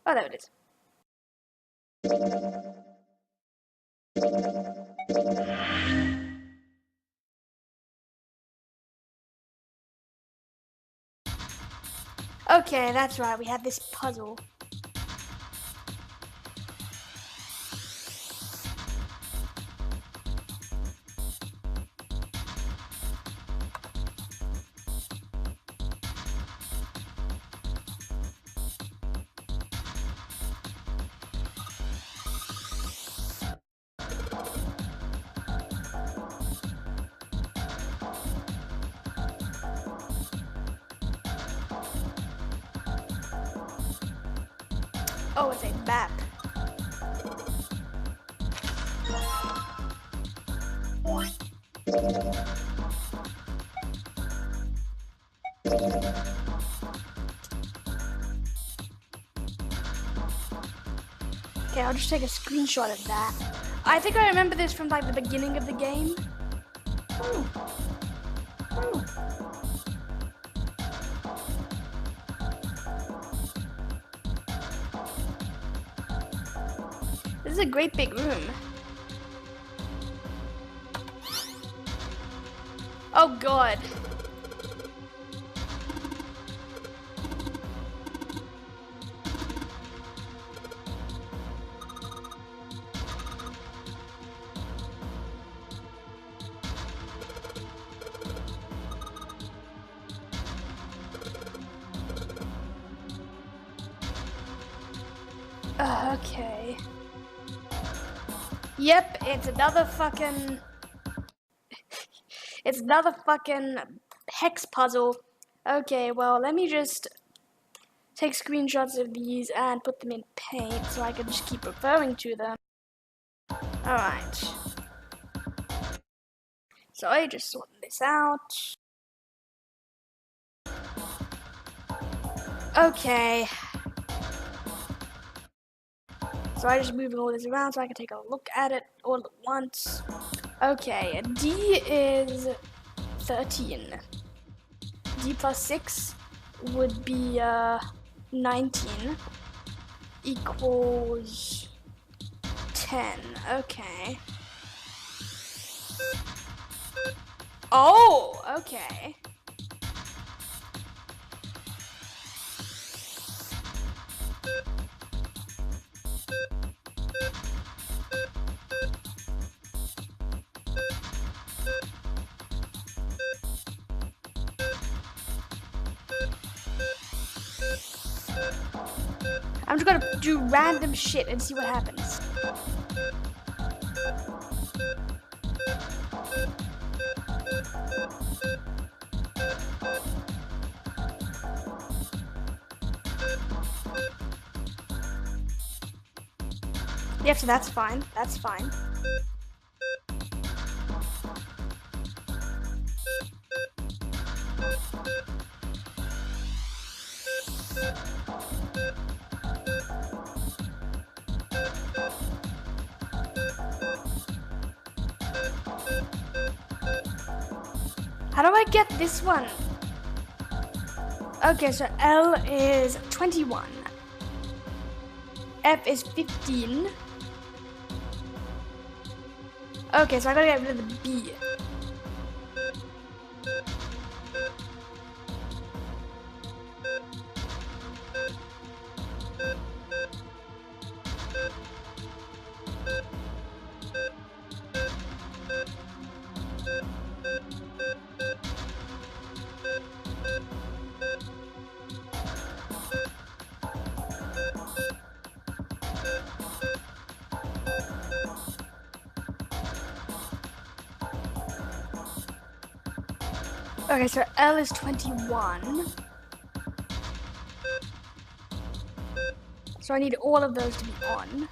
Oh, there it is. Okay, that's right. We have this puzzle. Oh, it's a map. Okay, I'll just take a screenshot of that. I think I remember this from like the beginning of the game. This is a great big room. Oh god. Okay. Yep, it's another fucking... It's another fucking hex puzzle. Okay, well, let me just take screenshots of these and put them in Paint so I can just keep referring to them. Alright. So I just sorting this out. Okay. So I'm just moving all this around so I can take a look at it all at once. Okay, D is 13. D plus 6 would be 19 equals 10. Okay. Oh, okay. I'm just gonna do random shit and see what happens. Yep, so that's fine. That's fine. How do I get this one? Okay, so L is 21. F is 15. Okay, so I gotta get rid of the B. Okay, so L is 21. So I need all of those to be on.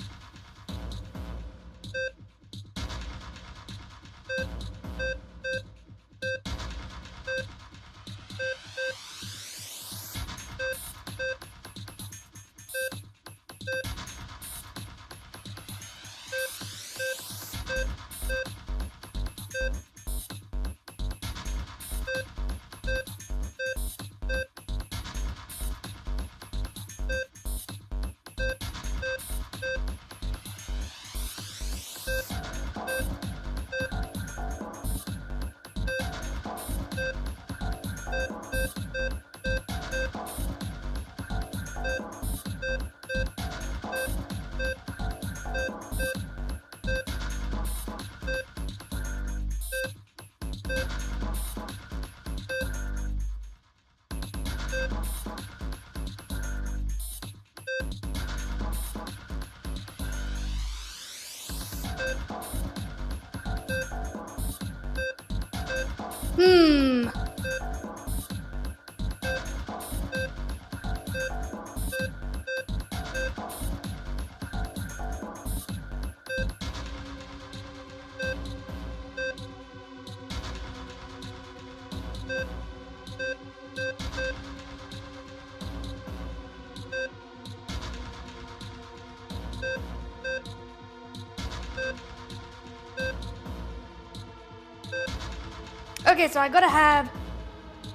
Okay, so I gotta have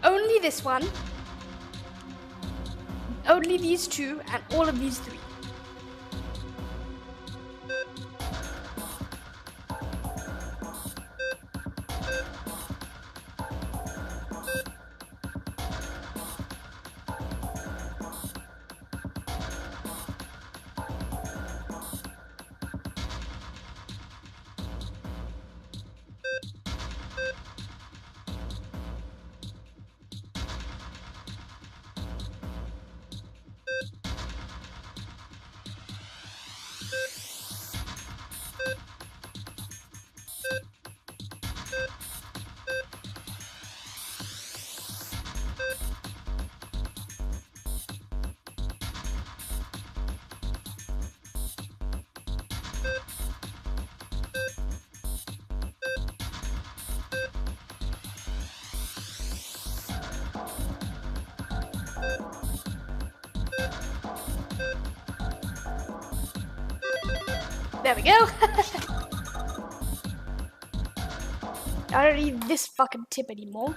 only this one, only these two, and all of these three. There we go. I don't need this fucking tip anymore.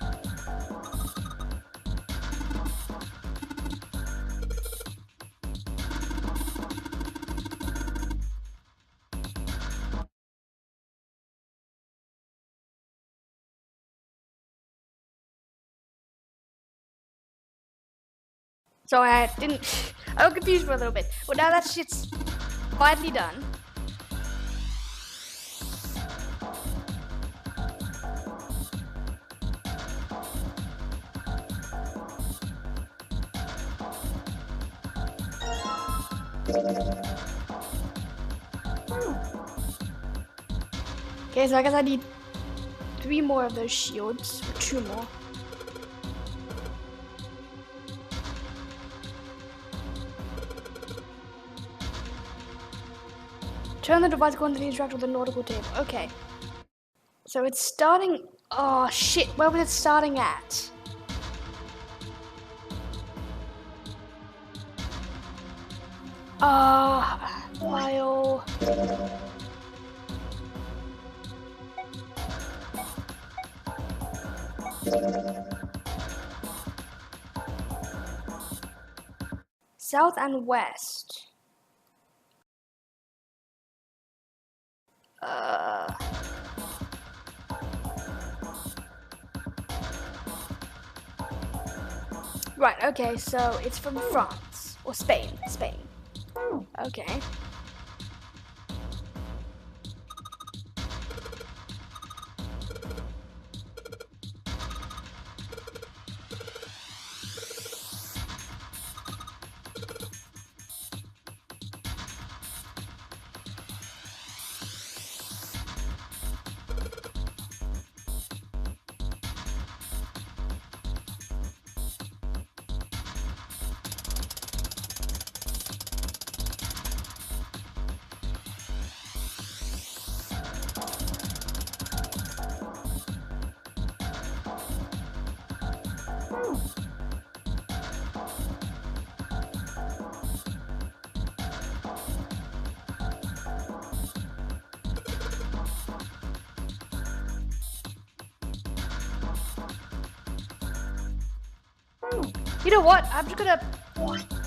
So I got confused for a little bit. Well, now that shit's finally done. Okay, so I guess I need 3 more of those shields, or 2 more. Turn the device according to the instructions of the nautical table. Okay. So it's starting... Oh, shit. Where was it starting at? While... South and west. Right, okay, so it's from France. Or Spain. Spain. Okay. You know what? I'm just gonna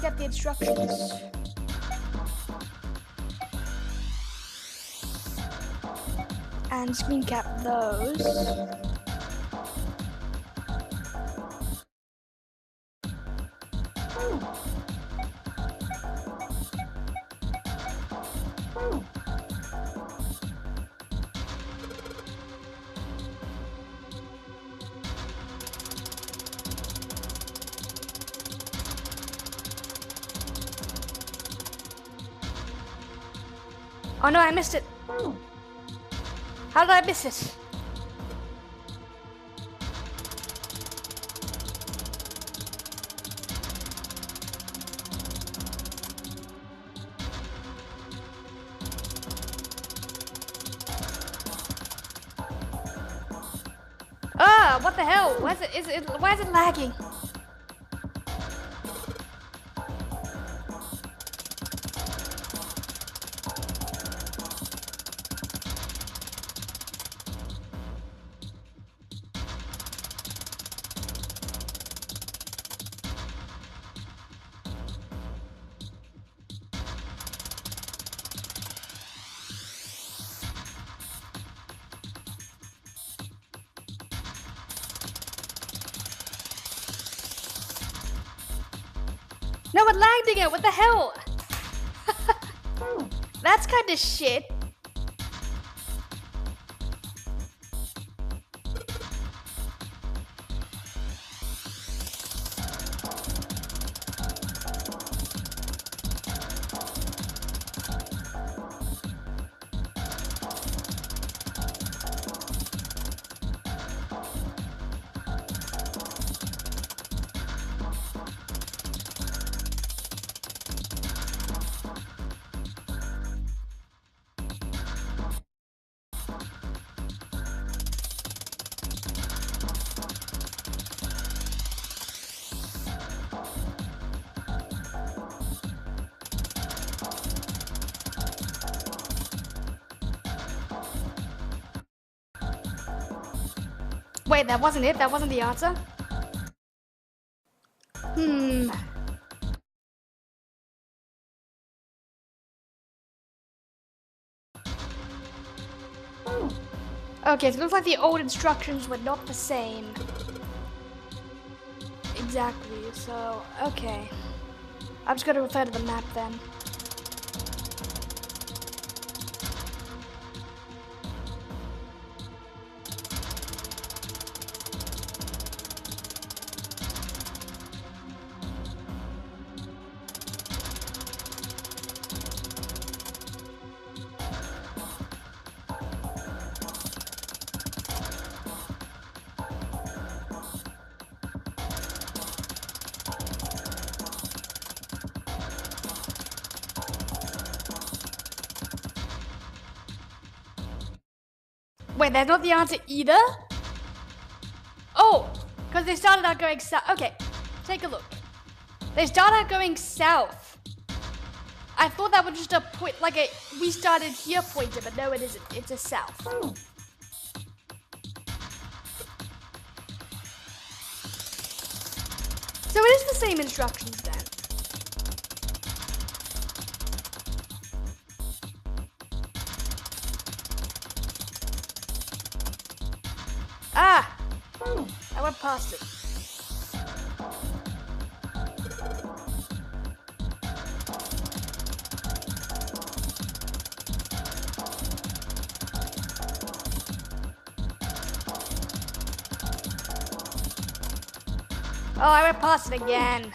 get the instructions. And screen cap those. Oh no, I missed it. How did I miss it? what the hell? Why is it lagging? No, it lagged again. What the hell? That's kind of shit. Wait, that wasn't it? That wasn't the answer? Okay, so it looks like the old instructions were not the same. Exactly, so, okay. I'm just gonna refer to the map then. Wait, that's not the answer either? Oh, because they started out going south. Okay, take a look. They started out going south. I thought that was just a point, like a we started here pointer, but no, it isn't. It's a south. So it is the same instructions then. Ah! I went past it. Oh, I went past it again.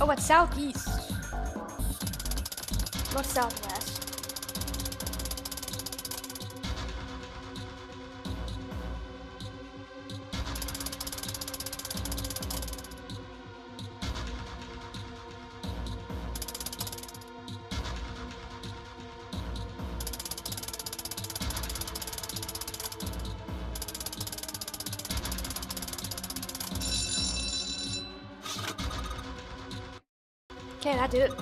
Oh, it's southeast. Not southwest. Okay, that did it.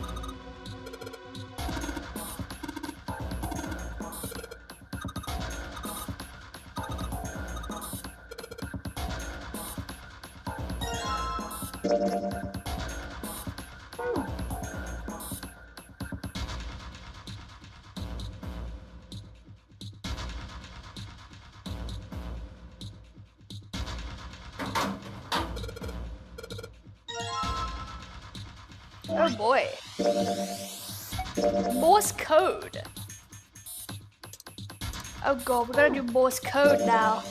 Oh boy. Morse code. Oh god, we're gonna do Morse code now.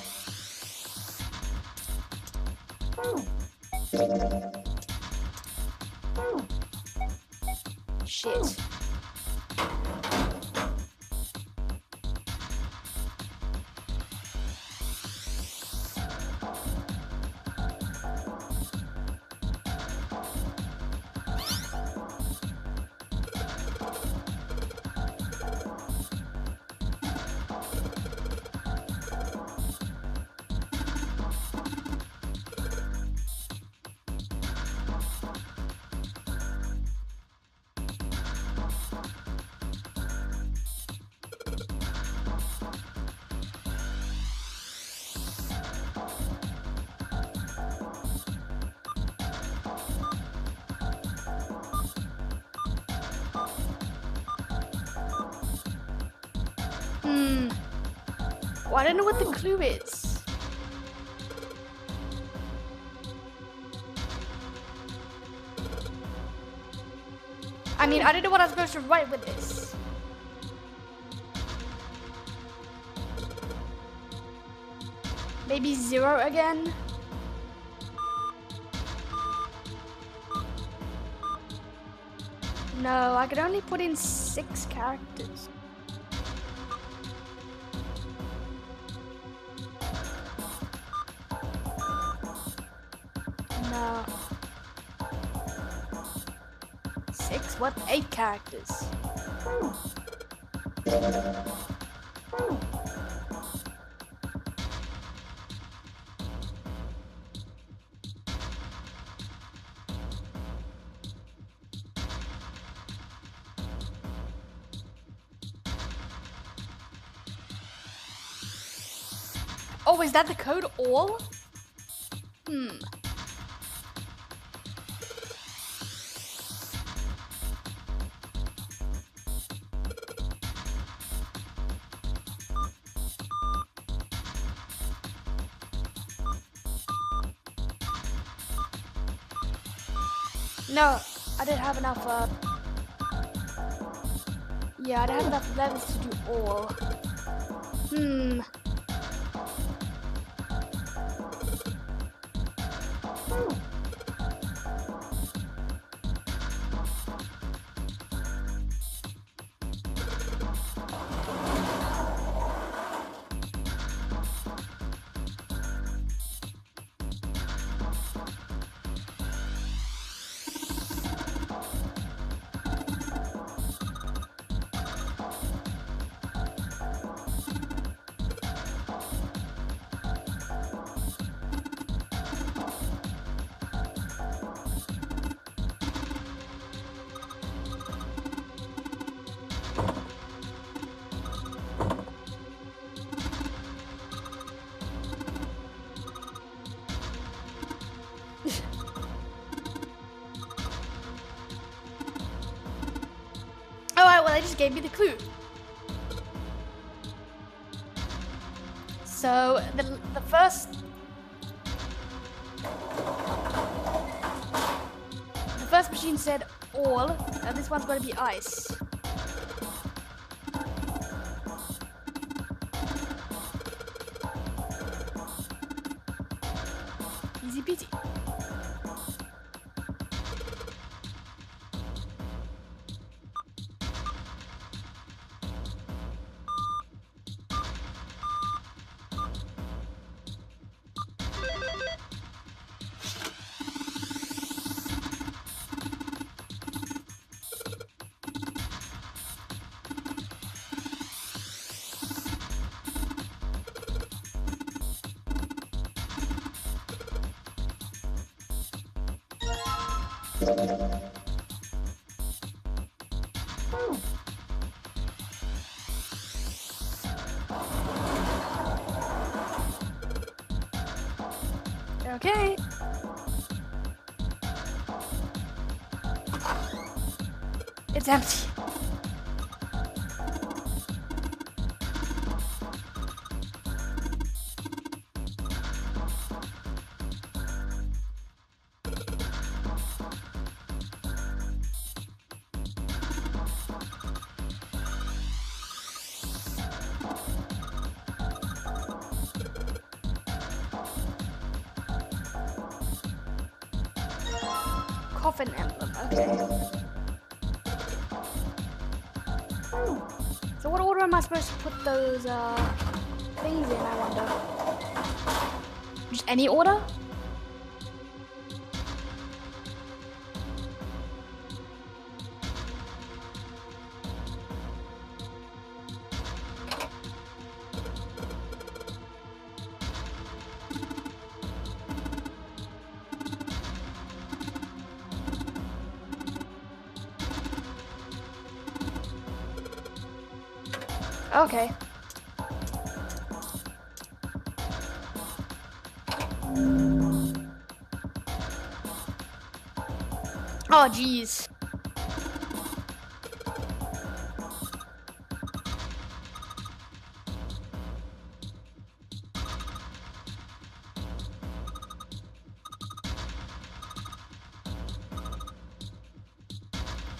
Shit. Well, I don't know what the clue is. I mean, I don't know what I'm supposed to write with this. Maybe 0 again? No, I could only put in 6 characters. No. 6? What? 8 characters. Oh, is that the code all? No, I didn't have enough, yeah, I didn't have enough levels to do all. Alright, well, they just gave me the clue. So, the first machine said all, and this one's going to be ice. Easy peasy. Okay. It's empty. Coffin emblem, okay. So what order am I supposed to put those things in, I wonder? Just any order? Okay. Oh, jeez.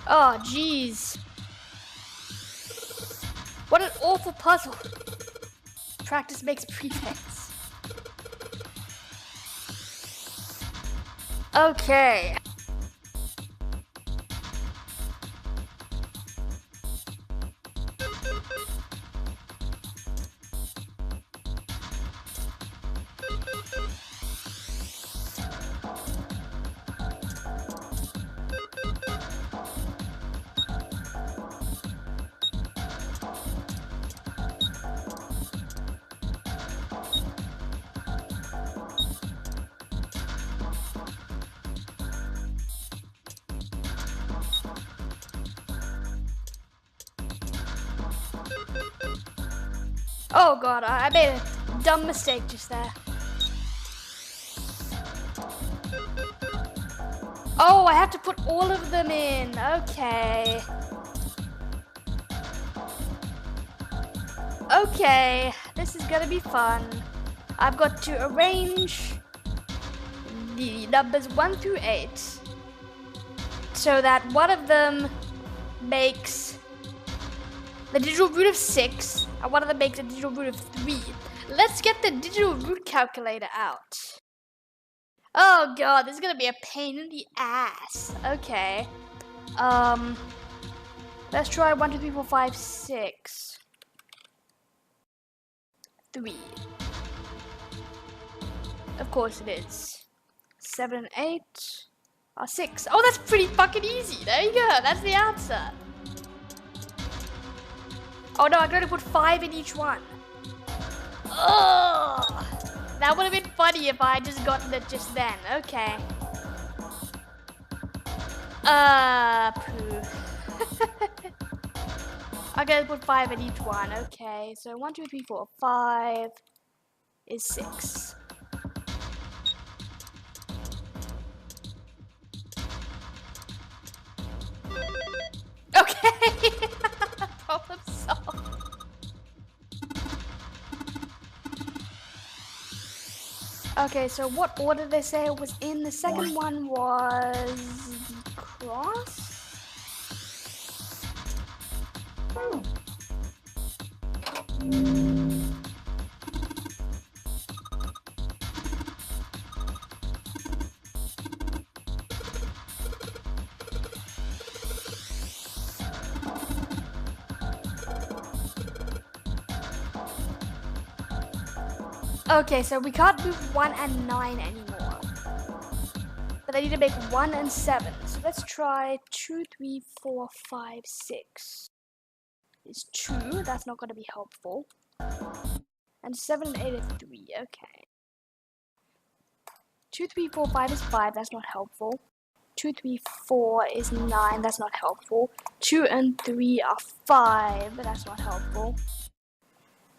Oh, jeez. What an awful puzzle. Practice makes pretense. Okay. Oh god, I made a dumb mistake just there. Oh, I have to put all of them in. Okay. Okay, this is gonna be fun. I've got to arrange the numbers 1 through 8 so that one of them makes the digital root of 6 and one of them makes a digital root of 3. Let's get the digital root calculator out. Oh god, this is gonna be a pain in the ass. Okay. Let's try 1, 2, 3, 4, 5, 6. 3. Of course it is. 7 and 8 are 6. Oh, that's pretty fucking easy. There you go. That's the answer. Oh no, I'm going to put 5 in each one. Oh, that would have been funny if I had just gotten it just then. Okay. Poo. I'm going to put 5 in each one. Okay, so 1, 2, 3, 4, 5 is 6. Okay. Problem solved. Okay, so what order did they say it was in? The second one was the cross. Okay, so we can't move 1 and 9 anymore. But I need to make 1 and 7. So let's try 2, 3, 4, 5, 6. Is 2, that's not going to be helpful. And 7 and 8 is 3, okay. 2, 3, 4, 5 is 5, that's not helpful. 2, 3, 4 is 9, that's not helpful. 2 and 3 are 5, but that's not helpful.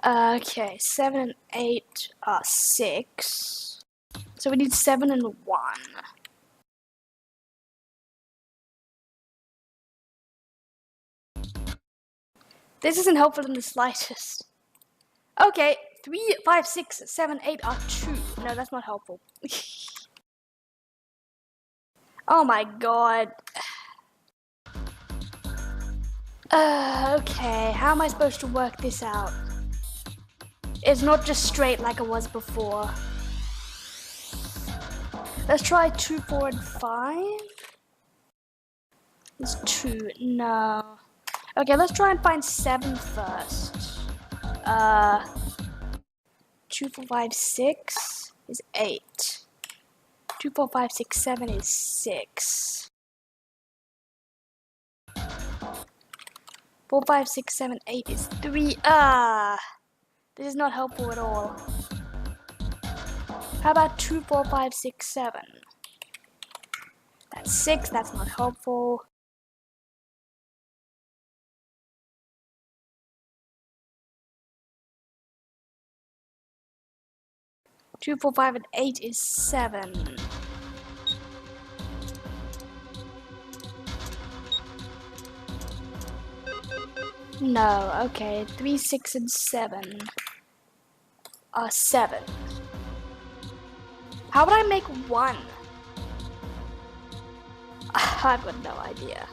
Okay, 7 and 8 are 6. So we need 7 and 1. This isn't helpful in the slightest. Okay, 3, 5, 6, 7, 8 are 2. No, that's not helpful. Oh my god. Okay, how am I supposed to work this out? It's not just straight like it was before. Let's try 2, 4, and 5. It's 2. No. Okay, let's try and find 7 first. 2, 4, 5, 6 is 8. 2, 4, 5, 6, 7 is 6. 4, 5, 6, 7, 8 is 3. This is not helpful at all. How about 2, 4, 5, 6, 7? That's 6, that's not helpful. Two, 4, 5, and 8 is 7. No, okay. 3, 6, and 7 are 7. How would I make 1? I've got no idea.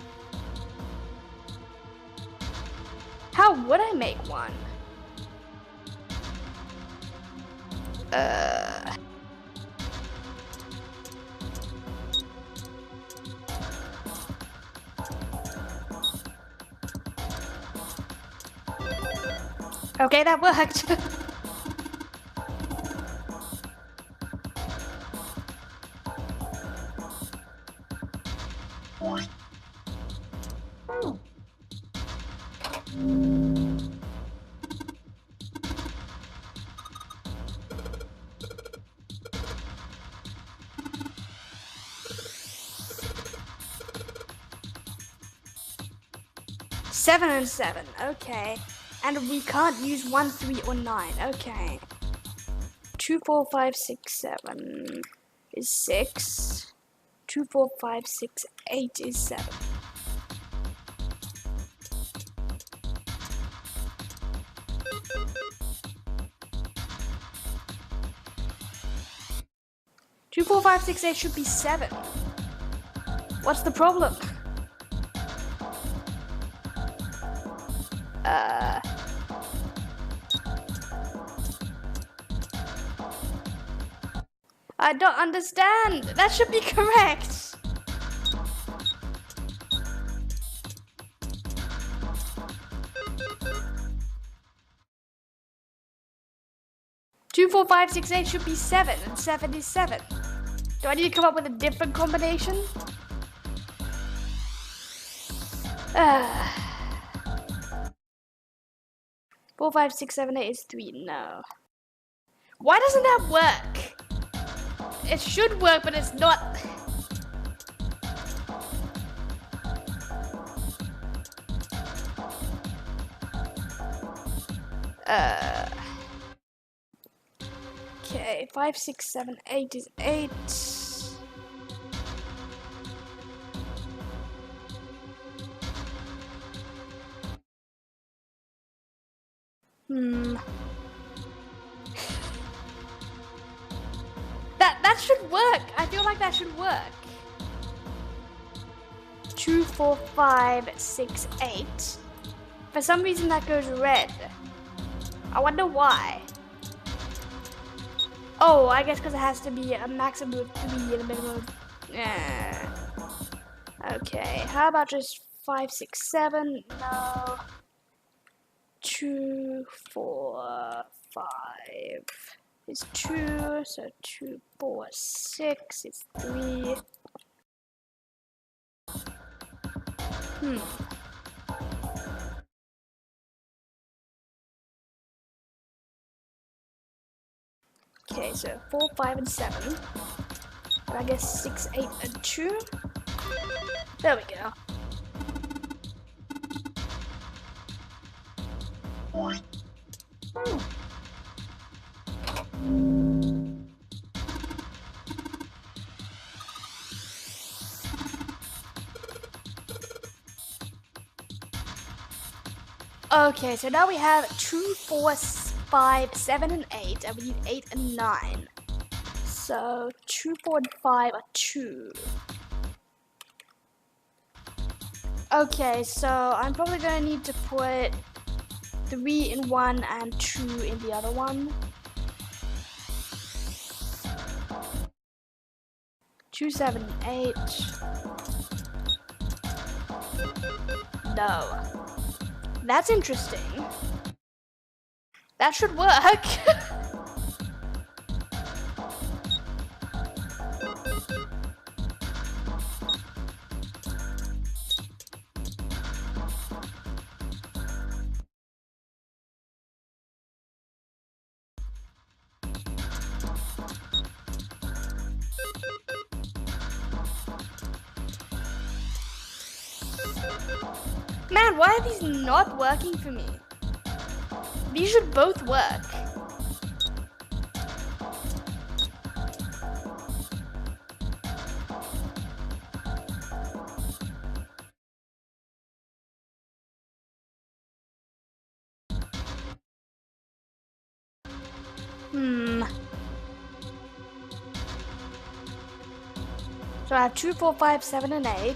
How would I make 1? Okay, that worked. Seven and 7, okay. And we can't use 1, 3, or 9, okay. 2, 4, 5, 6, 7 is 6. 2, 4, 5, 6, 8 is 7. Two, 4, 5, 6, 8 should be 7. What's the problem? I don't understand. That should be correct. Two, 4, 5, 6, 8 should be 7, and 7 is 7. Do I need to come up with a different combination? 4, 5, 6, 7, 8 is 3. No. Why doesn't that work? It should work, but it's not. Okay, 5, 6, 7, 8 is 8. That should work. I feel like that should work. 2, 4, 5, 6, 8. For some reason that goes red. I wonder why. Oh, I guess because it has to be a maximum of 3 and a minimum of... Okay, how about just 5, 6, 7? No. 2, 4, 5 is 2, so 2, 4, 6 is 3. Okay, so 4, 5, and 7. And I guess 6, 8, and 2. There we go. Okay, so now we have 2, 4, 5, 7, and 8, and we need 8 and 9. So 2, 4, and 5 are 2. Okay, so I'm probably gonna need to put 3 in one and 2 in the other one. 2, 7, 8. No. That's interesting. That should work. Man, why are these not working for me? These should both work. So I have 2, 4, 5, 7, and 8.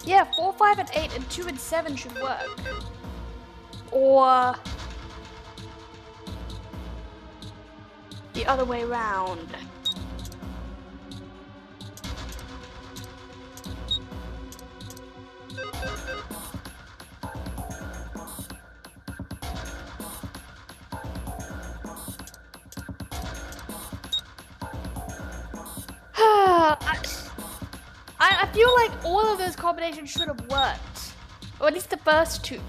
Yeah, 4, 5, and 8, and 2 and 7 should work. Or the other way around. I feel like all of those combinations should have worked, or at least the first two.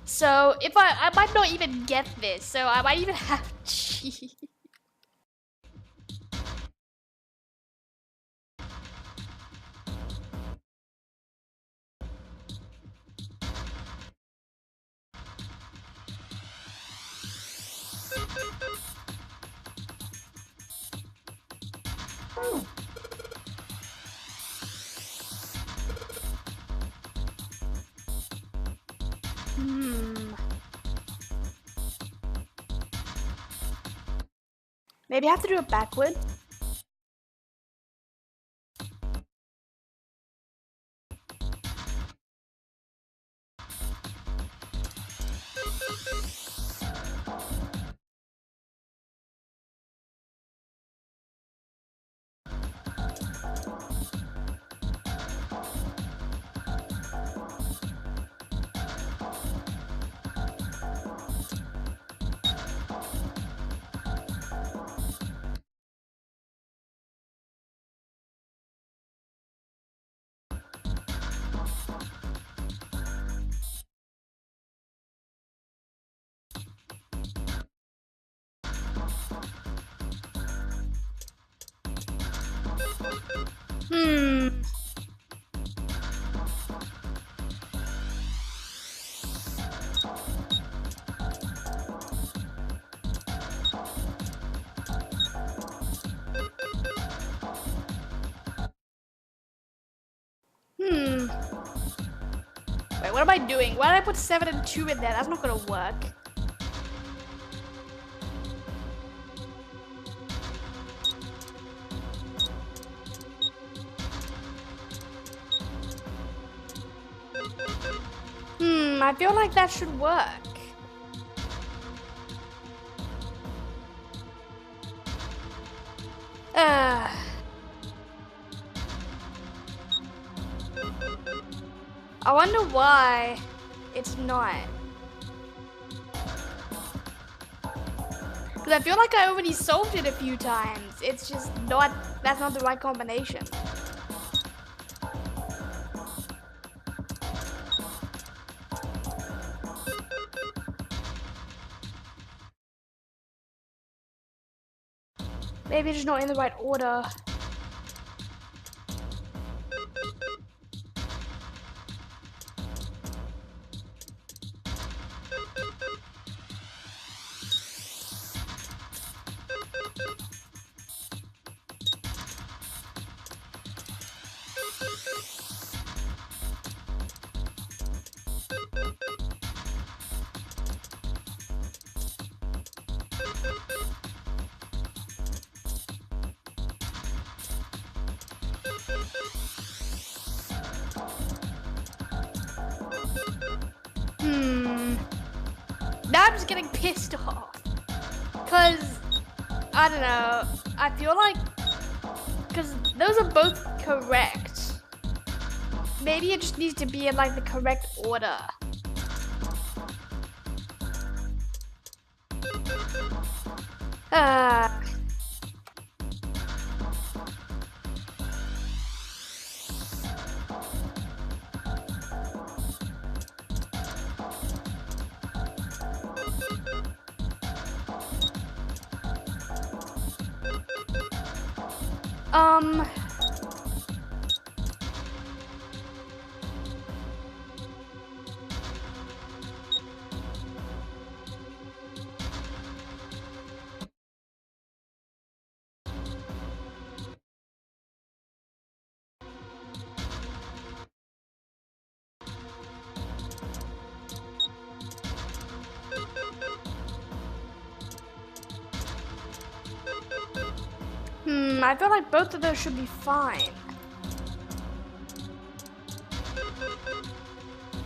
So if I might not even get this, so I might even have to cheat. Maybe I have to do it backward. Wait, what am I doing? Why did I put 7 and 2 in there? That's not gonna work. I feel like that should work. I wonder why it's not. Because I feel like I already solved it a few times. It's just not, that's not the right combination. Maybe it's just not in the right order. Now I'm just getting pissed off. Cause, I don't know, I feel like because those are both correct. Maybe it just needs to be in like the correct order. I feel like both of those should be fine.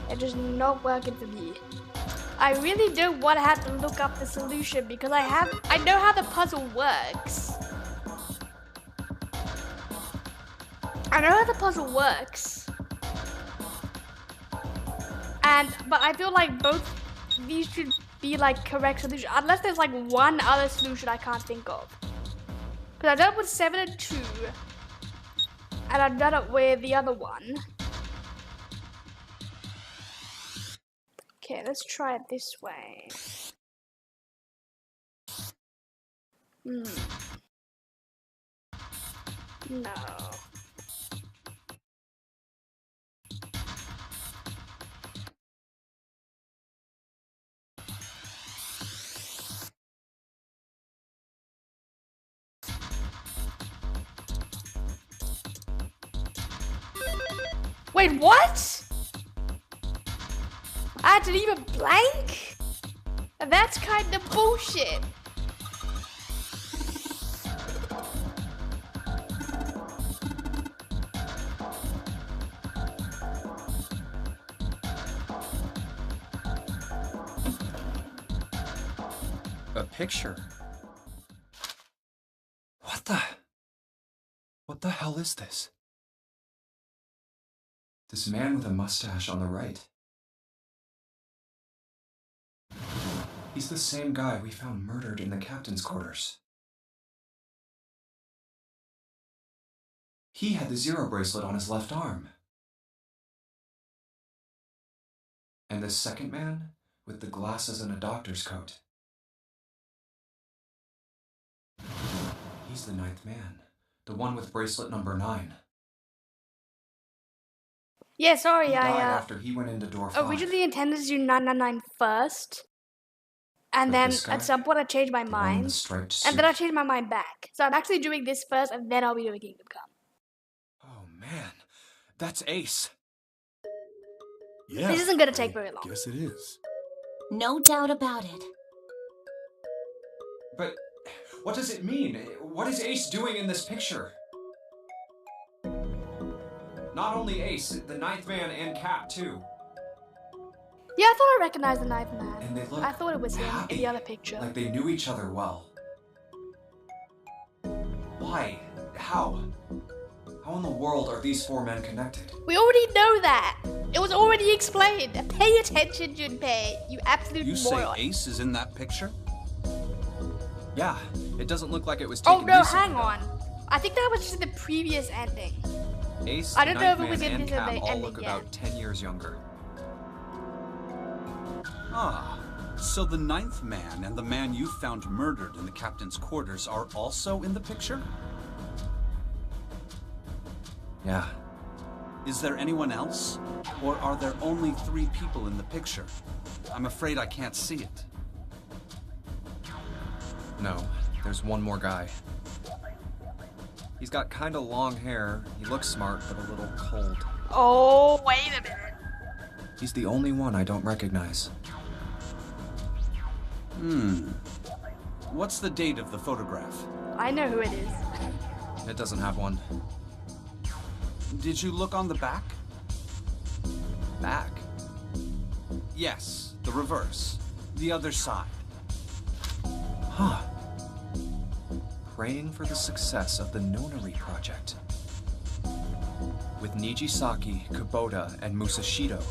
It's just not working for me. I really don't want to have to look up the solution because I know how the puzzle works. I know how the puzzle works. But I feel like both these should be like correct solution, unless there's like one other solution I can't think of. Because I've done it with 7 and 2, and I've done it with the other one. Okay, let's try it this way. No. Wait, what? I had to leave it blank? That's kind of bullshit. A picture? What the hell is this? This man with a mustache on the right. He's the same guy we found murdered in the captain's quarters. He had the Zero bracelet on his left arm. And this second man with the glasses and a doctor's coat. He's the 9th man, the one with bracelet number 9. Yeah, sorry, He died after he went into door 5. Originally intended to do 999 first. And then at some point I changed my mind. And then I changed my mind back. So I'm actually doing this first and then I'll be doing Kingdom Come. Oh man, that's Ace. Yeah. This isn't gonna take very long. Guess it is. No doubt about it. But what does it mean? What is Ace doing in this picture? Not only Ace, the 9th man and Cap too. Yeah, I thought I recognized the 9th man. And they look I thought it was him happy, in the other picture. like they knew each other well. Why? How? How in the world are these 4 men connected? We already know that. It was already explained. Pay attention, Junpei. You absolute You moron. say Ace is in that picture? Yeah, it doesn't look like it was taken Oh no, recently, hang though. on. I think that was just the previous ending. Ace, I don't the know if 9th it was man, in and this Cap ending all look yet. about 10 years younger. Ah, so the 9th man and the man you found murdered in the captain's quarters are also in the picture? Yeah. Is there anyone else? Or are there only 3 people in the picture? I'm afraid I can't see it. No, there's one more guy. He's got kinda long hair, he looks smart, but a little cold. Oh, wait a minute. He's the only one I don't recognize. What's the date of the photograph? I know who it is. It doesn't have one. Did you look on the back? Back? Yes, the reverse. The other side. Huh. praying for the success of the Nonary project. With Nijisaki, Kubota, and Musashido.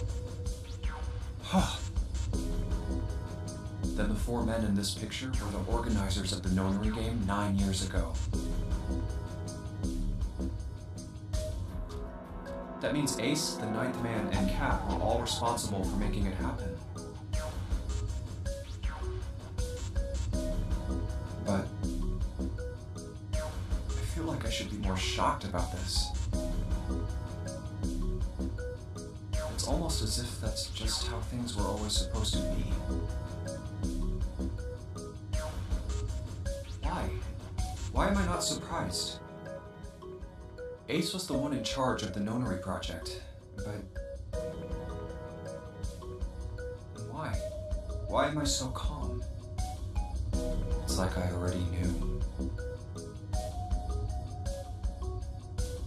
Then the four men in this picture were the organizers of the Nonary game 9 years ago. That means Ace, the Ninth Man, and Cap were all responsible for making it happen. But I feel like I should be more shocked about this. It's almost as if that's just how things were always supposed to be. Why am I not surprised? Ace was the one in charge of the Nonary project, but why? Why am I so calm? It's like I already knew.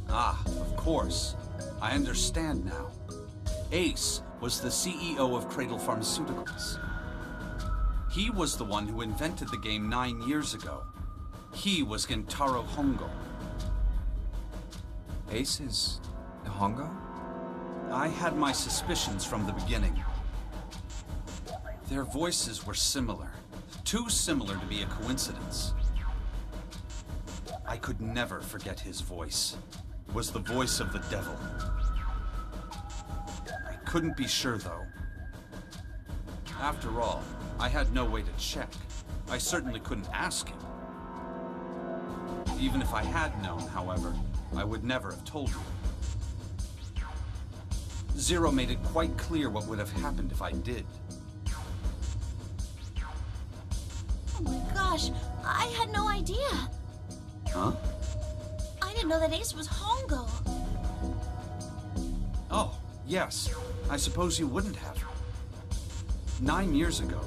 Ah, of course. I understand now. Ace was the CEO of Cradle Pharmaceuticals. He was the one who invented the game 9 years ago. He was Gentaro Hongo. Ace is Hongo? I had my suspicions from the beginning. Their voices were similar. Too similar to be a coincidence. I could never forget his voice. It was the voice of the devil. I couldn't be sure, though. After all, I had no way to check. I certainly couldn't ask him. Even if I had known, however, I would never have told you. Zero made it quite clear what would have happened if I did. Oh my gosh, I had no idea. Huh? I didn't know that Ace was Hongo. Oh, yes. I suppose you wouldn't have. 9 years ago,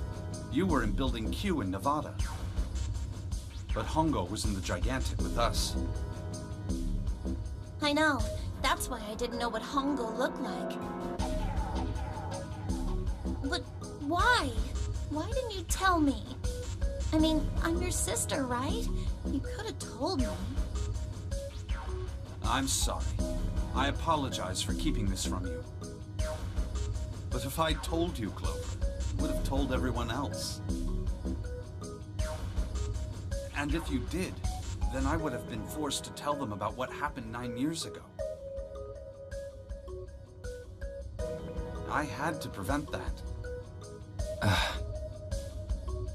you were in Building Q in Nevada. But Hongo was in the Gigantic with us. I know. That's why I didn't know what Hongo looked like. But why? Why didn't you tell me? I mean, I'm your sister, right? You could have told me. I'm sorry. I apologize for keeping this from you. But if I'd told you, Clover, I would have told everyone else. And if you did, then I would have been forced to tell them about what happened 9 years ago. I had to prevent that.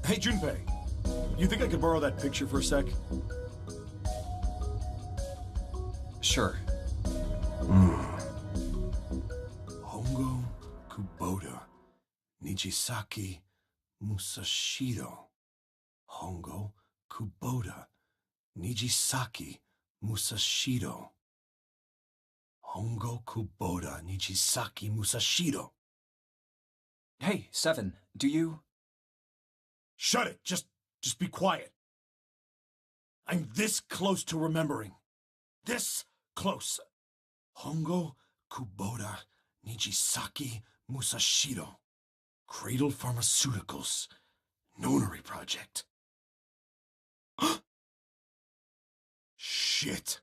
Hey, Junpei. You think I could borrow that picture for a sec? Sure. Hongo, Kubota, Nijisaki, Musashido. Hongo, Kubota, Nijisaki, Musashido. Hongo, Kubota, Nijisaki, Musashido. Hey, Seven, do you... Shut it! Just be quiet. I'm this close to remembering. This close. Hongo, Kubota, Nijisaki, Musashido. Cradle Pharmaceuticals. Nonary project. Shit.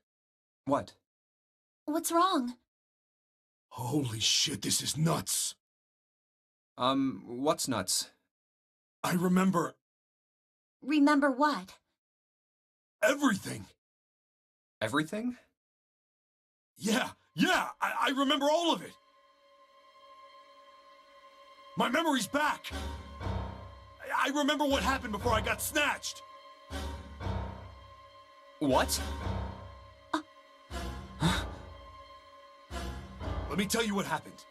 What? What's wrong? Holy shit, this is nuts. What's nuts? I remember Remember what? everything. Everything? Yeah, I remember all of it. My memory's back. I remember what happened before I got snatched. What? Let me tell you what happened.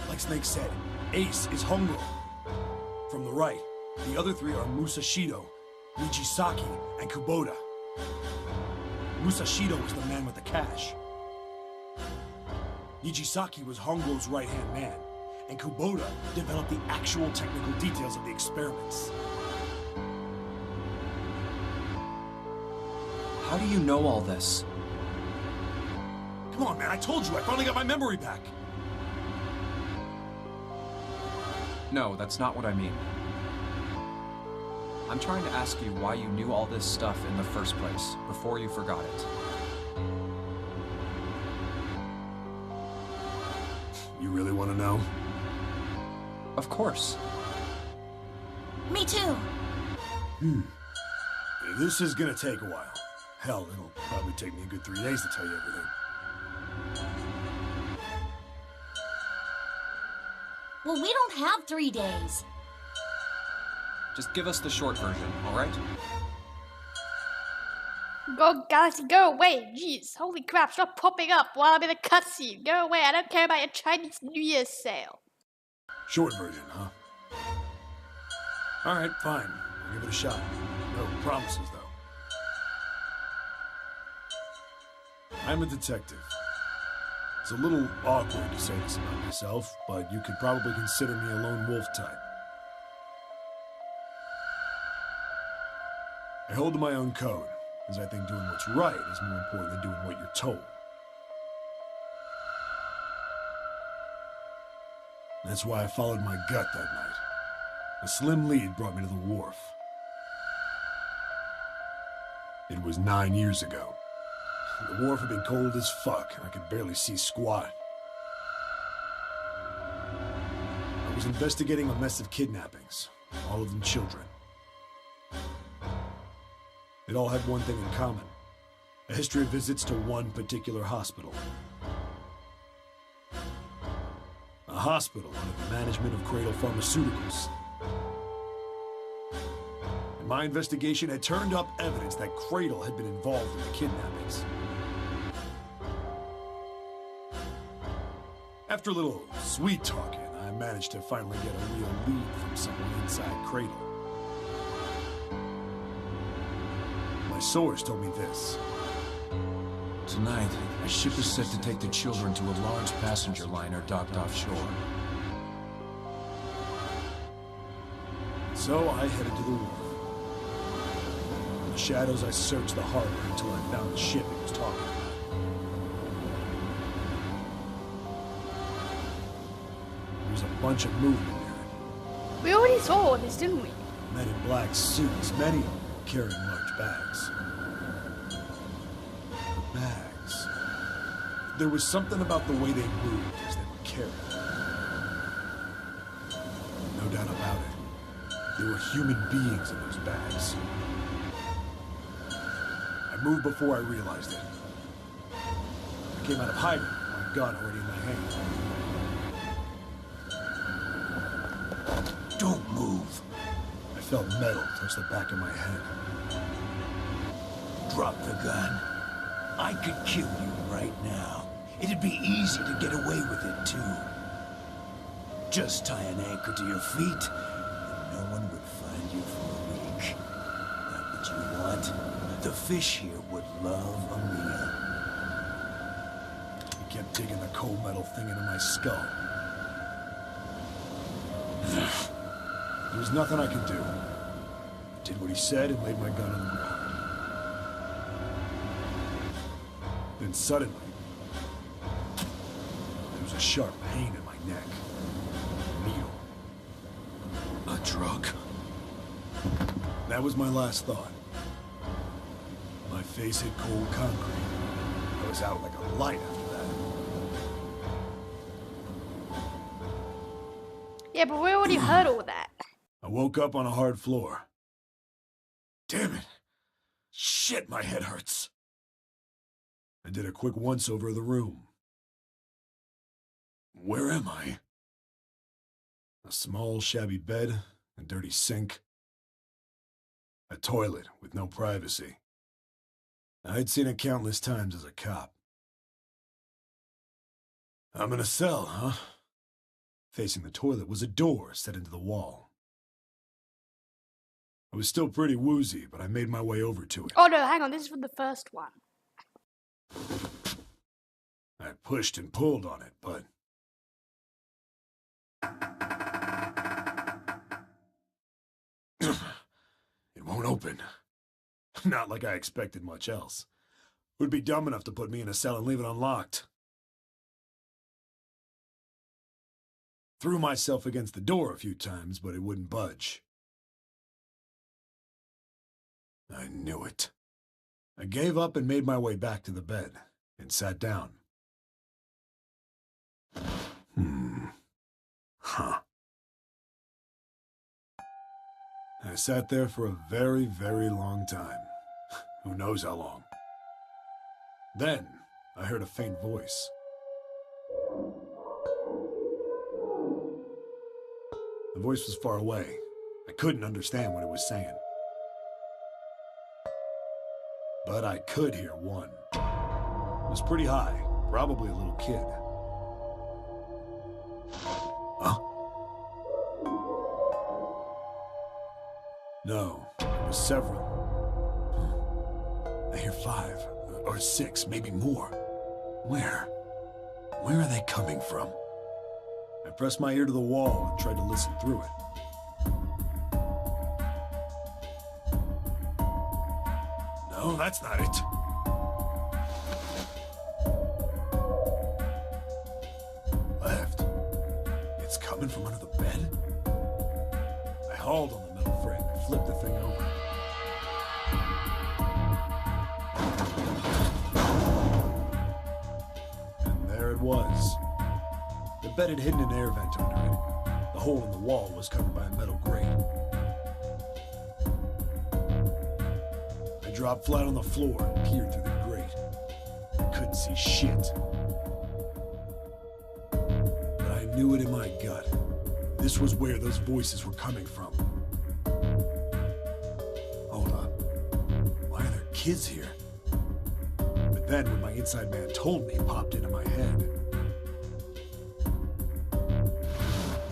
Like Snake said, Ace is Hongo. From the right, the other three are Musashido, Nijisaki, and Kubota. Musashido was the man with the cash. Nijisaki was Hongo's right-hand man, and Kubota developed the actual technical details of the experiments. How do you know all this? Come on, man, I told you, I finally got my memory back. No, that's not what I mean. I'm trying to ask you why you knew all this stuff in the first place, before you forgot it. You really want to know? Of course. Me too. This is gonna take a while. Hell, it'll probably take me a good 3 days to tell you everything. Well, we don't have 3 days. Just give us the short version, alright? Go, Galaxy, go away! Jeez, holy crap, stop popping up while I'm in a cutscene. Go away, I don't care about your Chinese New Year's sale. Short version, huh? Alright, fine. I'll give it a shot. No promises, though. I'm a detective. It's a little awkward to say this about myself, but you could probably consider me a lone wolf type. I hold to my own code, as I think doing what's right is more important than doing what you're told. That's why I followed my gut that night. A slim lead brought me to the wharf. It was 9 years ago. The wharf had been cold as fuck, and I could barely see squat. I was investigating a mess of kidnappings, all of them children. It all had one thing in common: a history of visits to one particular hospital. A hospital under the management of Cradle Pharmaceuticals. And my investigation had turned up evidence that Cradle had been involved in the kidnappings. After a little sweet talking, I managed to finally get a real lead from someone inside Cradle. My source told me this. Tonight, a ship is set to take the children to a large passenger liner docked offshore. So I headed to the wharf. In the shadows, I searched the harbor until I found the ship it was talking about. There was a bunch of movement there. We already saw all this, didn't we? Men in black suits, many of them carrying large bags. The bags. There was something about the way they moved as they were carried. No doubt about it. There were human beings in those bags. I moved before I realized it. I came out of hiding, my gun already in my hand. Don't move. I felt metal touch the back of my head. Drop the gun. I could kill you right now. It'd be easy to get away with it, too. Just tie an anchor to your feet, and no one would find you for a week. Not what you want. The fish here would love a meal. He kept digging the cold metal thing into my skull. There was nothing I could do. I did what he said and laid my gun on the ground. Then suddenly, there was a sharp pain in my neck. A needle. A drug. That was my last thought. My face hit cold concrete. I was out like a light after that. Yeah, but we already heard all that. I woke up on a hard floor. Damn it! Shit, my head hurts. I did a quick once-over of the room. Where am I? A small, shabby bed, a dirty sink. A toilet with no privacy. I'd seen it countless times as a cop. I'm in a cell, huh? Facing the toilet was a door set into the wall. I was still pretty woozy, but I made my way over to it. Oh no, hang on, this is for the first one. I pushed and pulled on it, but... it won't open. Not like I expected much else. It would be dumb enough to put me in a cell and leave it unlocked. Threw myself against the door a few times, but it wouldn't budge. I knew it. I gave up and made my way back to the bed and sat down. Huh. I sat there for a very, very long time. Who knows how long. Then, I heard a faint voice. The voice was far away. I couldn't understand what it was saying. But I could hear one. It was pretty high, probably a little kid. Huh? No, it was several. I hear 5 or 6, maybe more. Where? Where are they coming from? I pressed my ear to the wall and tried to listen through it. No, that's not it. Left. It's coming from under the bed? I hauled on the metal frame and flipped the thing over. And there it was. The bed had hidden an air vent under it. The hole in the wall was covered by a metal grate. I dropped flat on the floor and peered through the grate. I couldn't see shit. But I knew it in my gut. This was where those voices were coming from. Hold on. Why are there kids here? But then what my inside man told me popped into my head.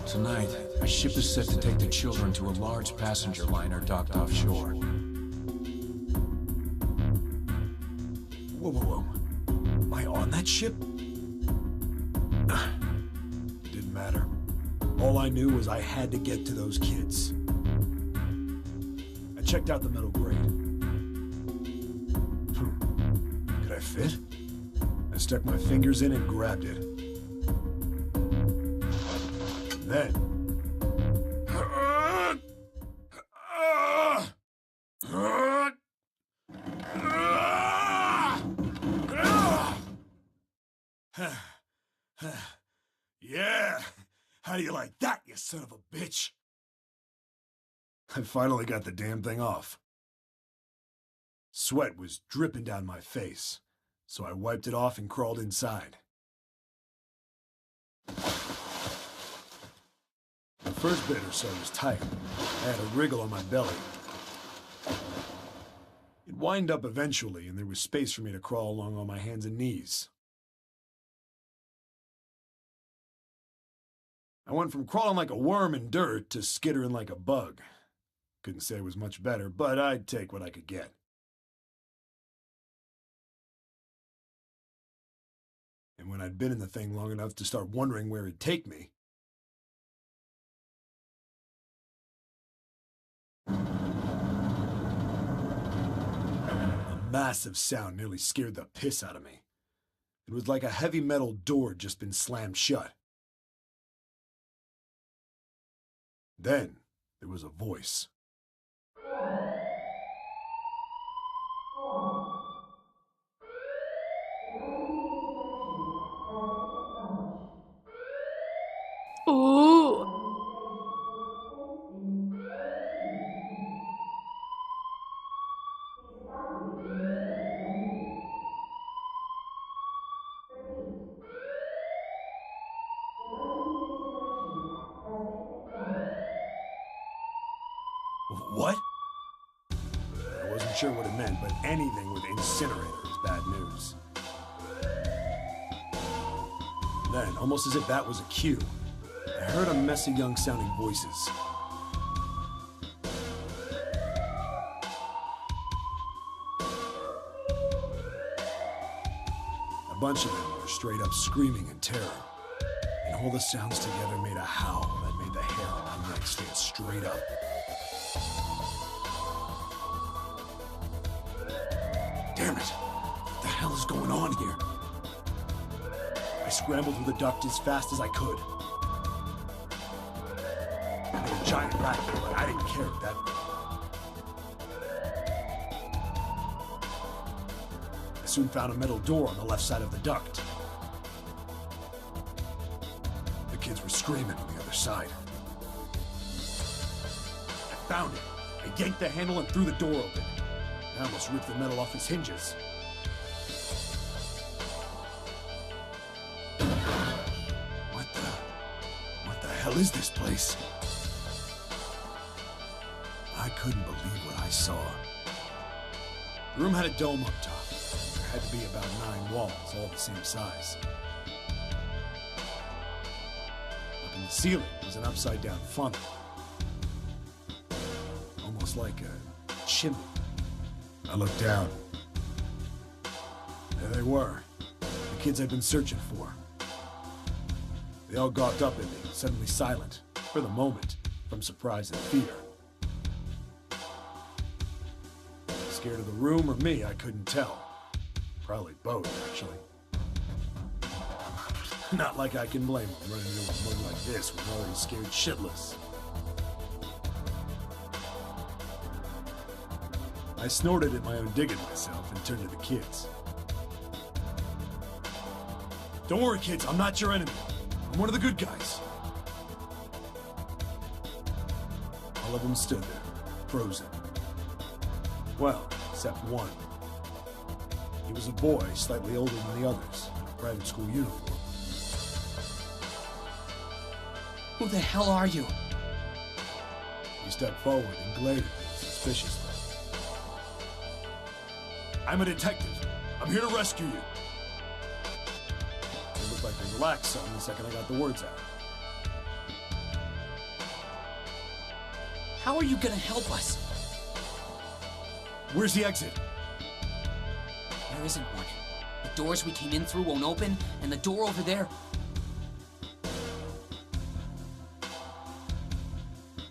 Tonight, a ship is set to take the children to a large passenger liner docked offshore. Whoa, whoa, whoa. Am I on that ship? It didn't matter. All I knew was I had to get to those kids. I checked out the metal grate. Could I fit? I stuck my fingers in and grabbed it. Then... Yeah! How do you like that, you son of a bitch? I finally got the damn thing off. Sweat was dripping down my face, so I wiped it off and crawled inside. The first bit or so was tight. I had a wriggle on my belly. It wind up eventually, and there was space for me to crawl along on my hands and knees. I went from crawling like a worm in dirt to skittering like a bug. Couldn't say it was much better, but I'd take what I could get. And when I'd been in the thing long enough to start wondering where it'd take me, a massive sound nearly scared the piss out of me. It was like a heavy metal door had just been slammed shut. Then, there was a voice. Ooh. What? I wasn't sure what it meant, but anything with incinerator is bad news. Then, almost as if that was a cue, I heard a mess of young-sounding voices. A bunch of them were straight up screaming in terror, and all the sounds together made a howl that made the hair on my neck stand straight up. Damn it! What the hell is going on here? I scrambled through the duct as fast as I could. I made a giant rat, but I didn't care at that point. soon found a metal door on the left side of the duct. The kids were screaming on the other side. I found it. I yanked the handle and threw the door open. I almost ripped the metal off its hinges. What the hell is this place? I couldn't believe what I saw. The room had a dome up top. There had to be about 9 walls, all the same size. Up in the ceiling was an upside-down funnel. Almost like a chimney. I looked down. There they were. The kids I'd been searching for. They all gawked up at me, suddenly silent, for the moment, from surprise and fear. Scared of the room or me, I couldn't tell. Probably both, actually. Not like I can blame them running into a mug like this when they're already scared shitless. I snorted at my own dig at myself and turned to the kids. Don't worry, kids, I'm not your enemy. I'm one of the good guys. All of them stood there, frozen. Well, except one. He was a boy, slightly older than the others, in a private school uniform. Who the hell are you? He stepped forward and glared at me suspiciously. I'm a detective. I'm here to rescue you. They looked like they relaxed some the second I got the words out. How are you gonna help us? Where's the exit? There isn't one. The doors we came in through won't open, and the door over there...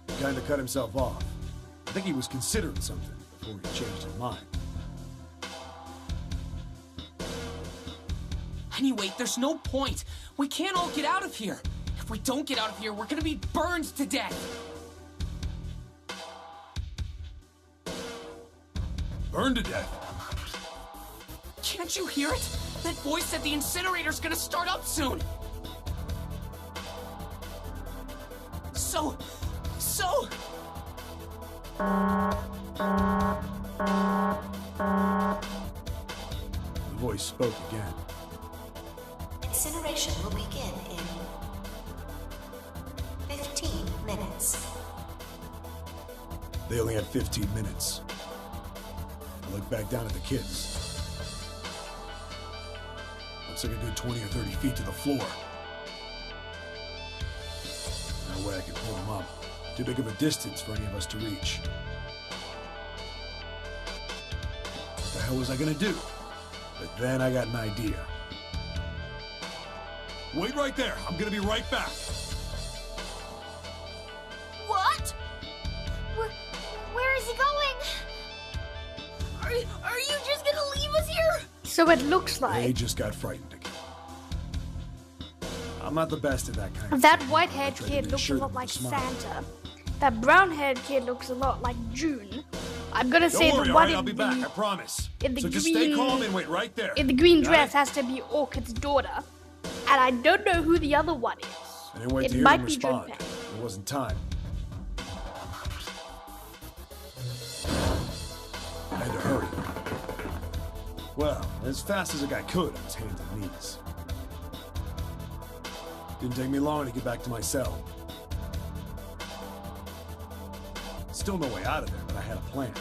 He kinda cut himself off. I think he was considering something before he changed his mind. Anyway, there's no point. We can't all get out of here. If we don't get out of here, we're gonna be burned to death. Burned to death? Can't you hear it? That voice said the incinerator's gonna start up soon. So... The voice spoke again. Incineration will begin in 15 minutes. They only had 15 minutes. I looked back down at the kids. Looks like a good 20 or 30 feet to the floor. No way I could pull them up. Too big of a distance for any of us to reach. What the hell was I gonna do? But then I got an idea. Wait right there. I'm gonna be right back. What? Where is he going? Are you just gonna leave us here? So it looks They like just got frightened again. I'm not the best at that kind of that thing. white-haired I tried to kid looks a reassure lot them like with a smile. Santa. That brown-haired kid looks a lot like June. I'm gonna say Don't worry, the all one right, I'll in be back, I the promise. in the so just stay green- calm and wait right there. in the green Got dress it? has to be Orchid's daughter, and I don't know who the other one is. I didn't wait It to hear might them be respond. Junpei. There wasn't time. I had to hurry. Well, as fast as a guy could on his hands and knees. Didn't take me long to get back to my cell. Still no way out of there, but I had a plan.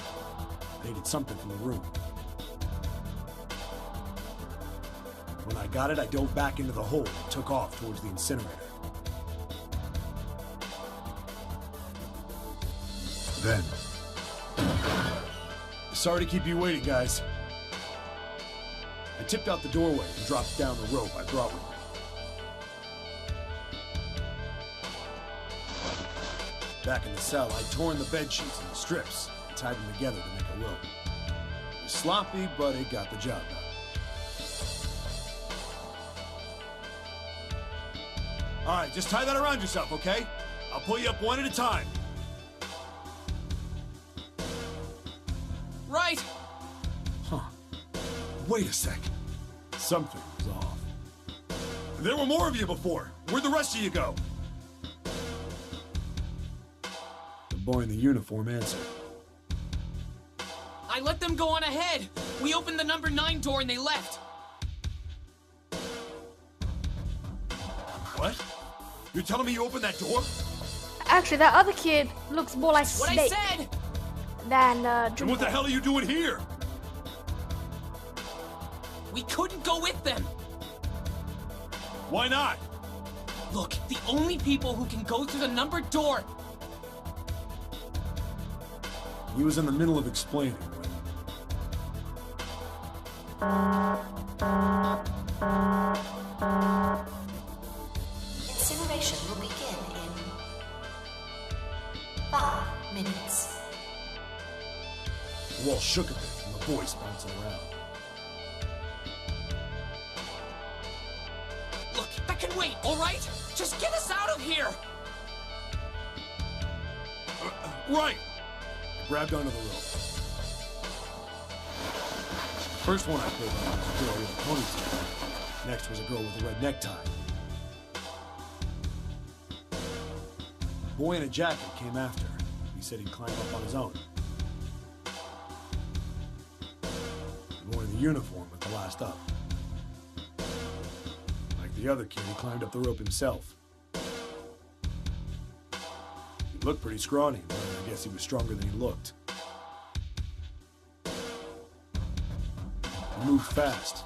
I needed something from the room. When I got it, I dove back into the hole and took off towards the incinerator. Then... Sorry to keep you waiting, guys. I tipped out the doorway and dropped down the rope I brought with me. Back in the cell, I'd torn the bed sheets into strips and tied them together to make a rope. It was sloppy, but it got the job done. All right, just tie that around yourself, okay? I'll pull you up one at a time. Right. Huh. Wait a sec. Something was off. There were more of you before. Where'd the rest of you go? The boy in the uniform answered. I let them go on ahead. We opened the number 9 door and they left. What? You're telling me you opened that door? Actually, that other kid looks more like What Snake I said! than And what the hell are you doing here? We couldn't go with them. Why not? Look, the only people who can go through the numbered door. He was in the middle of explaining when... Incineration will begin in 5 minutes. The wall shook a bit and the voice bouncing around. Look, that can wait, all right? Just get us out of here. Right! I grabbed onto the rope. First one I pulled on was a girl with a ponytail. Next was a girl with a red necktie. A boy in a jacket came after. He said he'd climb up on his own. The boy in the uniform was the last up. Like the other kid, he climbed up the rope himself. He looked pretty scrawny, but I guess he was stronger than he looked. He moved fast,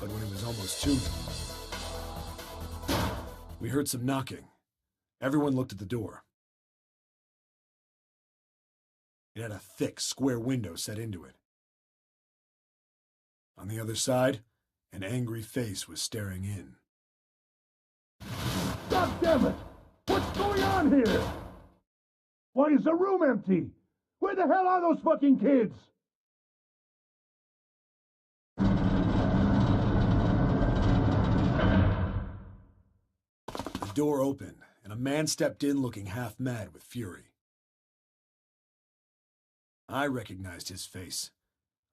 but when it was almost to me, we heard some knocking. Everyone looked at the door. It had a thick, square window set into it. On the other side, an angry face was staring in. God damn it! What's going on here? Why is the room empty? Where the hell are those fucking kids? The door opened, and a man stepped in looking half mad with fury. I recognized his face.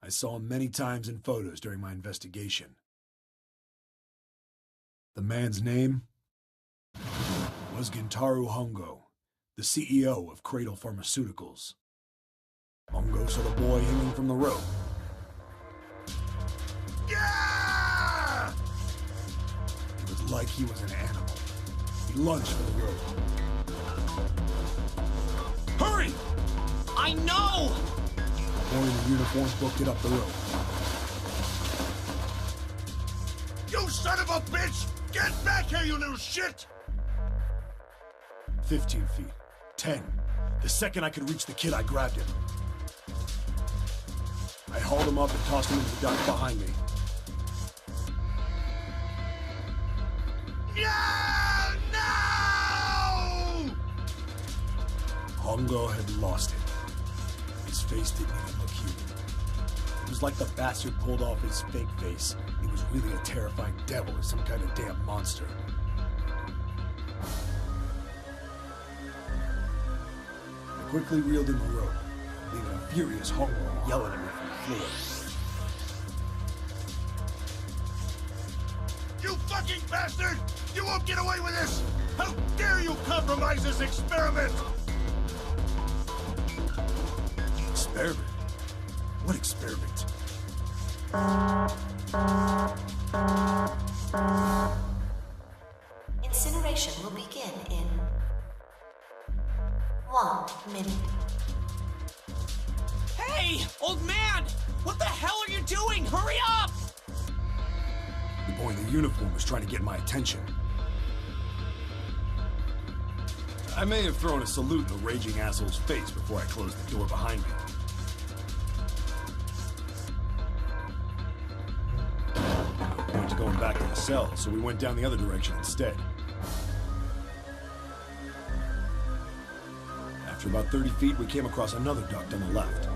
I saw him many times in photos during my investigation. The man's name was Gintaro Hongo, the CEO of Cradle Pharmaceuticals. Hongo saw the boy hanging from the rope. Yeah! It was like he was an animal. He lunged for the rope. Hurry! I know! The boy in the uniform booked it up the rope. You son of a bitch! Get back here, you little shit! 15 feet. 10. The second I could reach the kid, I grabbed him. I hauled him up and tossed him into the dock behind me. Yeah! No! Hongo had lost it. His face didn't even look human. It was like the bastard pulled off his fake face. He was really a terrifying devil or some kind of damn monster. I quickly reeled in the rope, leaving a furious Hongo yelling at me from the floor. You fucking bastard! You won't get away with this! How dare you compromise this experiment! Experiment? What experiment? Incineration will begin in 1 minute. Hey, old man! What the hell are you doing? Hurry up! The boy in the uniform was trying to get my attention. I may have thrown a salute in the raging asshole's face before I closed the door behind me. No point to going back to the cell, so we went down the other direction instead. After about 30 feet, we came across another duct on the left.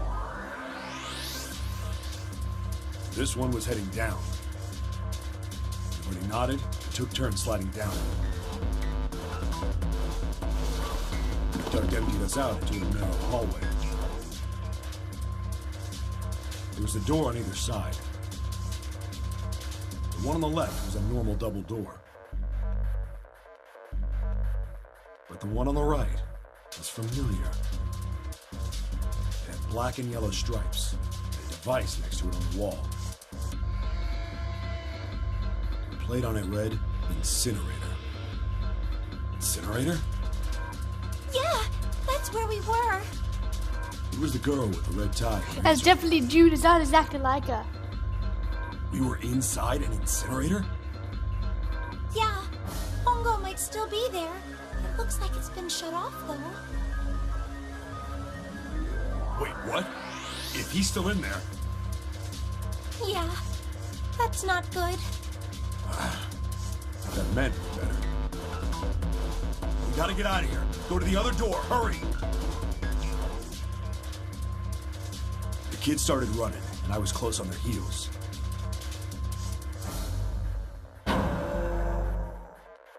This one was heading down. Everybody nodded and took turns sliding down it. The duct emptied us out into a narrow hallway. There was a door on either side. The one on the left was a normal double door. But the one on the right was familiar. It had black and yellow stripes, and a device next to it on the wall. The plate on it read, Incinerator. Incinerator? Yeah, that's where we were. It was the girl with the red tie. That's definitely Jude. It's not exactly like her. We were inside an incinerator? Yeah, Hongo might still be there. It looks like it's been shut off, though. Wait, what? If he's still in there... Yeah, that's not good. That meant better. We gotta get out of here. Go to the other door. Hurry! The kids started running, and I was close on their heels.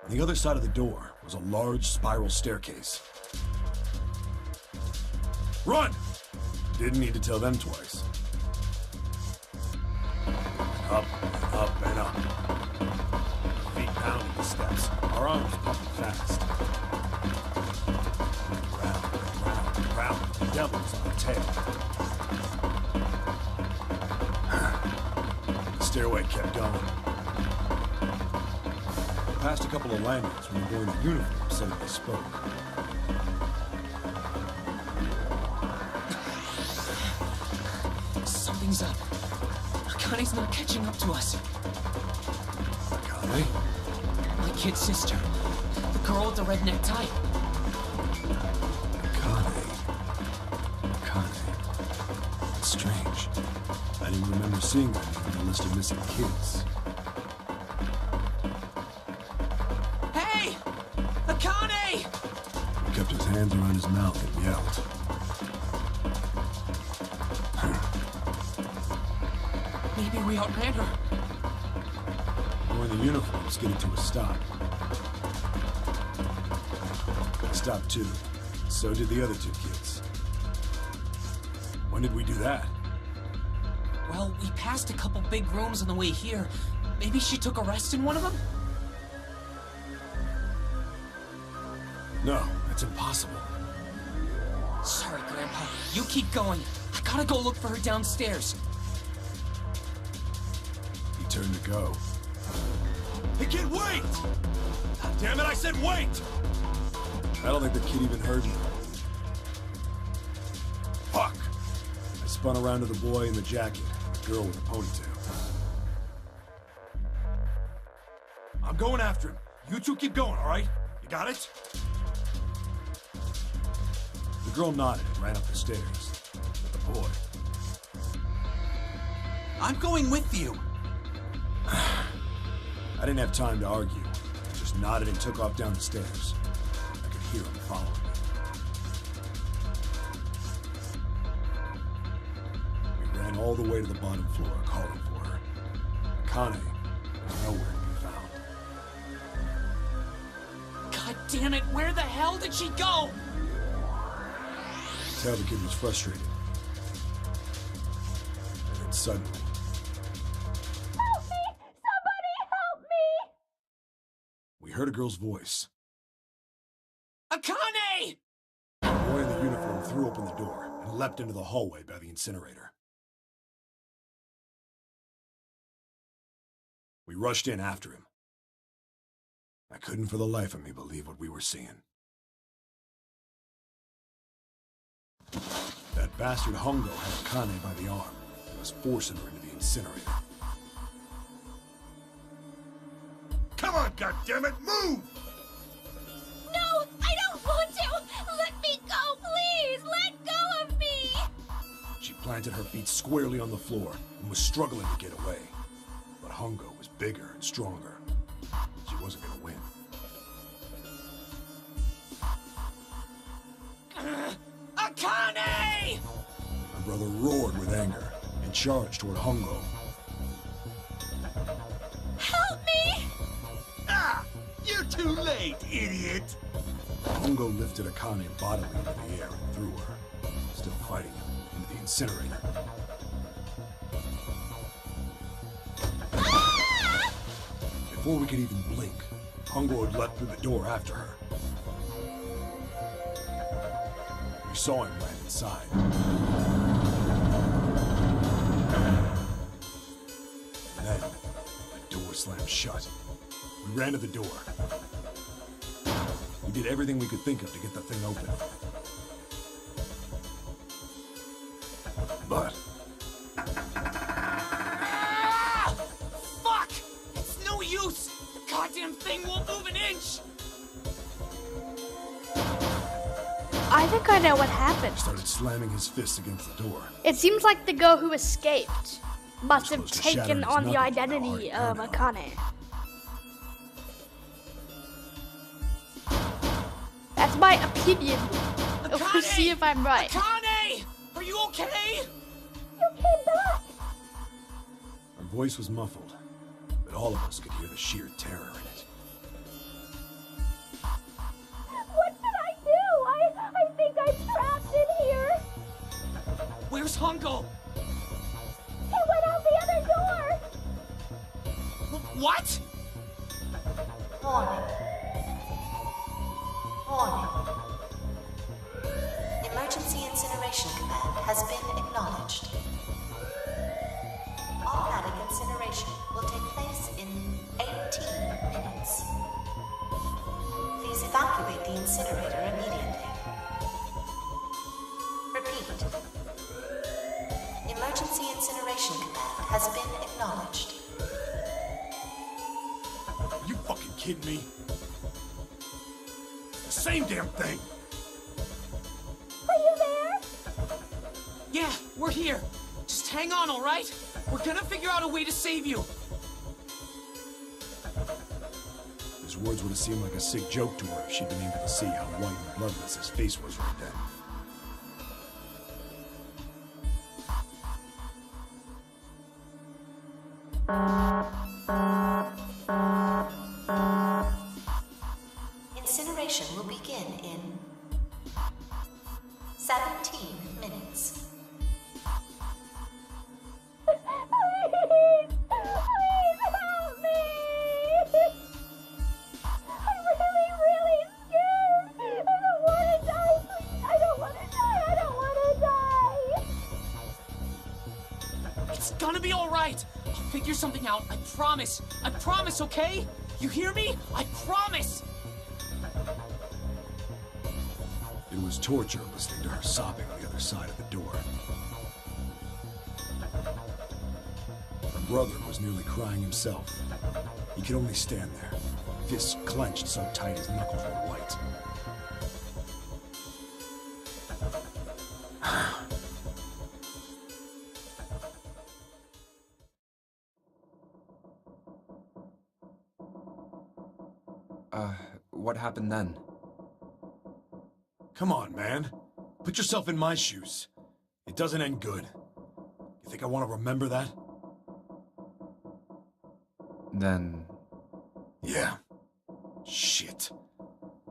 On the other side of the door was a large spiral staircase. Run! Didn't need to tell them twice. Up, and up, and up. Feet pounding the steps. Our arms pumping fast. Round, round, round. The devil's on our tail. The stairway kept going. We passed a couple of landings when the boy in the uniform suddenly spoke. Something's up. Akane's not catching up to us. Akane? My kid's sister. The girl with the red necktie. Akane. It's strange. I didn't remember seeing that name on the list of missing kids. Hey! Akane! He kept his hands around his mouth and yelled. Maybe we outran her. The boy in the uniform skidded to a stop. I stopped too. So did the other two kids. When did we do that? Well, we passed a couple big rooms on the way here. Maybe she took a rest in one of them? No, that's impossible. Sorry, Grandpa. You keep going. I gotta go look for her downstairs. He turned to go. Hey kid, wait! God damn it, I said wait! I don't think the kid even heard me. Fuck! I spun around to the boy in the jacket, and the girl with the ponytail. I'm going after him. You two keep going, alright? You got it? The girl nodded and ran up the stairs. With the boy. I'm going with you. I didn't have time to argue. I just nodded and took off down the stairs. I could hear him following me. We ran all the way to the bottom floor, calling for her. Akane was nowhere to be found. God damn it, where the hell did she go? I could tell the kid was frustrated. And then suddenly... Help me! Somebody help me! we heard a girl's voice. Akane! The boy in the uniform threw open the door and leapt into the hallway by the incinerator. We rushed in after him. I couldn't for the life of me believe what we were seeing. That bastard Hongo had Akane by the arm and was forcing her into the incinerator. Come on, goddammit, move! No, I don't want to! Let me go, please! Let go of me! She planted her feet squarely on the floor and was struggling to get away. But Hongo was bigger and stronger. She wasn't gonna win. Akane! My brother roared with anger and charged toward Hongo. Help me! Ah! You're too late, idiot! Hongo lifted Akane bodily into the air and threw her, still fighting him, into the incinerator. Ah! Before we could even blink, Hongo had leapt through the door after her. We saw him land inside. And then, the door slammed shut. We ran to the door. We did everything we could think of to get the thing open. But... Ah! Fuck! It's no use! The goddamn thing won't move an inch! I think I know what happened. he started slamming his fist against the door. It seems like the girl who escaped must have Close to shattering taken his on the knuckles with how identity hard of it hurt. Akane. That's my opinion. We'll Akane! see if I'm right. Akane! Are you okay? You came back! Her voice was muffled, but all of us could hear the sheer terror in it. What should I do? I think I'm trapped in here. Where's Hongo? He went out the other door. What? Warning. Warning. Emergency incineration command has been acknowledged. Automatic incineration will take place in 18 minutes. Please evacuate the incinerator immediately. Repeat. Emergency incineration command has been acknowledged. Are you fucking kidding me? It's the same damn thing! Are you there? Yeah, we're here. Just hang on, alright? We're gonna figure out a way to save you. His words would have seemed like a sick joke to her if she'd been able to see how white and bloodless his face was right then. Incineration will begin in 17 minutes. Please! Please help me! I'm really scared! I don't want to die, please! I don't want to die! I don't want to die! It's gonna be alright. I'll figure something out. I promise. I promise, okay? You hear me? I promise! It was torture listening to her sobbing on the other side of the door. Her brother was nearly crying himself. He could only stand there, fists clenched so tight his knuckles were white. What happened then? Come on, man. Put yourself in my shoes. It doesn't end good. You think I want to remember that? Then... Yeah. Shit.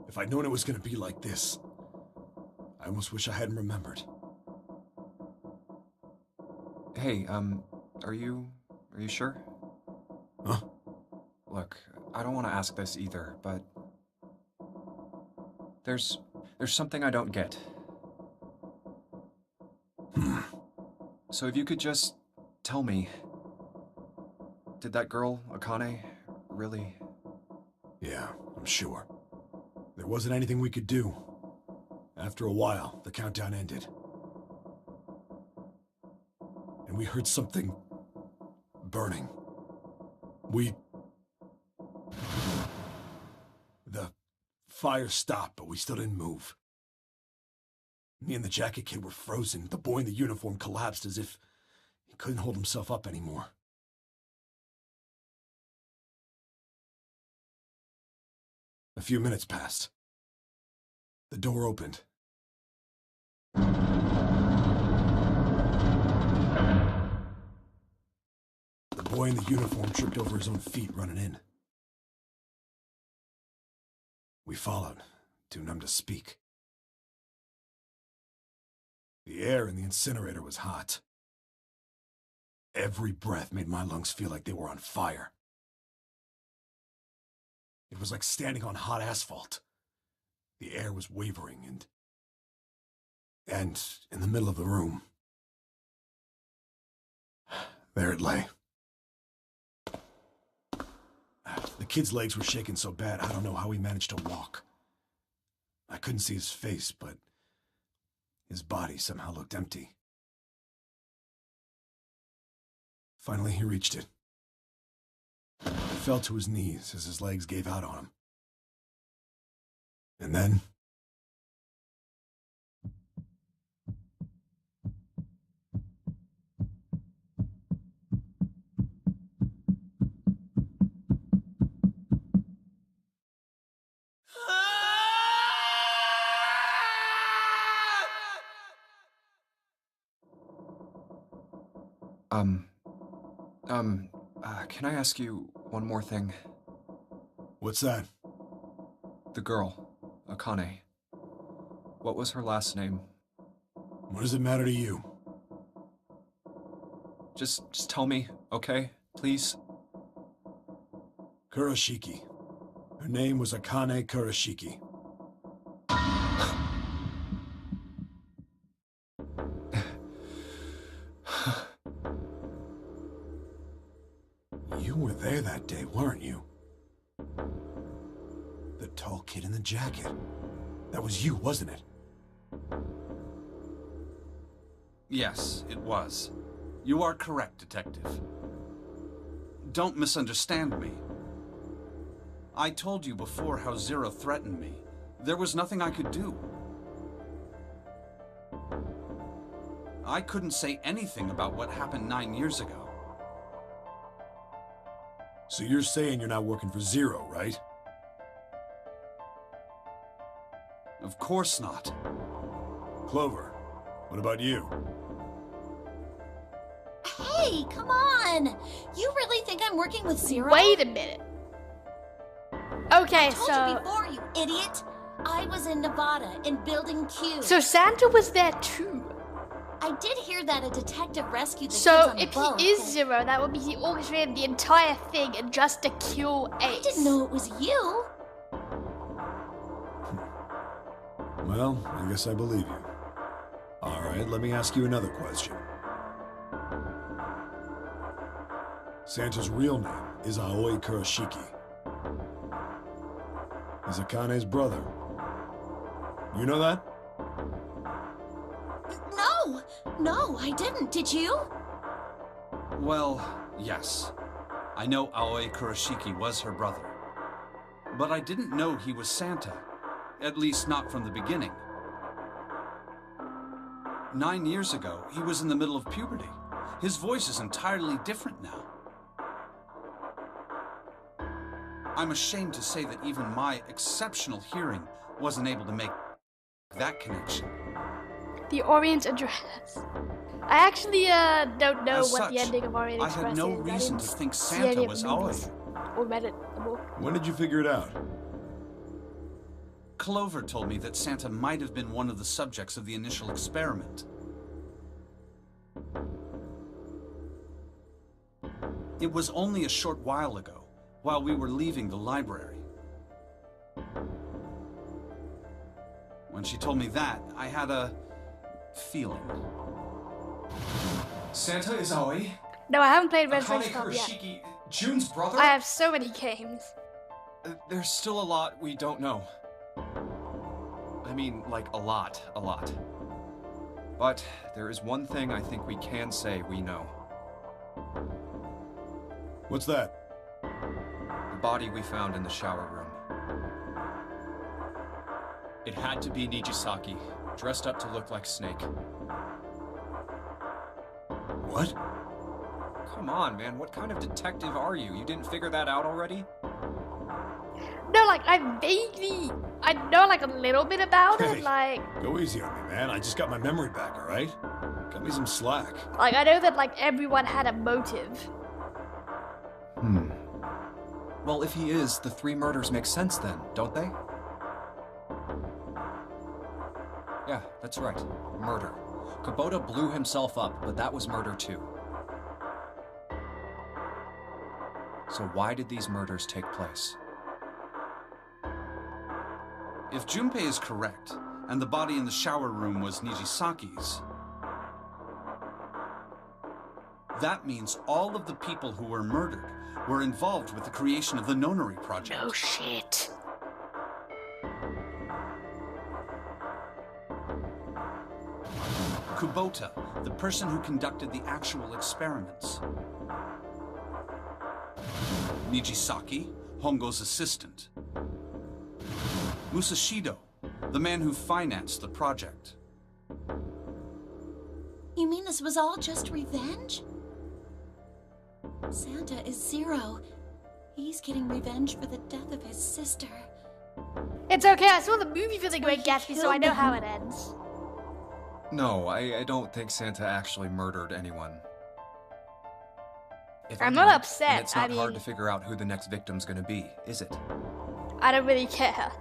If I'd known it was gonna be like this, I almost wish I hadn't remembered. Hey, are you sure? Huh? Look, I don't want to ask this either, but... There's something I don't get. So if you could just tell me, did that girl, Akane, really... Yeah, I'm sure. There wasn't anything we could do. After a while, the countdown ended. And we heard something... burning. The fire stopped, but we still didn't move. Me and the jacket kid were frozen. The boy in the uniform collapsed as if he couldn't hold himself up anymore. A few minutes passed. The door opened. The boy in the uniform tripped over his own feet running in. We followed, too numb to speak. The air in the incinerator was hot. Every breath made my lungs feel like they were on fire. It was like standing on hot asphalt. The air was wavering, and in the middle of the room, there it lay. The kid's legs were shaking so bad, I don't know how he managed to walk. I couldn't see his face, but his body somehow looked empty. Finally, he reached it. He fell to his knees as his legs gave out on him. And then... Can I ask you one more thing? What's that? The girl, Akane. What was her last name? What does it matter to you? Just tell me, okay? Please? Kurashiki. Her name was Akane Kurashiki. You were there that day, weren't you? The tall kid in the jacket. That was you, wasn't it? Yes, it was. You are correct, Detective. Don't misunderstand me. I told you before how Zero threatened me. There was nothing I could do. I couldn't say anything about what happened 9 years ago. So you're saying you're not working for Zero, right? Of course not. Clover, what about you? Hey, come on! You really think I'm working with Zero? Wait a minute. Okay, I told you before, you idiot! I was in Nevada, in Building Q. So Santa was there too. I did hear that a detective rescued the kids So on the if boat. he is Zero, that would be he orchestrated the entire thing and just to kill Ace. I didn't know it was you. Well, I guess I believe you. Alright, let me ask you another question. Santa's real name is Aoi Kurashiki. He's Akane's brother. You know that? No, I didn't. Did you? Well, yes. I know Aoi Kurashiki was her brother. But I didn't know he was Santa. At least not from the beginning. 9 years ago, he was in the middle of puberty. His voice is entirely different now. I'm ashamed to say that even my exceptional hearing wasn't able to make that connection. The Orient Express. I actually don't know As what such, the ending of Orient I Express had no is. reason to didn't think see Santa any of was the Aoi. movies or read it, the book. When did you figure it out? Clover told me that Santa might have been one of the subjects of the initial experiment. It was only a short while ago, while we were leaving the library. When she told me that, I had a feeling. Santa is Aoi? No, I haven't played Red Akane Ridge Club yet. Kurashiki, June's brother? I have so many games. There's still a lot we don't know. I mean, like, a lot. But there is one thing I think we can say we know. What's that? The body we found in the shower room. It had to be Nijisaki, dressed up to look like Snake. What? Come on, man, what kind of detective are you? You didn't figure that out already? No, like, I know, like, a little bit about Hey. it, like... Go easy on me, man. I just got my memory back, alright? Cut me some slack. Like, I know that, like, everyone had a motive. Well, if he is, the 3 murders make sense then, don't they? Yeah, that's right. Murder. Kubota blew himself up, but that was murder too. So why did these murders take place? If Junpei is correct, and the body in the shower room was Nijisaki's, that means all of the people who were murdered were involved with the creation of the Nonary Project. Oh shit. Kubota, the person who conducted the actual experiments. Nijisaki, Hongo's assistant. Musashido, the man who financed the project. You mean this was all just revenge? Santa is Zero. He's getting revenge for the death of his sister. It's okay, I saw the movie for The Great he Gatsby, so killed I know how them. it ends. No, I don't think Santa actually murdered anyone. If I'm he not did, upset, then it's not I hard mean- to figure out who the next victim's gonna be, is it? I don't really care.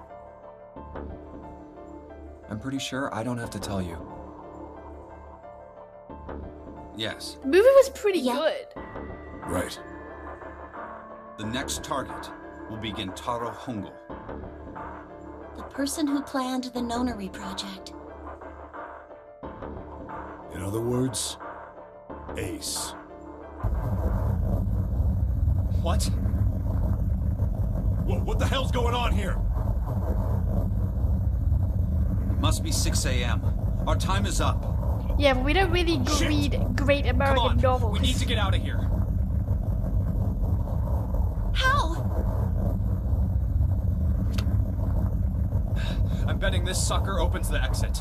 I'm pretty sure I don't have to tell you. Yes, The movie was pretty Yeah. good. Right. the next target will be Gentaro Hongo. The person who planned the Nonary Project. In other words, Ace. What? Whoa, what the hell's going on here? Must be 6 a.m. Our time is up. Yeah, but we don't really read great Come American on, novels. we need to get out of here. How? I'm betting this sucker opens the exit.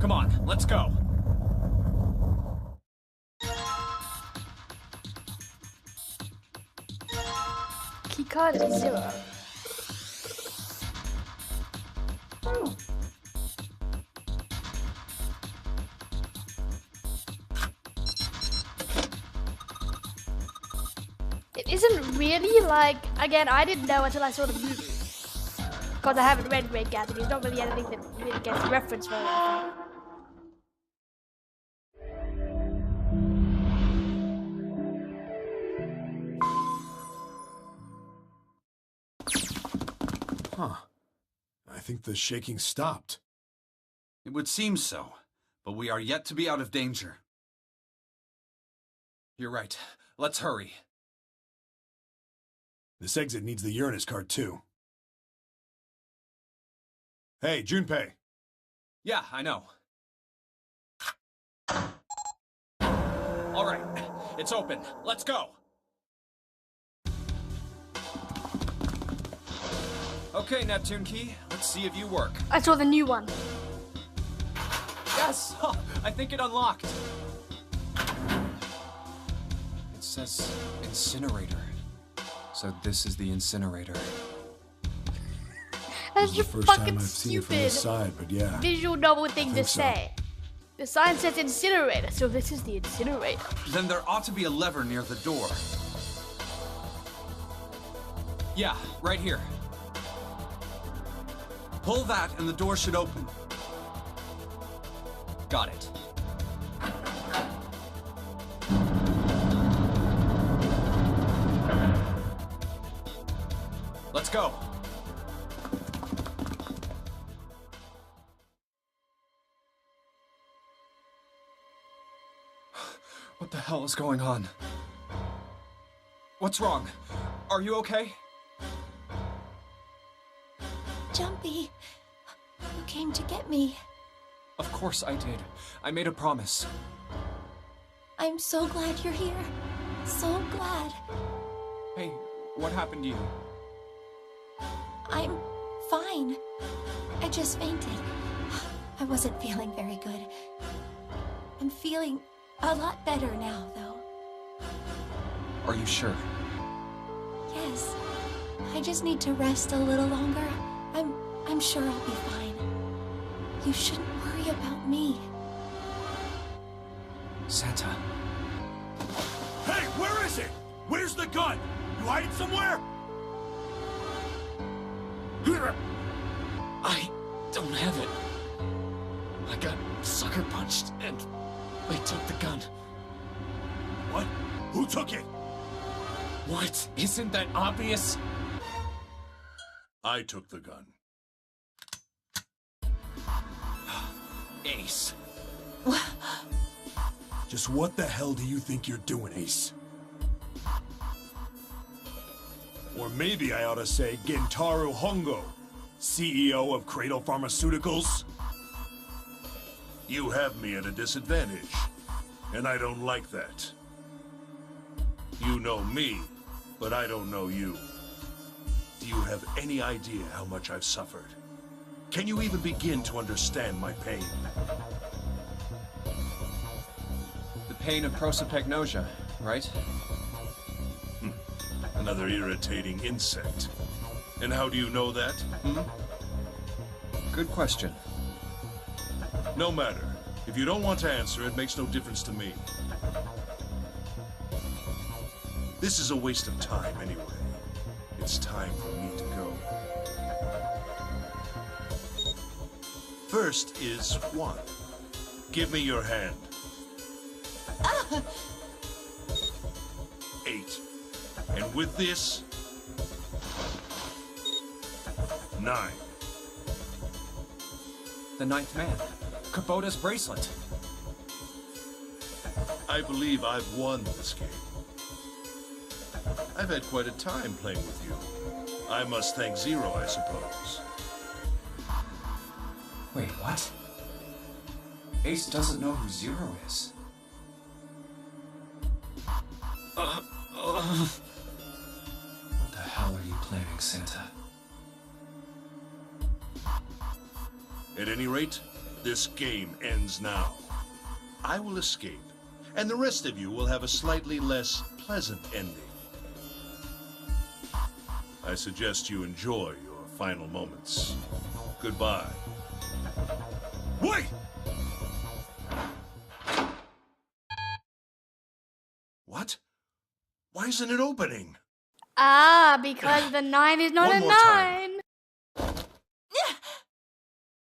Come on, let's go. Keycard 0. It isn't really like, again, I didn't know until I saw the movie. Because I haven't read Great Gatsby, there's not really anything that really gets referenced very often. Huh. I think the shaking stopped. It would seem so, but we are yet to be out of danger. You're right. Let's hurry. This exit needs the Uranus card, too. Hey, Junpei. Yeah, I know. All right, it's open. Let's go. Okay, Neptune Key, let's see if you work. I saw the new one. Yes, I think it unlocked. It says incinerator. So this is the incinerator. That's This is just the first time fucking I've seen it from stupid this side, but yeah. visual novel thing to think so. say. The sign says incinerator, so this is the incinerator. Then there ought to be a lever near the door. Yeah, right here. Pull that and the door should open. Got it. Let's go. What the hell is going on? What's wrong? Are you okay? Jumpy, you came to get me. Of course I did. I made a promise. I'm so glad you're here. So glad. Hey, what happened to you? I'm fine. I just fainted. I wasn't feeling very good. I'm feeling a lot better now, though. Are you sure? Yes. I just need to rest a little longer. I'm sure I'll be fine. You shouldn't worry about me. Santa. Hey, where is it? Where's the gun? You hide it somewhere? I don't have it. I got sucker punched and they took the gun. What? Who took it? What? Isn't that obvious? I took the gun. Ace. Just what the hell do you think you're doing, Ace? Or maybe I ought to say Gentaro Hongo, CEO of Cradle Pharmaceuticals? You have me at a disadvantage, and I don't like that. You know me, but I don't know you. Do you have any idea how much I've suffered? Can you even begin to understand my pain? The pain of prosopagnosia, right? Another irritating insect. And how do you know that? Good question. No matter. If you don't want to answer, it makes no difference to me. This is a waste of time anyway. It's time for me to go. First is one. Give me your hand. 8. And with this, 9. The ninth man. Kubota's bracelet. I believe I've won this game. I've had quite a time playing with you. I must thank Zero, I suppose. Wait, what? Ace doesn't know who Zero is. What the hell are you planning, Santa? At any rate, this game ends now. I will escape, and the rest of you will have a slightly less pleasant ending. I suggest you enjoy your final moments. Goodbye. Wait! What? Why isn't it opening? Because the 9 is not One a more time. 9.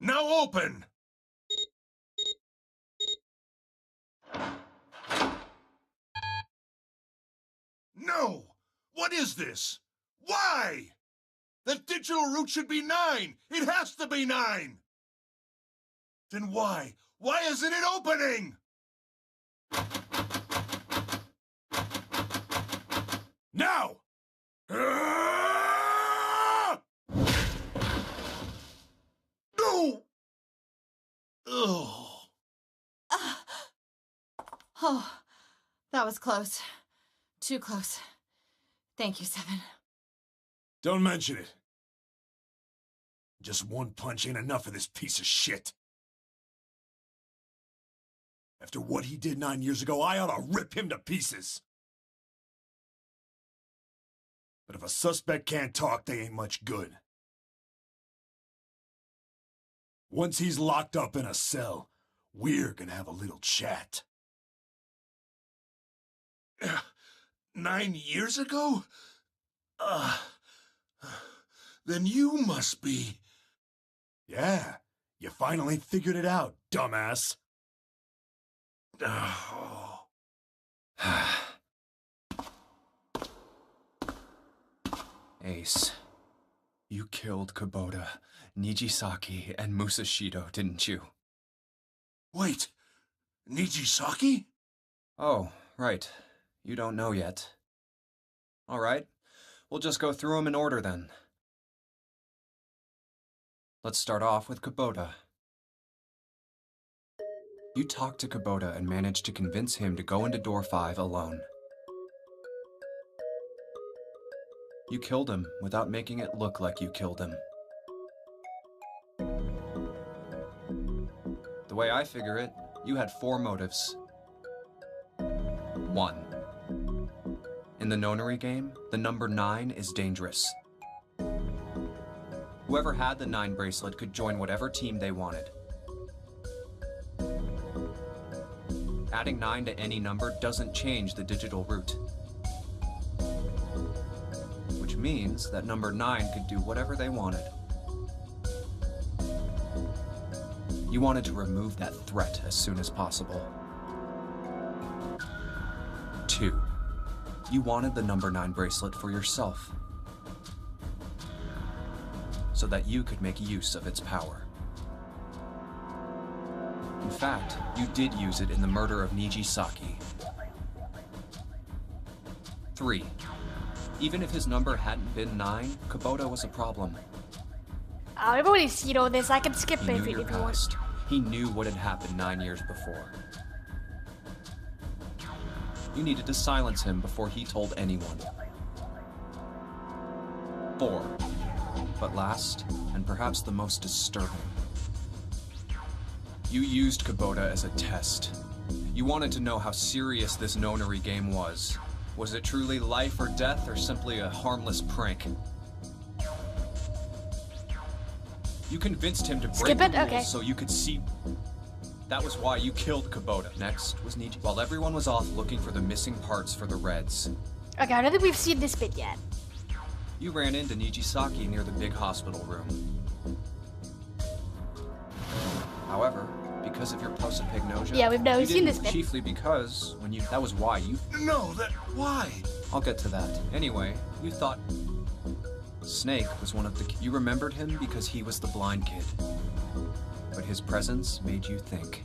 Now open! No! What is this? Why? The digital root should be 9! It has to be 9! Then why? Why isn't it opening? Now! No! Ugh. Oh, that was close. Too close. Thank you, Seven. Don't mention it. Just one punch ain't enough of this piece of shit. After what he did 9 years ago, I ought to rip him to pieces. But if a suspect can't talk, they ain't much good. Once he's locked up in a cell, we're gonna have a little chat. 9 years ago? Then you must be... Yeah, you finally figured it out, dumbass. Oh. Ace, you killed Kubota, Nijisaki, and Musashido, didn't you? Wait, Nijisaki? Oh, right. You don't know yet. All right. We'll just go through them in order then. Let's start off with Kubota. You talked to Kubota and managed to convince him to go into Door 5 alone. You killed him without making it look like you killed him. The way I figure it, you had 4 motives. 1. In the nonary game, the number 9 is dangerous. Whoever had the 9 bracelet could join whatever team they wanted. Adding 9 to any number doesn't change the digital root. Which means that number 9 could do whatever they wanted. You wanted to remove that threat as soon as possible. 2. You wanted the number 9 bracelet for yourself. so that you could make use of its power. In fact, you did use it in the murder of Nijisaki. 3. Even if his number hadn't been 9, Kubota was a problem. I've already seen all this. I can skip He it knew if your you want. past. He knew what had happened 9 years before. You needed to silence him before he told anyone. 4. But last, and perhaps the most disturbing. You used Kubota as a test. You wanted to know how serious this nonary game was. Was it truly life or death, or simply a harmless prank? You convinced him to break Skip it? the rules Okay. so you could see. That was why you killed Kubota. Next was Niji. While everyone was off looking for the missing parts for the Reds, Okay, I don't think we've seen this bit yet. you ran into Nijisaki near the big hospital room. However, because of your prosopagnosia, Yeah, we've never you seen didn't, this bit. Chiefly because when you that was why you. No, why? I'll get to that. Anyway, you thought Snake was one of the. You remembered him because he was the blind kid. But his presence made you think.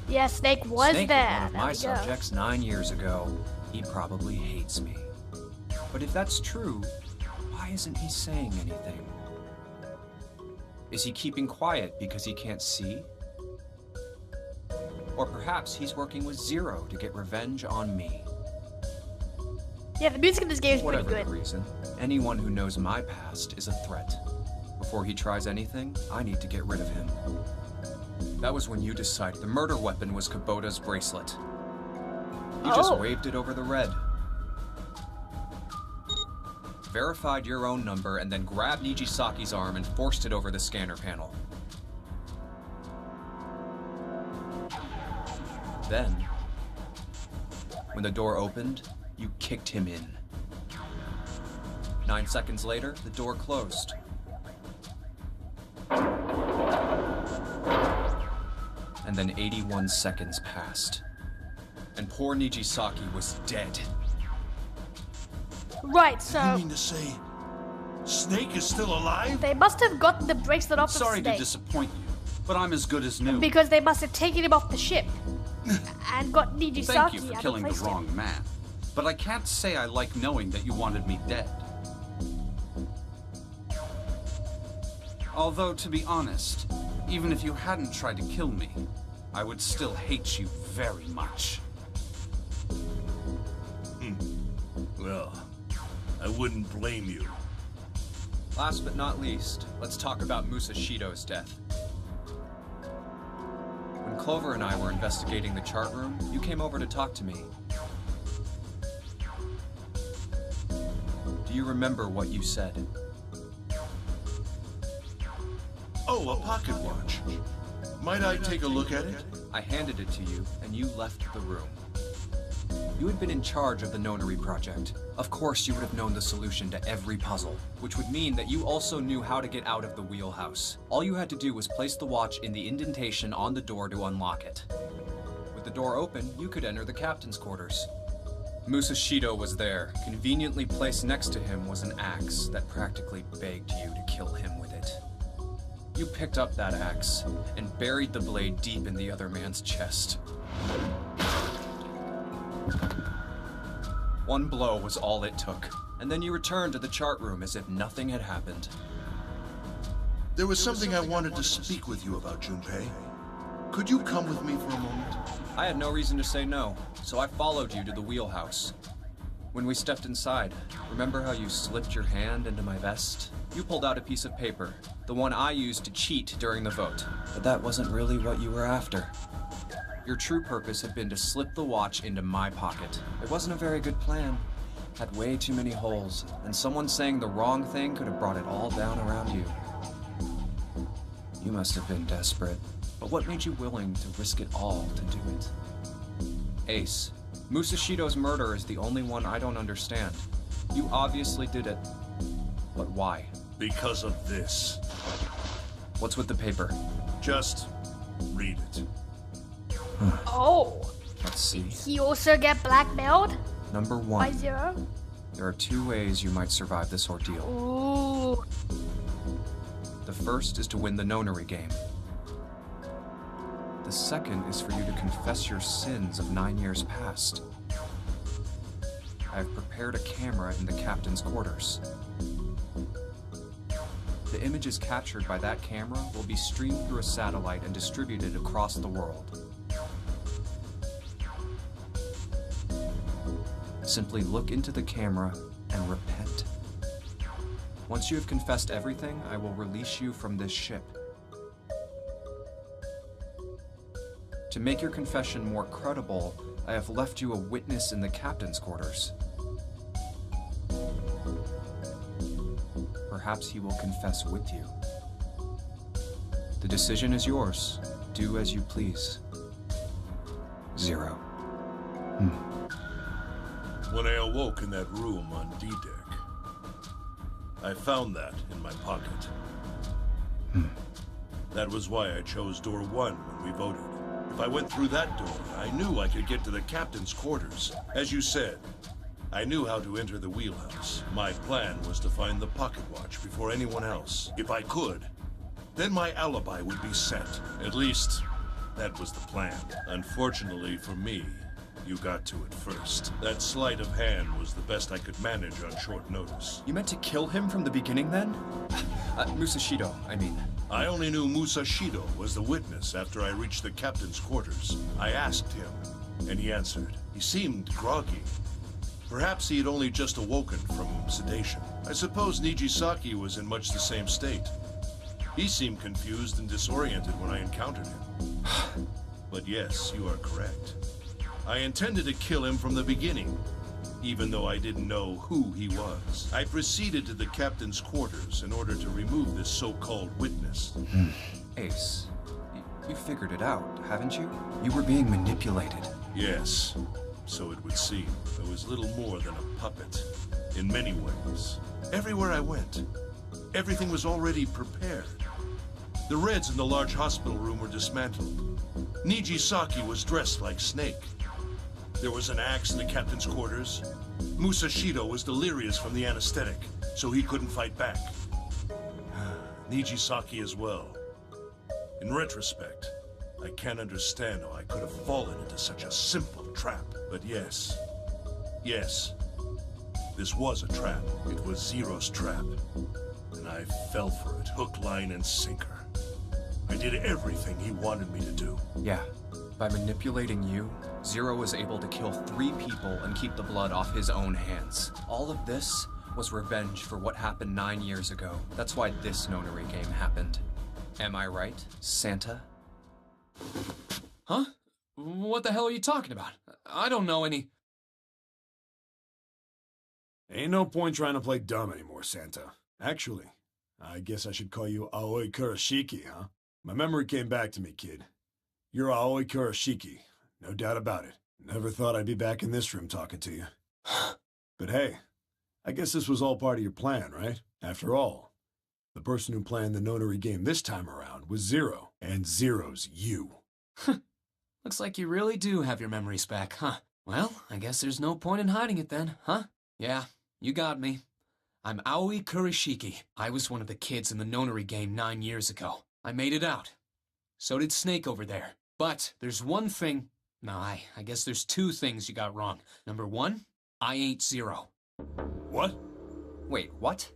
Yeah, Snake was Snake there. was one of There my we go. subjects 9 years ago. He probably hates me. But if that's true, why isn't he saying anything? Is he keeping quiet because he can't see? Or perhaps he's working with Zero to get revenge on me. Yeah, the music in this game is pretty Whatever good. the reason, anyone who knows my past is a threat. Before he tries anything, I need to get rid of him. That was when you decided the murder weapon was Kubota's bracelet. You just Oh. waved it over the red. Verified your own number and then grabbed Nijisaki's arm and forced it over the scanner panel. Then, when the door opened, you kicked him in. 9 seconds later, the door closed. And then 81 seconds passed. And poor Nijisaki was dead. Right, You so mean to say Snake is still alive? they must have gotten the bracelet off of Sorry to Snake disappoint you, but I'm as good as new. because they must have taken him off the ship and got Nijisaki Thank you for and killing the replaced him. wrong man. But I can't say I like knowing that you wanted me dead. Although, to be honest, even if you hadn't tried to kill me, I would still hate you very much. Well, I wouldn't blame you. Last but not least, let's talk about Musashido's death. When Clover and I were investigating the chart room, you came over to talk to me. Do you remember what you said? Oh, a pocket watch. Might I take a look at it? I handed it to you, and you left the room. You had been in charge of the Nonary project. Of course, you would have known the solution to every puzzle, which would mean that you also knew how to get out of the wheelhouse. All you had to do was place the watch in the indentation on the door to unlock it. With the door open, you could enter the captain's quarters. Musashido was there. Conveniently placed next to him was an axe that practically begged you to kill him with it. You picked up that axe and buried the blade deep in the other man's chest. One blow was all it took, and then you returned to the chart room as if nothing had happened. There was something I wanted to speak with you about, Junpei. Could you come with me for a moment? I had no reason to say no, so I followed you to the wheelhouse. When we stepped inside, remember how you slipped your hand into my vest? You pulled out a piece of paper, the one I used to cheat during the vote. But that wasn't really what you were after. Your true purpose had been to slip the watch into my pocket. It wasn't a very good plan. Had way too many holes, and someone saying the wrong thing could have brought it all down around you. You must have been desperate, but what made you willing to risk it all to do it? Ace, Musashido's murder is the only one I don't understand. You obviously did it, but why? Because of this. What's with the paper? Just read it. Oh, Let's see. he also get blackmailed Number by 1. Zero? There are 2 ways you might survive this ordeal. Ooh. The first is to win the nonary game. The second is for you to confess your sins of 9 years past. I have prepared a camera in the captain's quarters. The images captured by that camera will be streamed through a satellite and distributed across the world. Simply look into the camera and repent. Once you have confessed everything, I will release you from this ship. To make your confession more credible, I have left you a witness in the captain's quarters. Perhaps he will confess with you. The decision is yours. Do as you please. Zero. When I awoke in that room on D-Deck, I found that in my pocket. That was why I chose door 1 when we voted. If I went through that door, I knew I could get to the captain's quarters. As you said, I knew how to enter the wheelhouse. My plan was to find the pocket watch before anyone else. If I could, then my alibi would be set. At least, that was the plan. Unfortunately for me, you got to it first. That sleight of hand was the best I could manage on short notice. You meant to kill him from the beginning then? Musashido, I mean. I only knew Musashido was the witness after I reached the captain's quarters. I asked him, and he answered. He seemed groggy. Perhaps he had only just awoken from sedation. I suppose Nijisaki was in much the same state. He seemed confused and disoriented when I encountered him. But yes, you are correct. I intended to kill him from the beginning, even though I didn't know who he was. I proceeded to the captain's quarters in order to remove this so-called witness. Ace, you figured it out, haven't you? You were being manipulated. Yes, so it would seem. I was little more than a puppet, in many ways. Everywhere I went, everything was already prepared. The Reds in the large hospital room were dismantled. Nijisaki was dressed like Snake. There was an axe in the captain's quarters. Musashido was delirious from the anesthetic, so he couldn't fight back. Nijisaki as well. In retrospect, I can't understand how I could have fallen into such a simple trap. But yes, this was a trap. It was Zero's trap. And I fell for it, hook, line, and sinker. I did everything he wanted me to do. Yeah. By manipulating you, Zero was able to kill 3 people and keep the blood off his own hands. All of this was revenge for what happened 9 years ago. That's why this nonary game happened. Am I right, Santa? Huh? What the hell are you talking about? I don't know any... Ain't no point trying to play dumb anymore, Santa. Actually, I guess I should call you Aoi Kurashiki, huh? My memory came back to me, kid. You're Aoi Kurashiki, no doubt about it. Never thought I'd be back in this room talking to you. But hey, I guess this was all part of your plan, right? After all, the person who planned the nonary game this time around was Zero, and Zero's you. Looks like you really do have your memories back, huh? Well, I guess there's no point in hiding it then, huh? Yeah, you got me. I'm Aoi Kurashiki. I was one of the kids in the nonary game 9 years ago. I made it out. So did Snake over there. But there's one thing... No, I guess there's 2 things you got wrong. Number 1, I ain't Zero. What? Wait, what?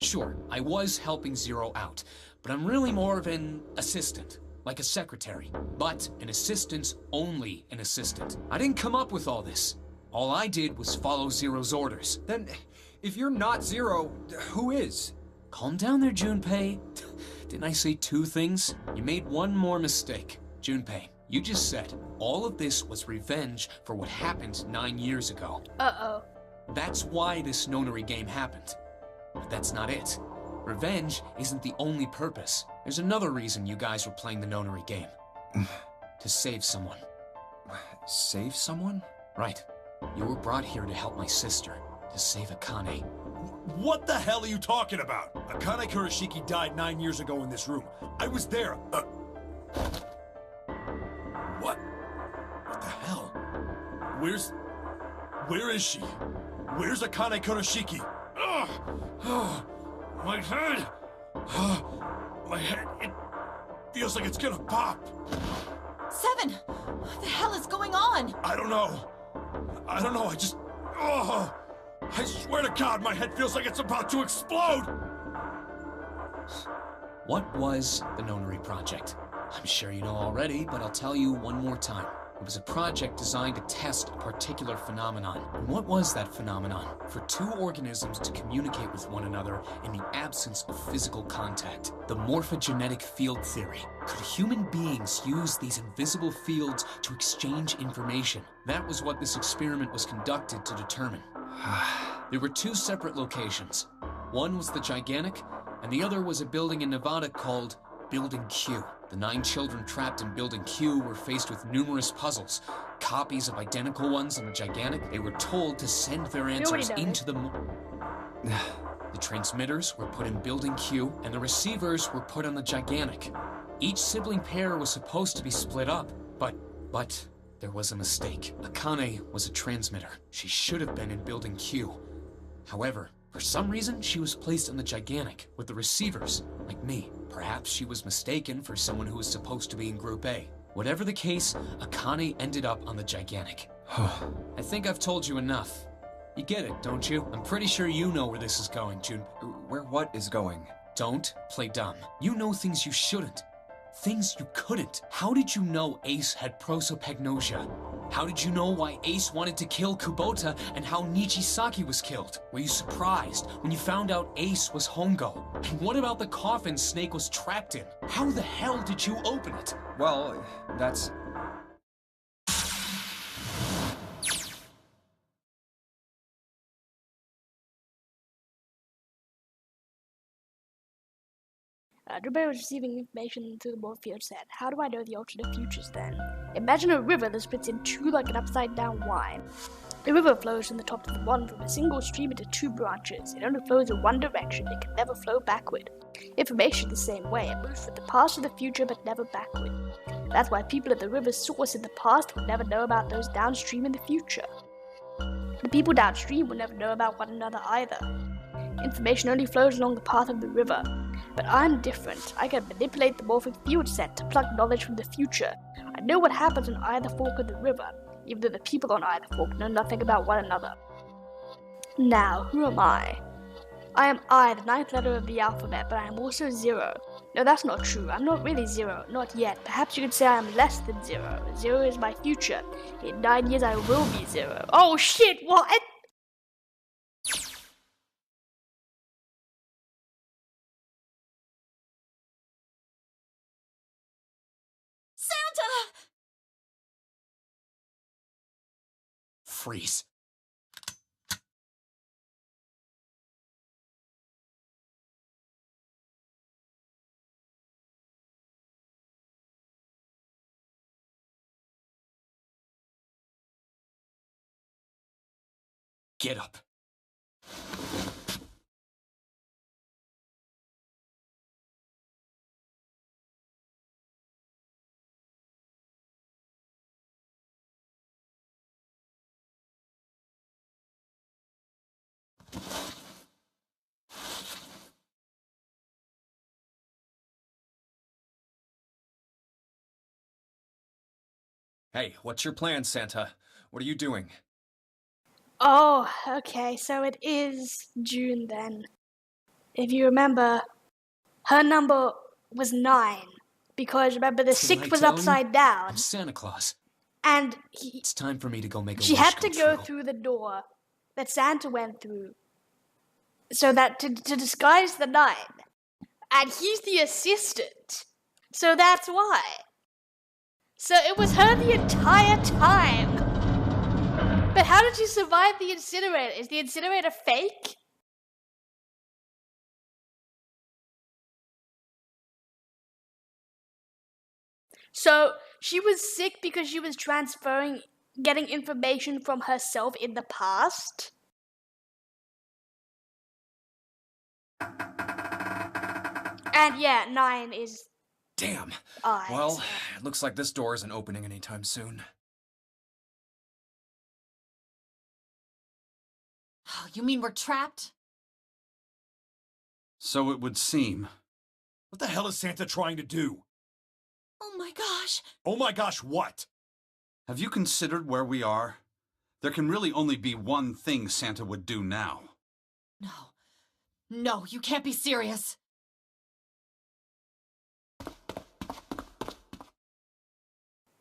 Sure, I was helping Zero out, but I'm really more of an assistant, like a secretary. But an assistant's only an assistant. I didn't come up with all this. All I did was follow Zero's orders. Then, if you're not Zero, who is? Calm down there, Junpei. Didn't I say 2 things? You made one more mistake. Junpei, you just said all of this was revenge for what happened 9 years ago. Uh-oh. That's why this nonary game happened. But that's not it. Revenge isn't the only purpose. There's another reason you guys were playing the nonary game. To save someone. Save someone? Right. You were brought here to help my sister, to save Akane. What the hell are you talking about? Akane Kurashiki died 9 years ago in this room. I was there. What? What the hell? Where is she? Where's Akane Kurashiki? My head! My head, it feels like it's gonna pop. 7! What the hell is going on? I don't know. I just... Oh, I swear to God, my head feels like it's about to explode. What was the Nonary Project? I'm sure you know already, but I'll tell you one more time. It was a project designed to test a particular phenomenon. And what was that phenomenon? For two organisms to communicate with one another in the absence of physical contact. The morphogenetic field theory. Could human beings use these invisible fields to exchange information? That was what this experiment was conducted to determine. There were two separate locations. One was the Gigantic, and the other was a building in Nevada called Building Q. The 9 children trapped in Building Q were faced with numerous puzzles, copies of identical ones on the Gigantic. They were told to send their answers into the The transmitters were put in Building Q, and the receivers were put on the Gigantic. Each sibling pair was supposed to be split up, but there was a mistake. Akane was a transmitter. She should have been in Building Q. However, for some reason, she was placed on the Gigantic with the receivers, like me. Perhaps she was mistaken for someone who was supposed to be in Group A. Whatever the case, Akane ended up on the Gigantic. I think I've told you enough. You get it, don't you? I'm pretty sure you know where this is going, Jun. Where what is going? Don't play dumb. You know things you shouldn't. Things you couldn't. How did you know Ace had prosopagnosia? How did you know why Ace wanted to kill Kubota and how Nichisaki was killed? Were you surprised when you found out Ace was Hongo? And what about the coffin Snake was trapped in? How the hell did you open it? Well, that's... Everybody was receiving information through the Morpheus set. How do I know the alternate futures then? Imagine a river that splits in two like an upside down Y. The river flows from the top to the bottom from a single stream into two branches. It only flows in one direction. It can never flow backward. Information the same way. It moves from the past to the future but never backward. That's why people at the river's source in the past would never know about those downstream in the future. The people downstream would never know about one another either. Information only flows along the path of the river. But I'm different. I can manipulate the morphic field set to pluck knowledge from the future. I know what happens on either fork of the river, even though the people on either fork know nothing about one another. Now, who am I? I am I, the 9th letter of the alphabet, but I am also 0. No, that's not true. I'm not really 0. Not yet. Perhaps you could say I am less than 0. 0 is my future. In 9 years I will be 0. Oh shit, what? Freeze. Get up. Hey, what's your plan, Santa? What are you doing? Oh, okay, so it is June then. If you remember, her number was 9. Because remember, the 6 was upside down. I'm Santa Claus. And it's time for me to go make a she wish had to come go true. through the door that Santa went through. So that to disguise the 9. And he's the assistant. So that's why. So it was her the entire time. But how did she survive the incinerator? Is the incinerator fake? So she was sick because she was getting information from herself in the past? And yeah, 9 is... Damn. eyes. Well, it looks like this door isn't opening anytime soon. Oh, you mean we're trapped? So it would seem. What the hell is Santa trying to do? Oh my gosh! Oh my gosh, what? Have you considered where we are? There can really only be one thing Santa would do now. No. No, you can't be serious.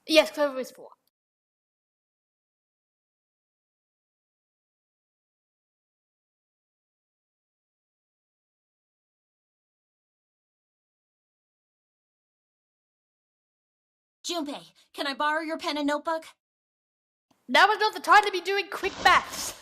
Yes, Clover is 4. Junpei, can I borrow your pen and notebook? Now is not the time to be doing quick maths.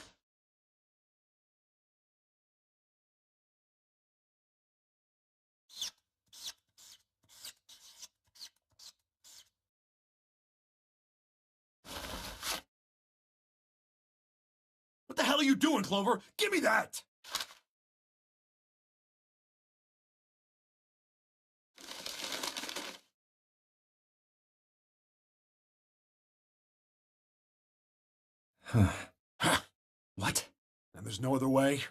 What the hell are you doing, Clover? Give me that! What? And there's no other way?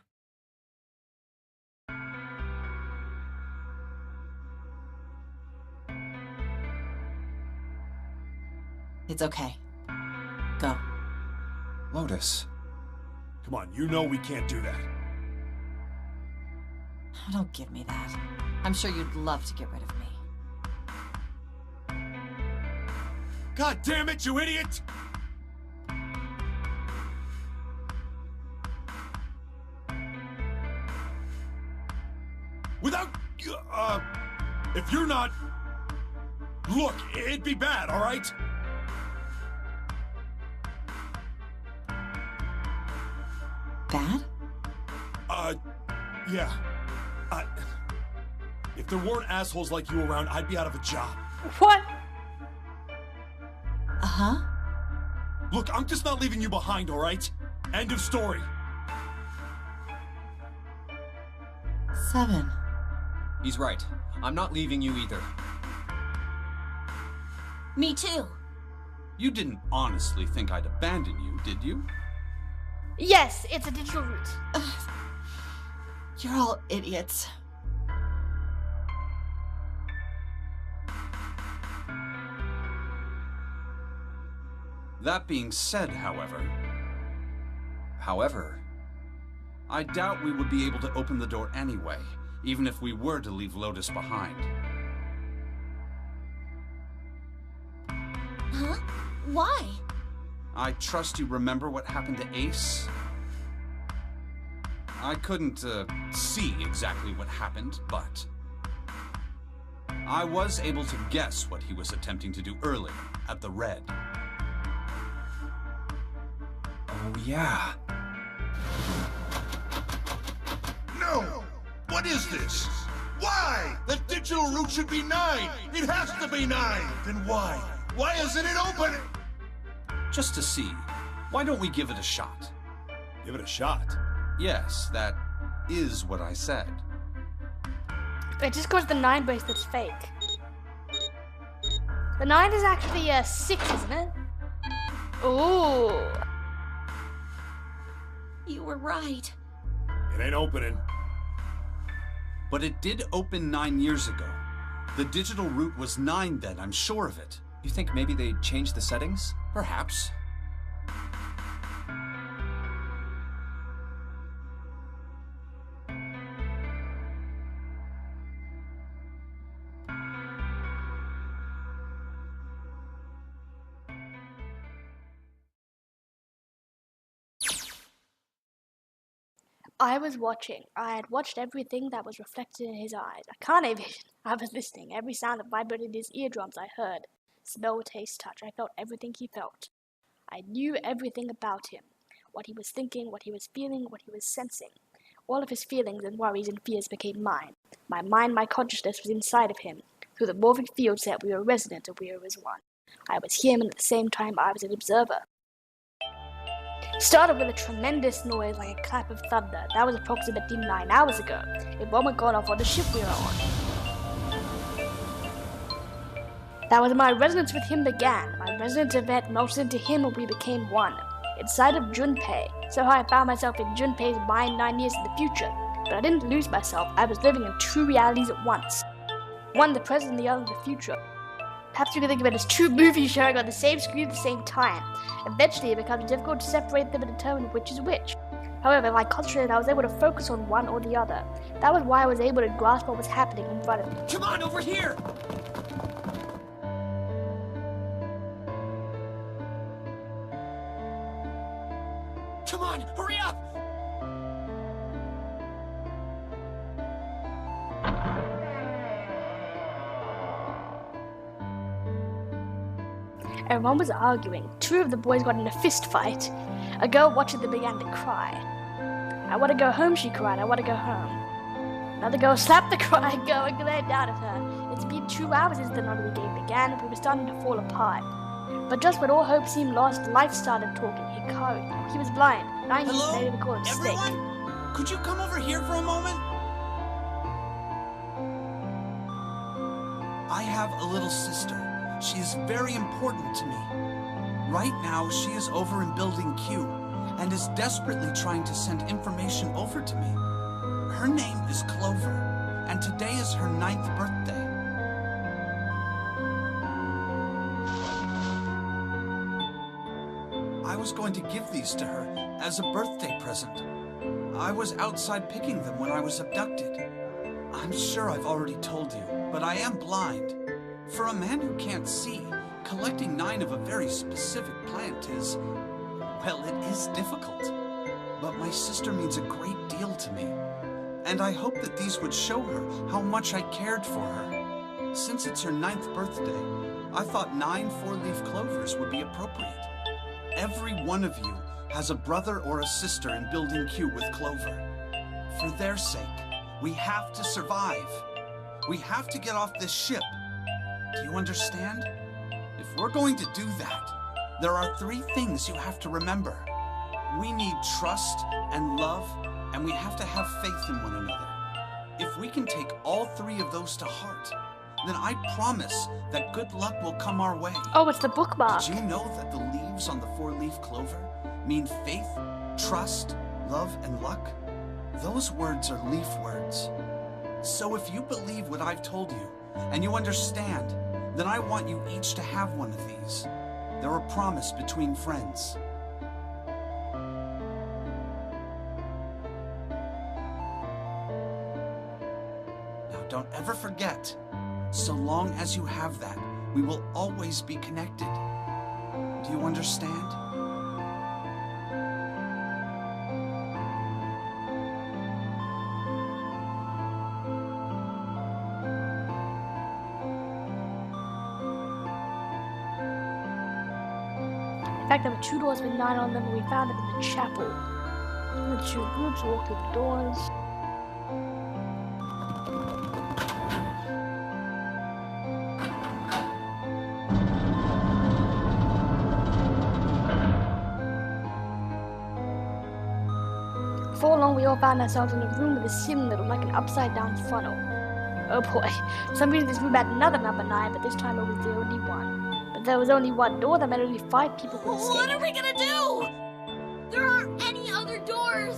It's okay. Go. Lotus. Come on, you know we can't do that. Oh, don't give me that. I'm sure you'd love to get rid of me. God damn it, you idiot! Without... if you're not... Look, it'd be bad, all right? Bad? Yeah. If there weren't assholes like you around, I'd be out of a job. What? Uh-huh. Look, I'm just not leaving you behind, all right? End of story. 7. He's right. I'm not leaving you either. Me too. You didn't honestly think I'd abandon you, did you? Yes, it's a digital route. You're all idiots. That being said, however, I doubt we would be able to open the door anyway, even if we were to leave Lotus behind. Huh? Why? I trust you remember what happened to Ace? I couldn't see exactly what happened, but I was able to guess what he was attempting to do earlier at the Red. Oh, yeah. No! What is this? Why? The digital route should be 9! It has to be 9! Then why? Why isn't it open? Just to see. Why don't we give it a shot? Give it a shot. Yes, that is what I said. It just goes the 9 base that's fake. The 9 is actually a 6, isn't it? Ooh. You were right. It ain't opening. But it did open 9 years ago. The digital route was 9 then, I'm sure of it. You think maybe they changed the settings? Perhaps. I was watching. I had watched everything that was reflected in his eyes. I can't even. I was listening. Every sound that vibrated in his eardrums I heard. Smell, taste, touch. I felt everything he felt. I knew everything about him. What he was thinking, what he was feeling, what he was sensing. All of his feelings and worries and fears became mine. My mind, my consciousness was inside of him. Through the morphic field set, we were resonant and we were as one. I was him, and at the same time I was an observer. Started with a tremendous noise like a clap of thunder. That was approximately 9 hours ago. A bomb gone off on the ship we were on. That was my resonance with him began. My resonance event melted into him and we became one. Inside of Junpei. So I found myself in Junpei's mind 9 years in the future. But I didn't lose myself. I was living in two realities at once. One the present, the other the future. Perhaps you can think of it as two movies showing on the same screen at the same time. Eventually, it becomes difficult to separate them and determine which is which. However, if I concentrated, I was able to focus on one or the other. That was why I was able to grasp what was happening in front of me. Come on, over here! Come on, hurry up! Everyone was arguing. Two of the boys got in a fist fight. A girl watching them began to cry. "I want to go home," she cried. "I want to go home." Another girl slapped the crying girl and glared down at her. It's been 2 hours since the Nunnery game began, and we were starting to fall apart. But just when all hope seemed lost, Life started talking. He was blind. Now he Hello, made him call him Snake. everyone? Could you come over here for a moment? I have a little sister. She is very important to me. Right now, she is over in Building Q and is desperately trying to send information over to me. Her name is Clover, and today is her 9th birthday. I was going to give these to her as a birthday present. I was outside picking them when I was abducted. I'm sure I've already told you, but I am blind. For a man who can't see, collecting 9 of a very specific plant is, well, it is difficult. But my sister means a great deal to me, and I hope that these would show her how much I cared for her. Since it's her 9th birthday, I thought 9 4-leaf clovers would be appropriate. Every one of you has a brother or a sister in Building Q with Clover. For their sake, we have to survive. We have to get off this ship. Do you understand? If we're going to do that, there are 3 things you have to remember. We need trust and love, and we have to have faith in one another. If we can take all 3 of those to heart, then I promise that good luck will come our way. Oh, it's the bookmark. Did you know that the leaves on the 4-leaf clover mean faith, trust, love, and luck? Those words are leaf words. So if you believe what I've told you, and you understand, then I want you each to have one of these. They're a promise between friends. Now don't ever forget, so long as you have that, we will always be connected. Do you understand? In fact, there were 2 doors with 9 on them, and we found them in the chapel. The 2 groups walked through the doors. Before long, we all found ourselves in a room with a ceiling that looked like an upside-down funnel. Oh boy, for some reason this room had another number 9, but this time it was the only one. But there was only one door that meant only 5 people could escape. What are we gonna do? There aren't any other doors.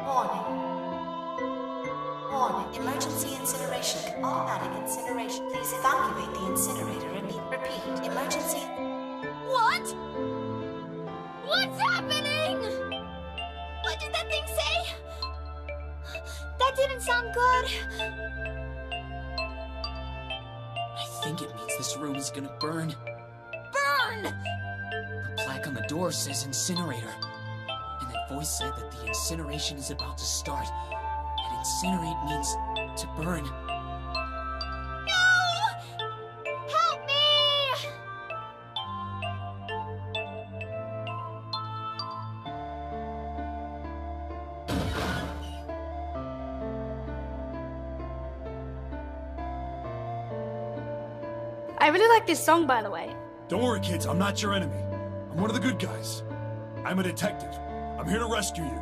Warning. Emergency incineration. Automatic incineration. Please evacuate the incinerator and repeat. Emergency. What? What's happening? What did that thing say? That didn't sound good. I think it means this room is gonna burn. Burn! The plaque on the door says incinerator. And that voice said that the incineration is about to start. And incinerate means to burn. No! Help me! I really like this song, by the way. Don't worry, kids, I'm not your enemy. I'm one of the good guys. I'm a detective. I'm here to rescue you.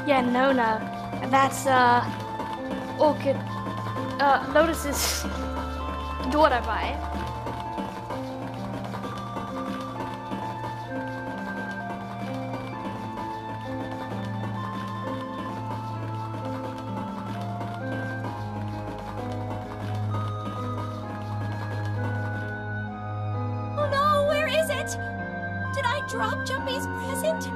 Yeah, Nona. That's, Orchid, Lotus's daughter, right? Oh no, where is it? Did I drop Jumpy's present?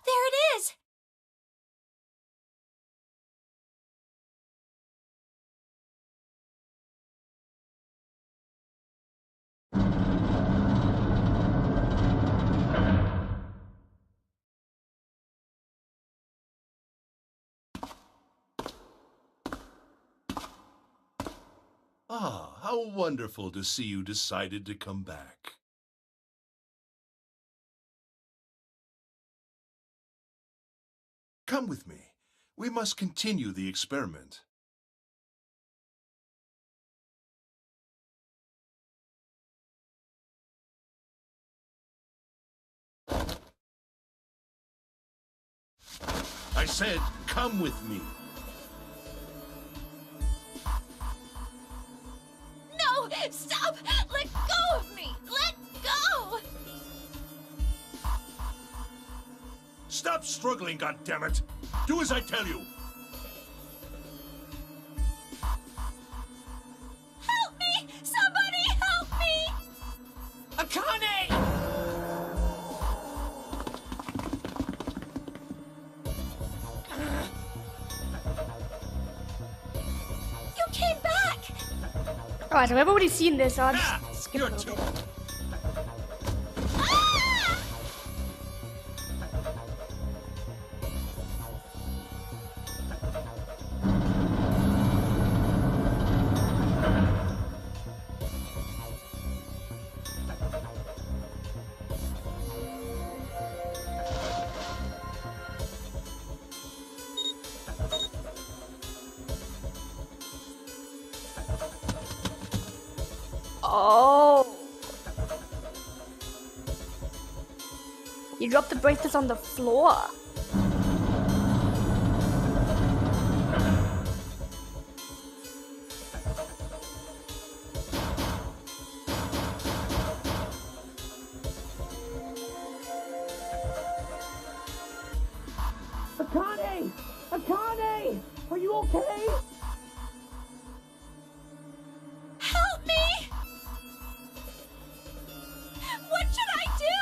There it is! Ah, how wonderful to see you decided to come back. Come with me. We must continue the experiment. I said, come with me. No! Stop! Let go of me! Let go! Stop struggling, goddammit! Do as I tell you! Help me! Somebody help me! Akane! You came back! Alright, so everybody's seen this, so I'll Ah, just skip you're a little too... bit. Ah! Oh. You dropped the bracelets on the floor. Akane! Akane! Are you okay? Help me! What should I do?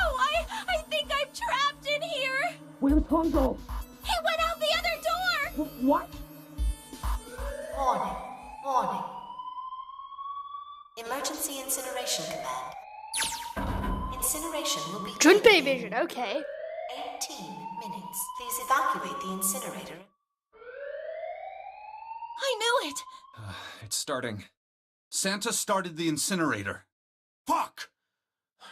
I think I'm trapped in here! Where's Hongo? He went out the other door! What? Warning. Warning. Emergency incineration command. Incineration will be... Junpei vision, okay. 18 minutes. Please evacuate the incinerator. I knew it! It's starting. Santa started the incinerator. Fuck!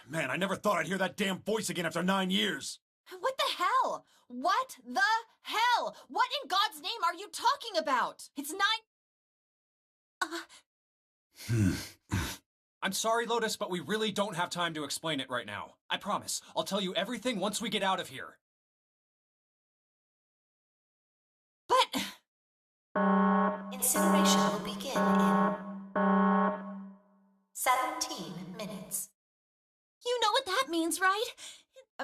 Man, I never thought I'd hear that damn voice again after 9 years. What the hell? What the hell? What in God's name are you talking about? It's 9... I'm sorry, Lotus, but we really don't have time to explain it right now. I promise. I'll tell you everything once we get out of here. But... Incineration will begin in 17 minutes. You know what that means, right?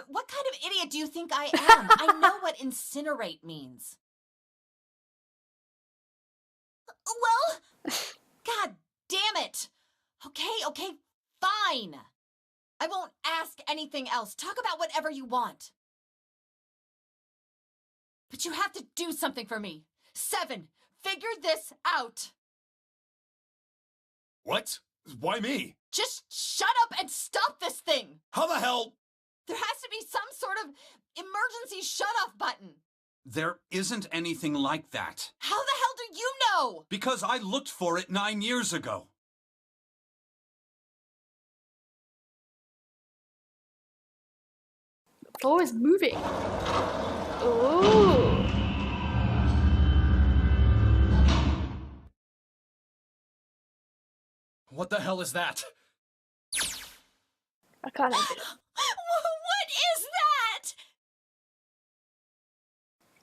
What kind of idiot do you think I am? I know what incinerate means. Well, God damn it. Okay, fine. I won't ask anything else. Talk about whatever you want. But you have to do something for me. 7, figure this out. What? Why me? Just shut up and stop this thing! How the hell? There has to be some sort of emergency shut-off button. There isn't anything like that. How the hell do you know? Because I looked for it 9 years ago. The floor is moving. Ooh. What the hell is that? I can't have it. What is that?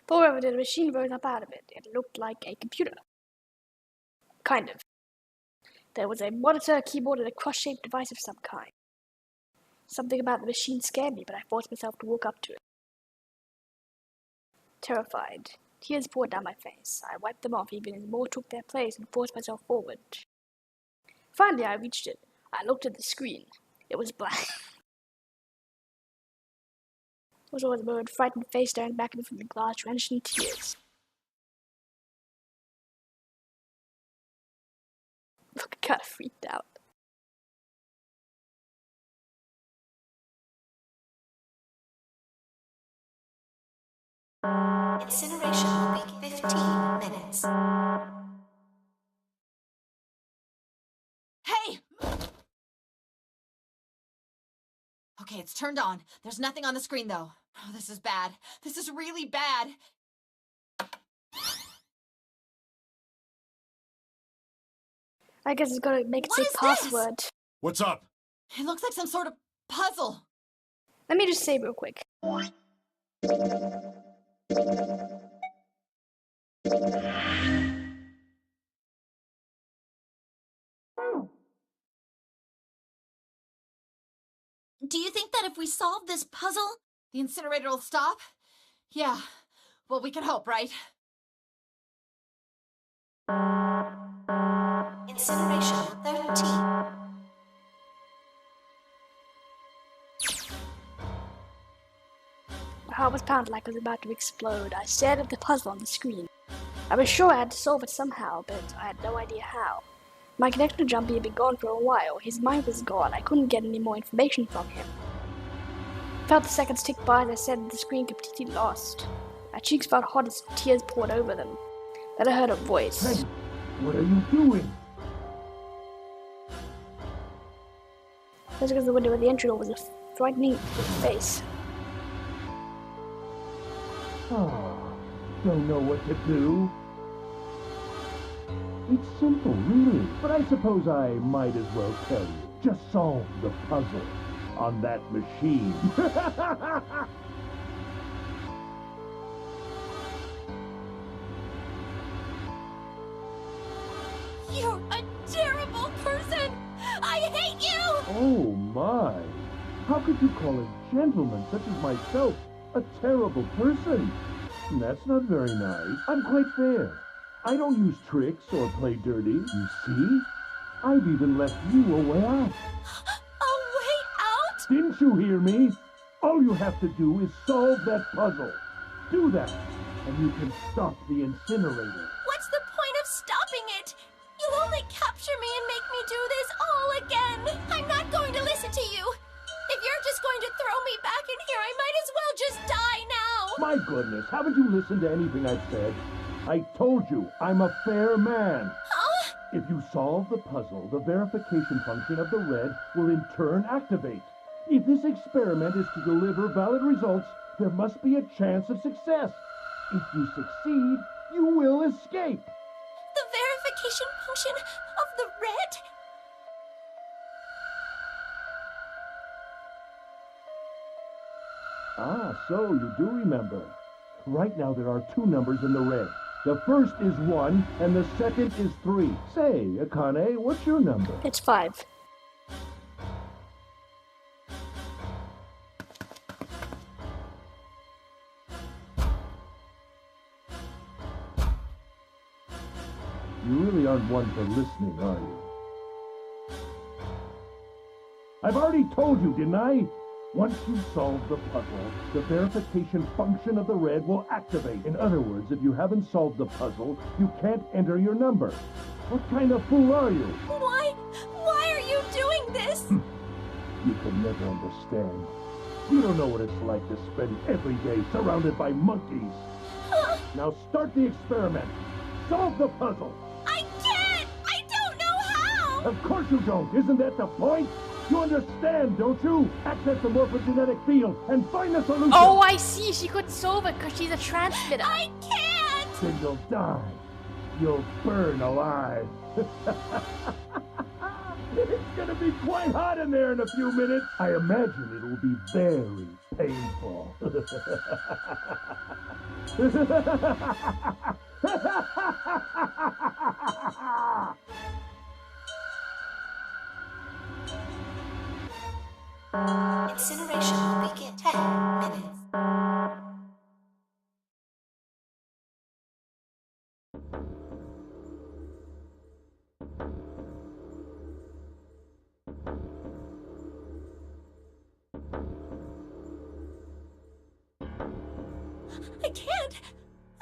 However, the machine rose up out of it. It looked like a computer. Kind of. There was a monitor, keyboard, and a cross-shaped device of some kind. Something about the machine scared me, but I forced myself to walk up to it. Terrified, tears poured down my face. I wiped them off even as more took their place and forced myself forward. Finally, I reached it. I looked at the screen. It was black. There was a bird, frightened face staring back at me from the glass, drenched in tears. Look, I kind of freaked out. Incineration will be 15 minutes. Hey! Okay, it's turned on. There's nothing on the screen, though. Oh, this is bad. This is really bad. I guess it's gonna make it What say is this? password. What's up? It looks like some sort of puzzle. Let me just say real quick. Do you think that if we solve this puzzle, the incinerator will stop? Yeah. Well, we can hope, right? Incineration 13. My heart was pounding like it was about to explode. I stared at the puzzle on the screen. I was sure I had to solve it somehow, but I had no idea how. My connection to Jumpy had been gone for a while. His mind was gone. I couldn't get any more information from him. I felt the seconds tick by as I stared at the screen, completely lost. My cheeks felt hot as tears poured over them. Then I heard a voice. Hey, what are you doing? Just because the window of the entry door was a frightening face. Oh, don't know what to do. It's simple, really, but I suppose I might as well tell you. Just solve the puzzle on that machine. You're a terrible person! I hate you! Oh my! How could you call a gentleman such as myself a terrible person? That's not very nice. I'm quite fair. I don't use tricks or play dirty, you see? I've even left you a way out. A way out? Didn't you hear me? All you have to do is solve that puzzle. Do that, and you can stop the incinerator. What's the point of stopping it? You'll only capture me and make me do this all again. I'm not going to listen to you. If you're just going to throw me back in here, I might as well just die now. My goodness, haven't you listened to anything I've said? I told you, I'm a fair man. Huh? If you solve the puzzle, the verification function of the red will in turn activate. If this experiment is to deliver valid results, there must be a chance of success. If you succeed, you will escape. The verification function of the red? Ah, so you do remember. Right now there are 2 numbers in the red. The first is 1, and the second is 3. Say, Akane, what's your number? It's 5. You really aren't one for listening, are you? I've already told you, didn't I? Once you solve the puzzle, the verification function of the red will activate. In other words, if you haven't solved the puzzle, you can't enter your number. What kind of fool are you? Why are this? You can never understand. You don't know what it's like to spend every day surrounded by monkeys. Now start the experiment. Solve the puzzle. I can't! I don't know how! Of course you don't. Isn't that the point? You understand, don't you? Access the morphogenetic field and find the solution. Oh, I see. She couldn't solve it because she's a transmitter. I can't! Then you'll die. You'll burn alive. It's gonna be quite hot in there in a few minutes. I imagine it'll be very painful. Incineration will begin 10 minutes. I can't.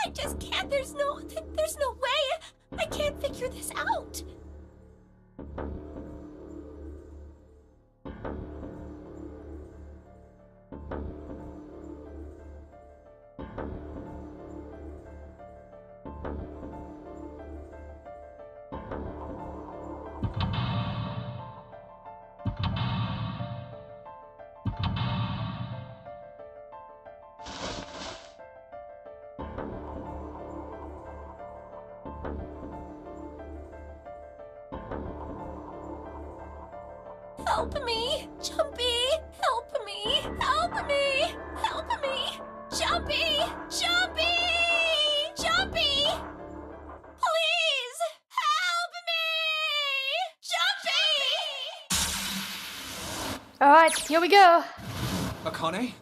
I just can't. There's no way. I can't figure this out. Help me! Jumpy! Help me! Help me! Help me! Jumpy! Jumpy! Jumpy! Please! Help me! Jumpy! Alright, here we go. Akane?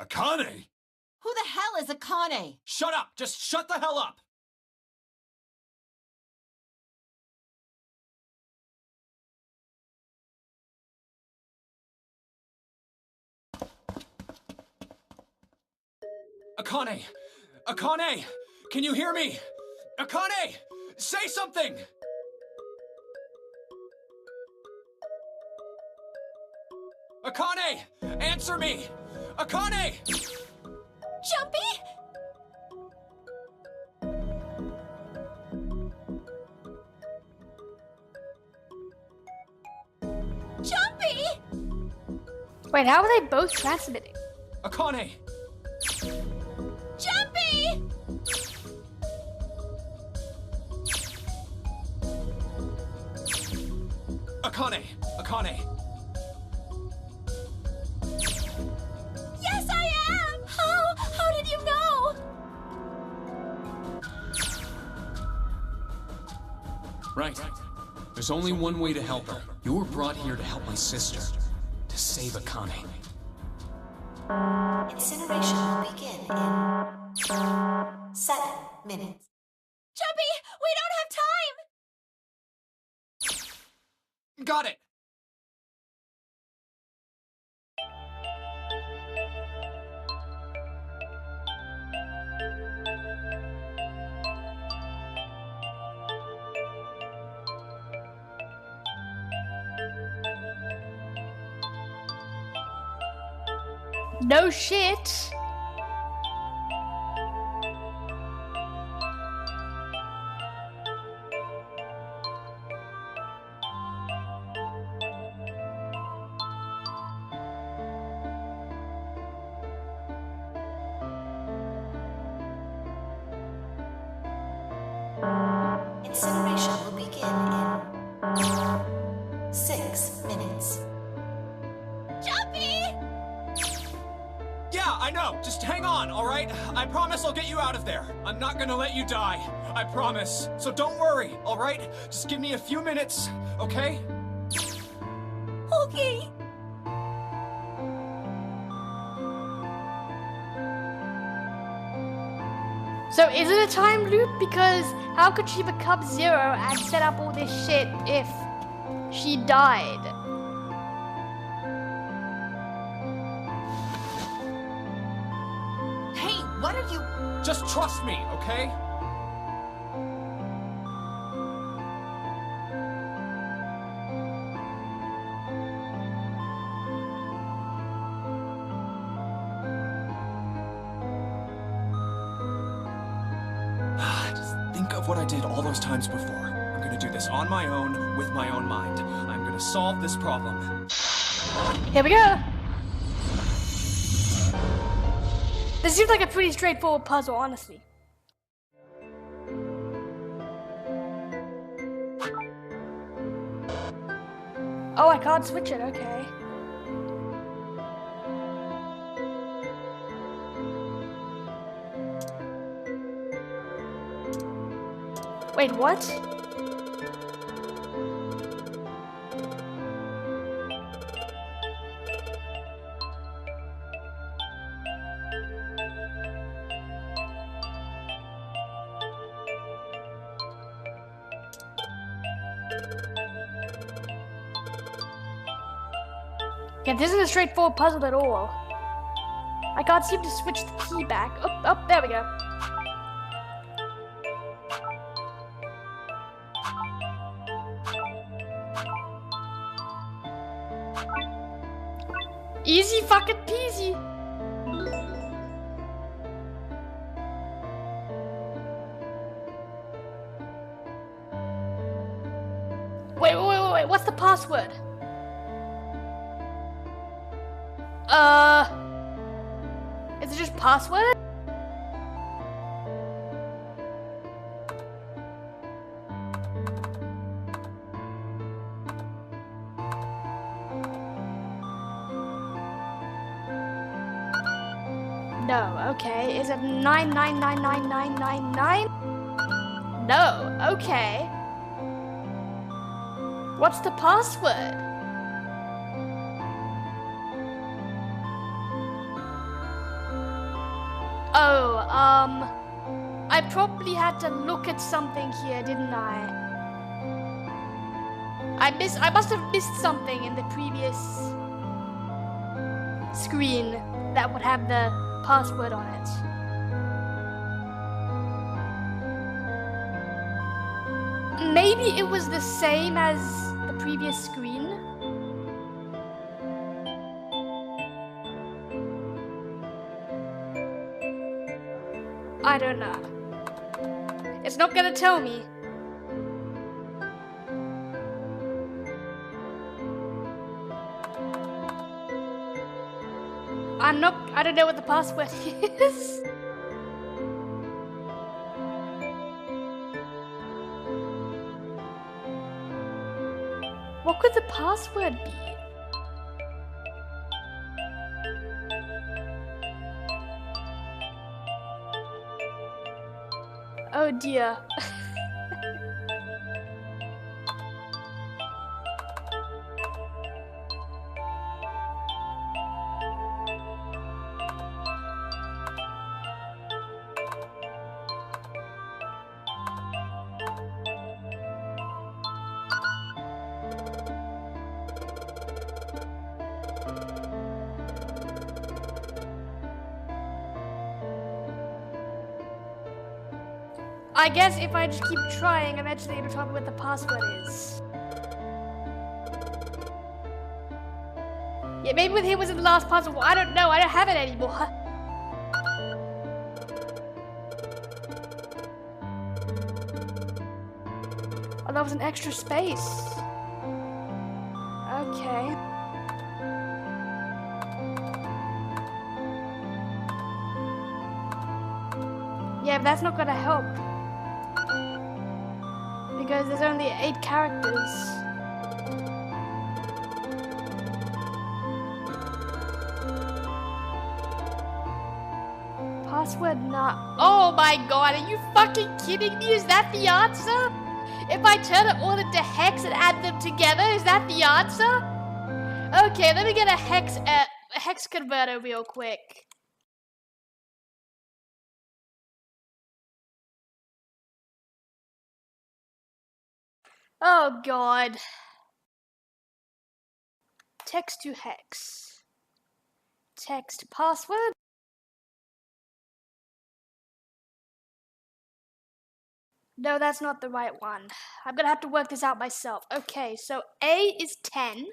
Akane? Who the hell is Akane? Shut up! Just shut the hell up! Akane! Akane! Can you hear me? Akane! Say something! Akane! Answer me! Akane! Jumpy? Jumpy! Wait, how are they both transmitting? Akane! Jumpy! Akane! Akane! Yes, I am! How did you know? Right. There's only one way to help her. You were brought here to help my sister. To save Akane. Incineration will begin in 7 minutes. Jumpy, we don't have time! Got it! No shit. Incineration will begin in 6 minutes. Jumpy! Yeah, I know. Just hang on, all right? I promise I'll get you out of there. I'm not gonna let you die. I promise. So don't worry, all right? Just give me a few minutes, okay? Okay. So is it a time loop? Because how could she become Zero and set up all this shit if she died? Hey, what are you... Just trust me, okay? what I did all those times before. I'm gonna do this on my own, with my own mind. I'm gonna solve this problem. Here we go! This seems like a pretty straightforward puzzle, honestly. Oh, I can't switch it, okay. Wait, what? Yeah, this isn't a straightforward puzzle at all. I can't seem to switch the key back. Oh, there we go. Easy fucking peasy. Wait, what's the password? Is it just password? No, okay. Is it 9999999? No, okay. What's the password? Oh, I probably had to look at something here, didn't I? I must have missed something in the previous screen that would have the password on it. Maybe it was the same as the previous screen. I don't know. It's not gonna tell me. I don't know what the password is. What could the password be? Oh dear. I guess if I just keep trying, eventually it'll tell me what the password is. Yeah, maybe with him was in the last puzzle. Well, I don't know. I don't have it anymore. Oh, that was an extra space. Okay. Yeah, but that's not gonna help. Because there's only 8 characters. Password not. Oh my god, are you fucking kidding me? Is that the answer? If I turn it all into hex and add them together, is that the answer? Okay, let me get a hex converter real quick. Oh god. Text to hex. Text password. No, that's not the right one. I'm gonna have to work this out myself. Okay, so A is 10.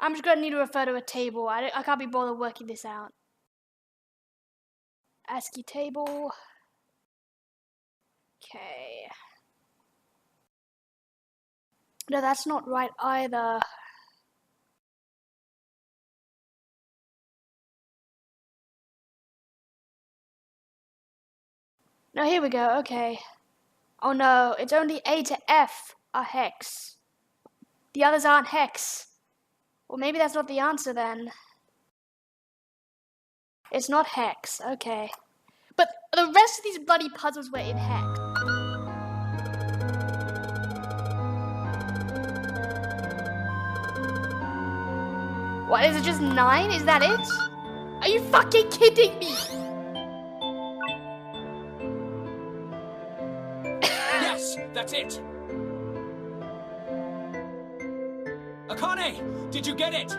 I'm just gonna need to refer to a table. I can't be bothered working this out. ASCII table. Okay. No, that's not right either. No, here we go. Okay. Oh no, it's only A to F are hex. The others aren't hex. Well, maybe that's not the answer then. It's not hex. Okay. But the rest of these bloody puzzles were in hex. What, is it just 9? Is that it? Are you fucking kidding me? Yes, that's it. Akane, did you get it?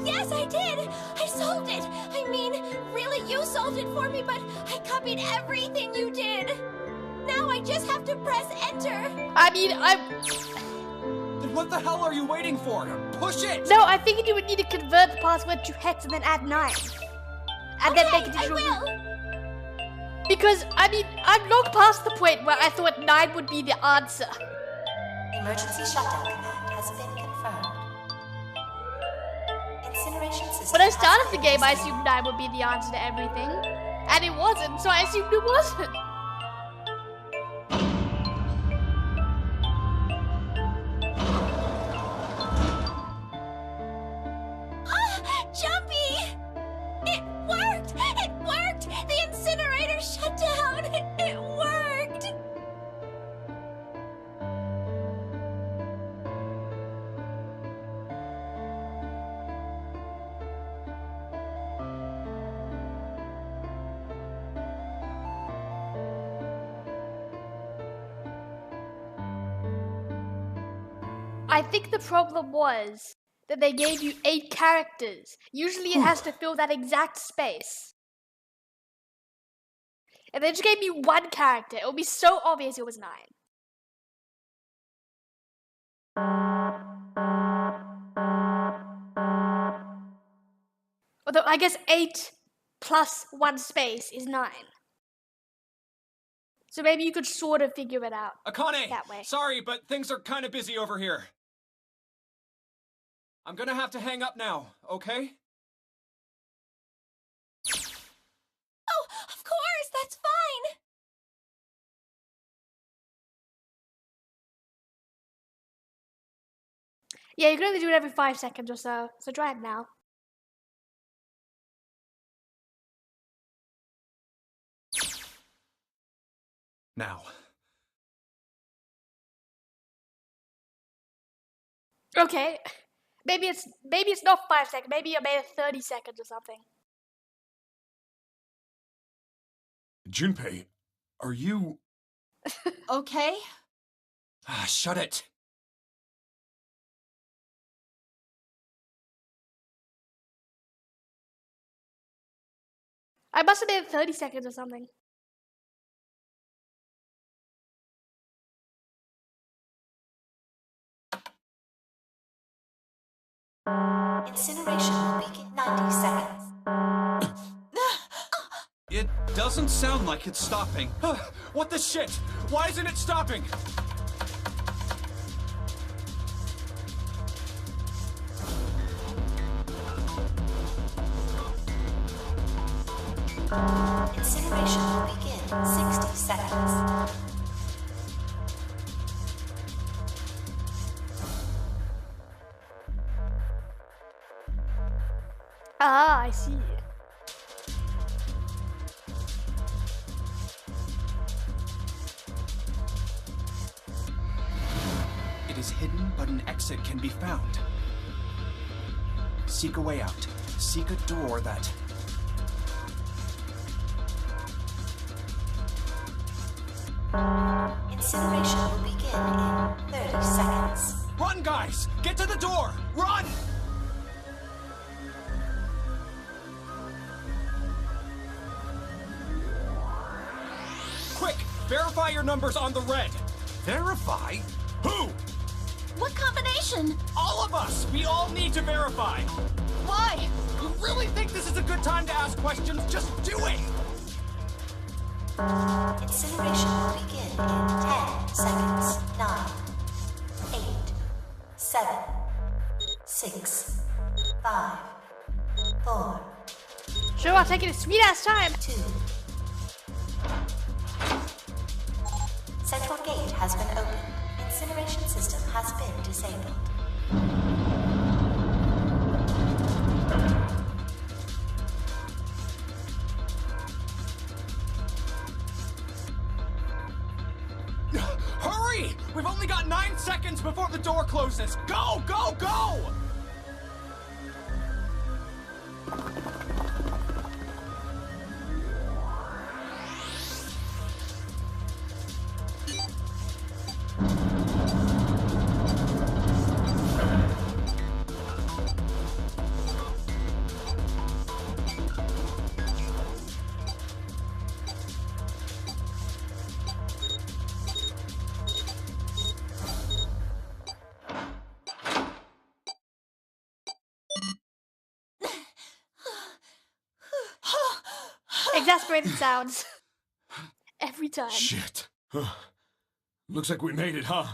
Yes, I did! I solved it! I mean, really, you solved it for me, but I copied everything you did! Now I just have to press enter! I mean, Then what the hell are you waiting for? Push it! No, I figured you would need to convert the password to hex and then add 9. And then make it I digital. will! Because, I mean, I'm long past the point where I thought 9 would be the answer. Emergency shutdown command has been confirmed. Incineration system. When I started the game, I assumed 9 would be the answer to everything. And it wasn't, so I assumed it wasn't. Jumpy! It worked! It worked! The incinerator shut down! It worked! I think the problem was that they gave you 8 characters. Usually it has to fill that exact space. And they just gave me 1 character. It would be so obvious it was 9. Although I guess 8 plus 1 space is 9. So maybe you could sort of figure it out. Akane, that way. Sorry, but things are kind of busy over here. I'm gonna have to hang up now, okay? Oh, of course! That's fine! Yeah, you can only do it every 5 seconds or so try it now. Now. Okay. Maybe it's not 5 seconds. Maybe you made it 30 seconds or something. Junpei, are you... Okay? Ah, shut it. I must have made it 30 seconds or something. Incineration will begin 90 seconds. It doesn't sound like it's stopping. What the shit? Why isn't it stopping? Incineration will begin 60 seconds. Ah, I see. It is hidden, but an exit can be found. Seek a way out. Seek a door that... Incineration will begin in 30 seconds. Run, guys! Get to the door! Run! Quick! Verify your numbers on the red! Verify? Who? What combination incineration! All of us! We all need to verify! Why? You really think this is a good time to ask questions? Just do it! Incineration will begin in 10 seconds. 9, 8, 7, 6, 5, 4, Sure, I'll take it a sweet ass time. 2. Central gate has been opened. Incineration system has been disabled. Hurry! We've only got 9 seconds before the door closes. Go, go, go! Exasperated sounds. Every time. Shit. Looks like we made it, huh?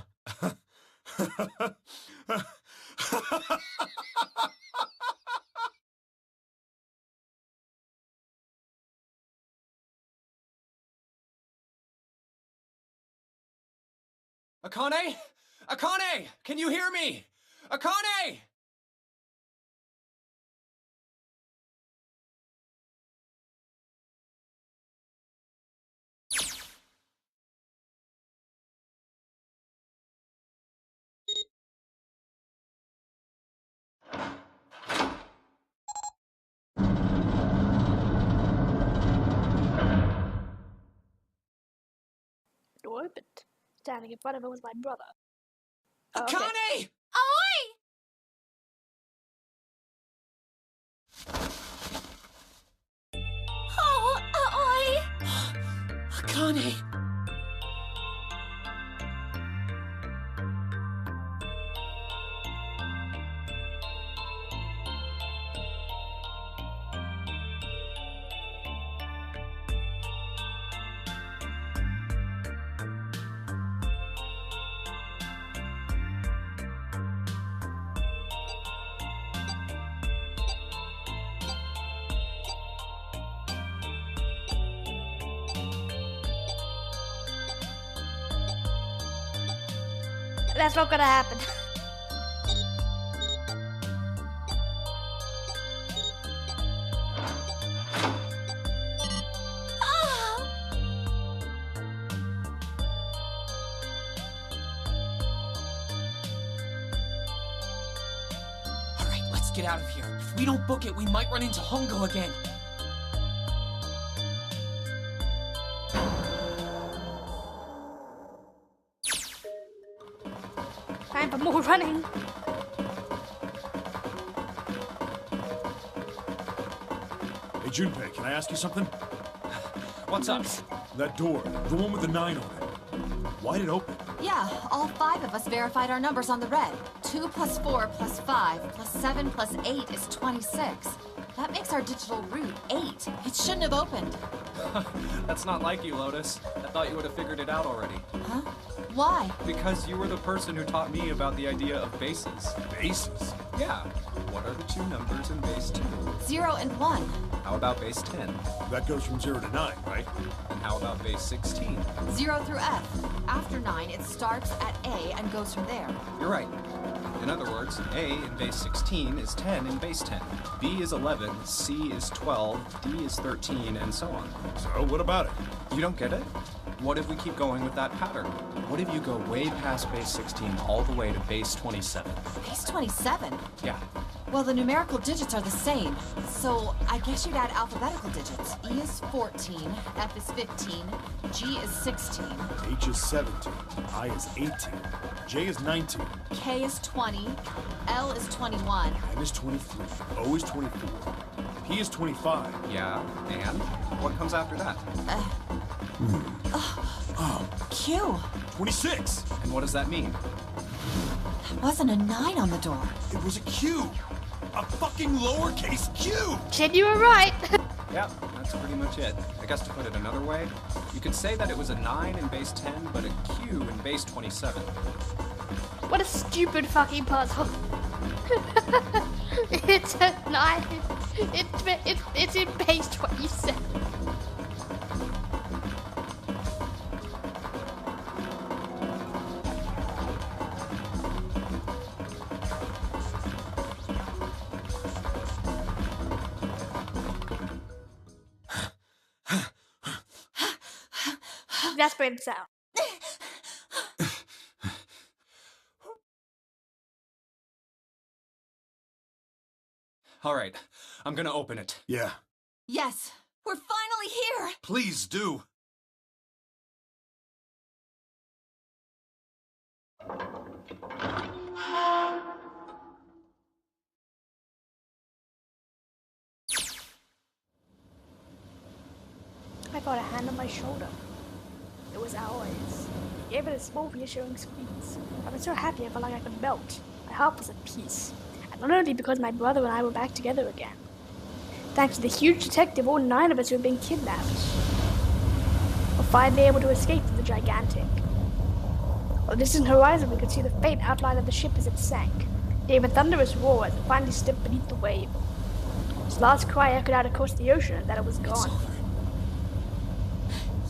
Akane? Akane! Can you hear me? Akane! Door opened. Standing in front of it was my brother. Akane! Oi! Oh, oi! Akane! That's not gonna happen. Alright, let's get out of here. If we don't book it, we might run into Hongo again. Time for more running. Hey, Junpei, can I ask you something? What's up? That door, the one with the 9 on it. Why'd it open? Yeah, all 5 of us verified our numbers on the red. 2 plus 4 plus 5 plus 7 plus 8 is 26. That makes our digital route 8. It shouldn't have opened. That's not like you, Lotus. I thought you would have figured it out already. Huh? Why? Because you were the person who taught me about the idea of bases. Bases? Yeah. What are the 2 numbers in base 2? 0 and 1. How about base 10? That goes from 0 to 9, right? And how about base 16? 0 through F. After 9, it starts at A and goes from there. You're right. In other words, A in base 16 is 10 in base 10. B is 11, C is 12, D is 13, and so on. So, what about it? You don't get it? What if we keep going with that pattern? What if you go way past base 16 all the way to base 27? Base 27? Yeah. Well, the numerical digits are the same. So, I guess you'd add alphabetical digits. E is 14, F is 15, G is 16, H is 17, I is 18, J is 19, K is 20, L is 21. N is 23, O is 24, P is 25. Yeah, and? What comes after that? Q. 26! And what does that mean? That wasn't a 9 on the door. It was a Q! A fucking lowercase q! Kid, you were right. Yep, that's pretty much it. I guess to put it another way, you could say that it was a 9 in base 10, but a Q in base 27. What a stupid fucking puzzle. It's a 9. It's in base 27. That's what it sounds. All right, I'm gonna open it. Yeah. Yes, we're finally here. Please do. I got a hand on my shoulder. It was ours. He gave it a small reassuring squeeze. I was so happy I felt like I could melt. My heart was at peace. And not only because my brother and I were back together again. Thanks to the huge detective, all 9 of us who had been kidnapped were finally able to escape from the gigantic. On the distant horizon, we could see the faint outline of the ship as it sank. It gave a thunderous roar as it finally slipped beneath the wave. Its last cry echoed out across the ocean and that it was gone.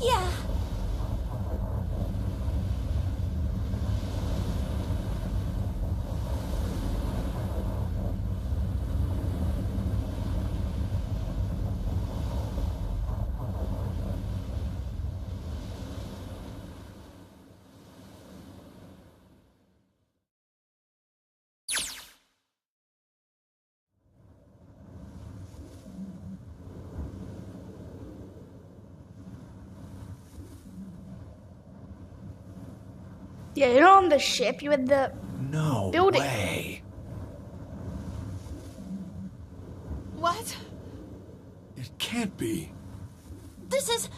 Yeah. Yeah, you're on the ship. You had the No building. way. What? It can't be. This is...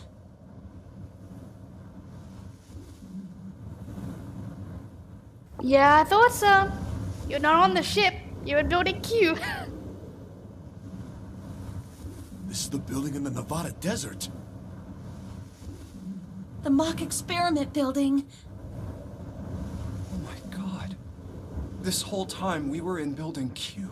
Yeah, I thought so. You're not on the ship. You're in Building Q. This is the building in the Nevada desert. The mock experiment building. Oh my god. This whole time we were in Building Q.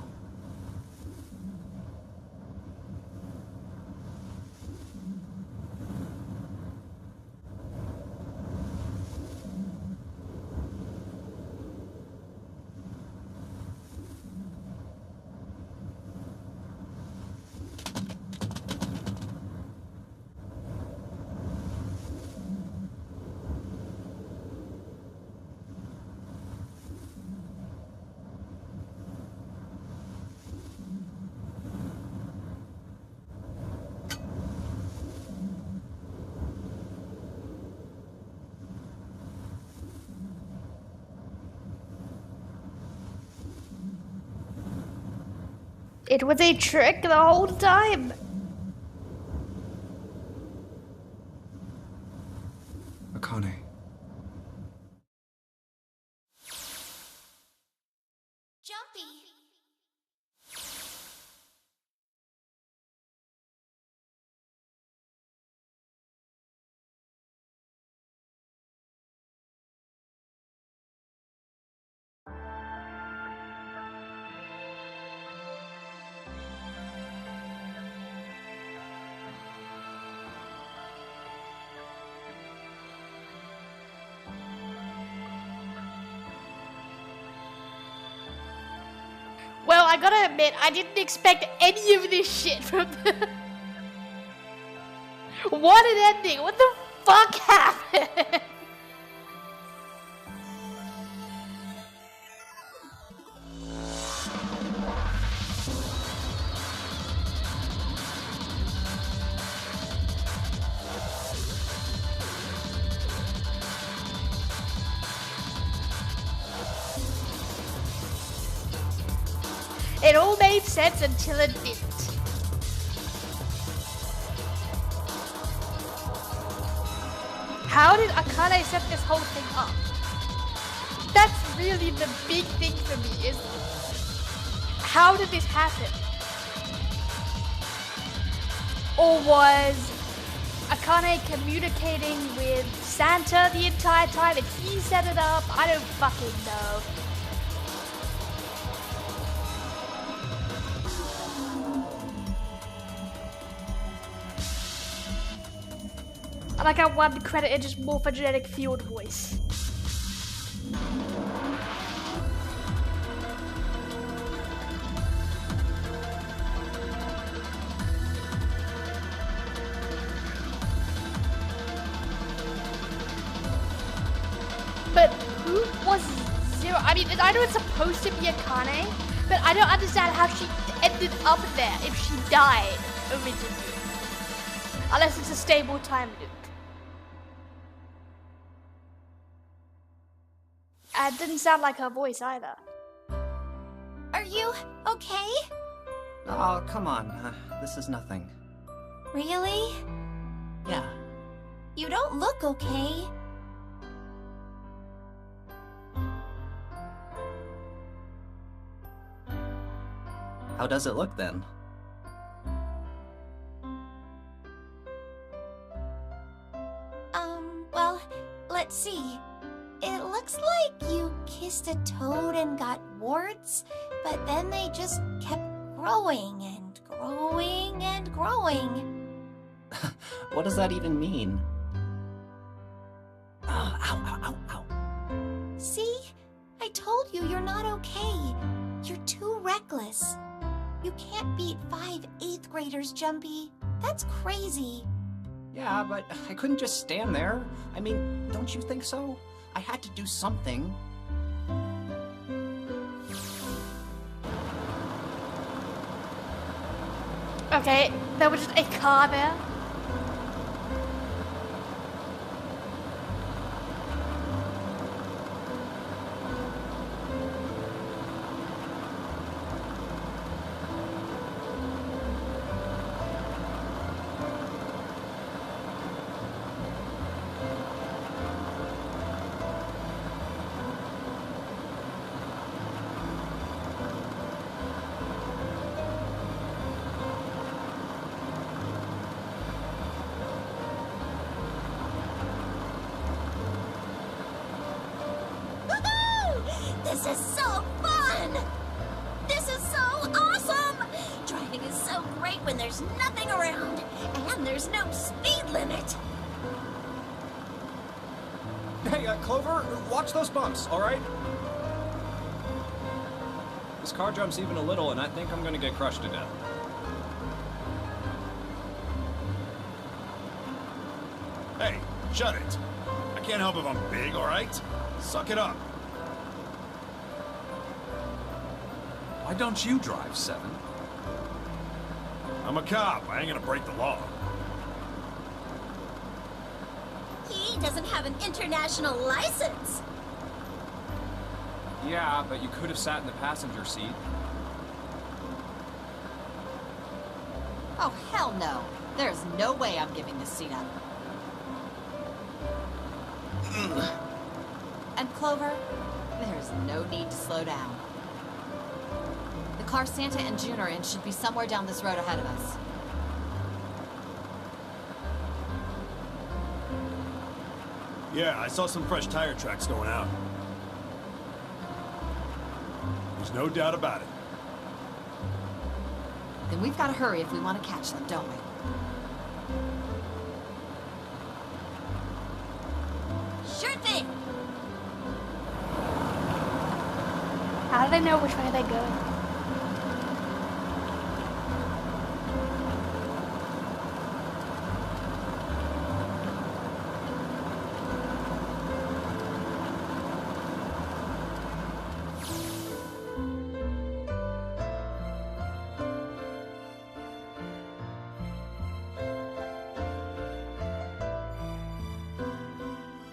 It was a trick the whole time. Akane. Jumpy. Well, I gotta admit, I didn't expect any of this shit from the... What an ending! What the fuck happened? It all made sense until it didn't. How did Akane set this whole thing up? That's really the big thing for me is, how did this happen? Or was Akane communicating with Santa the entire time and he set it up? I don't fucking know. I like how one credited just morphogenetic field voice. But who was Zero? I mean, I know it's supposed to be Akane, but I don't understand how she ended up there if she died originally. Unless it's a stable time loop. It didn't sound like her voice either. Are you okay? Oh, come on. This is nothing. Really? Yeah. You don't look okay. How does it look then? Well, let's see. It looks like you kissed a toad and got warts, but then they just kept growing and growing and growing. What does that even mean? Ow, ow, ow, ow. See? I told you you're not okay. You're too reckless. You can't beat 5 8th graders, Jumpy. That's crazy. Yeah, but I couldn't just stand there. I mean, don't you think so? I had to do something. Okay, there was just a car there. This is so fun! This is so awesome! Driving is so great when there's nothing around, and there's no speed limit. Hey, Clover, watch those bumps, all right? This car jumps even a little, and I think I'm gonna get crushed to death. Hey, shut it. I can't help if I'm big, all right? Suck it up. Why don't you drive, Seven? I'm a cop. I ain't gonna break the law. He doesn't have an international license. Yeah, but you could have sat in the passenger seat. Oh, hell no. There's no way I'm giving this seat up. And Clover, there's no need to slow down. The car Santa and June are in should be somewhere down this road ahead of us. Yeah, I saw some fresh tire tracks going out. There's no doubt about it. Then we've got to hurry if we want to catch them, don't we? Sure thing. How do they know which way they're going?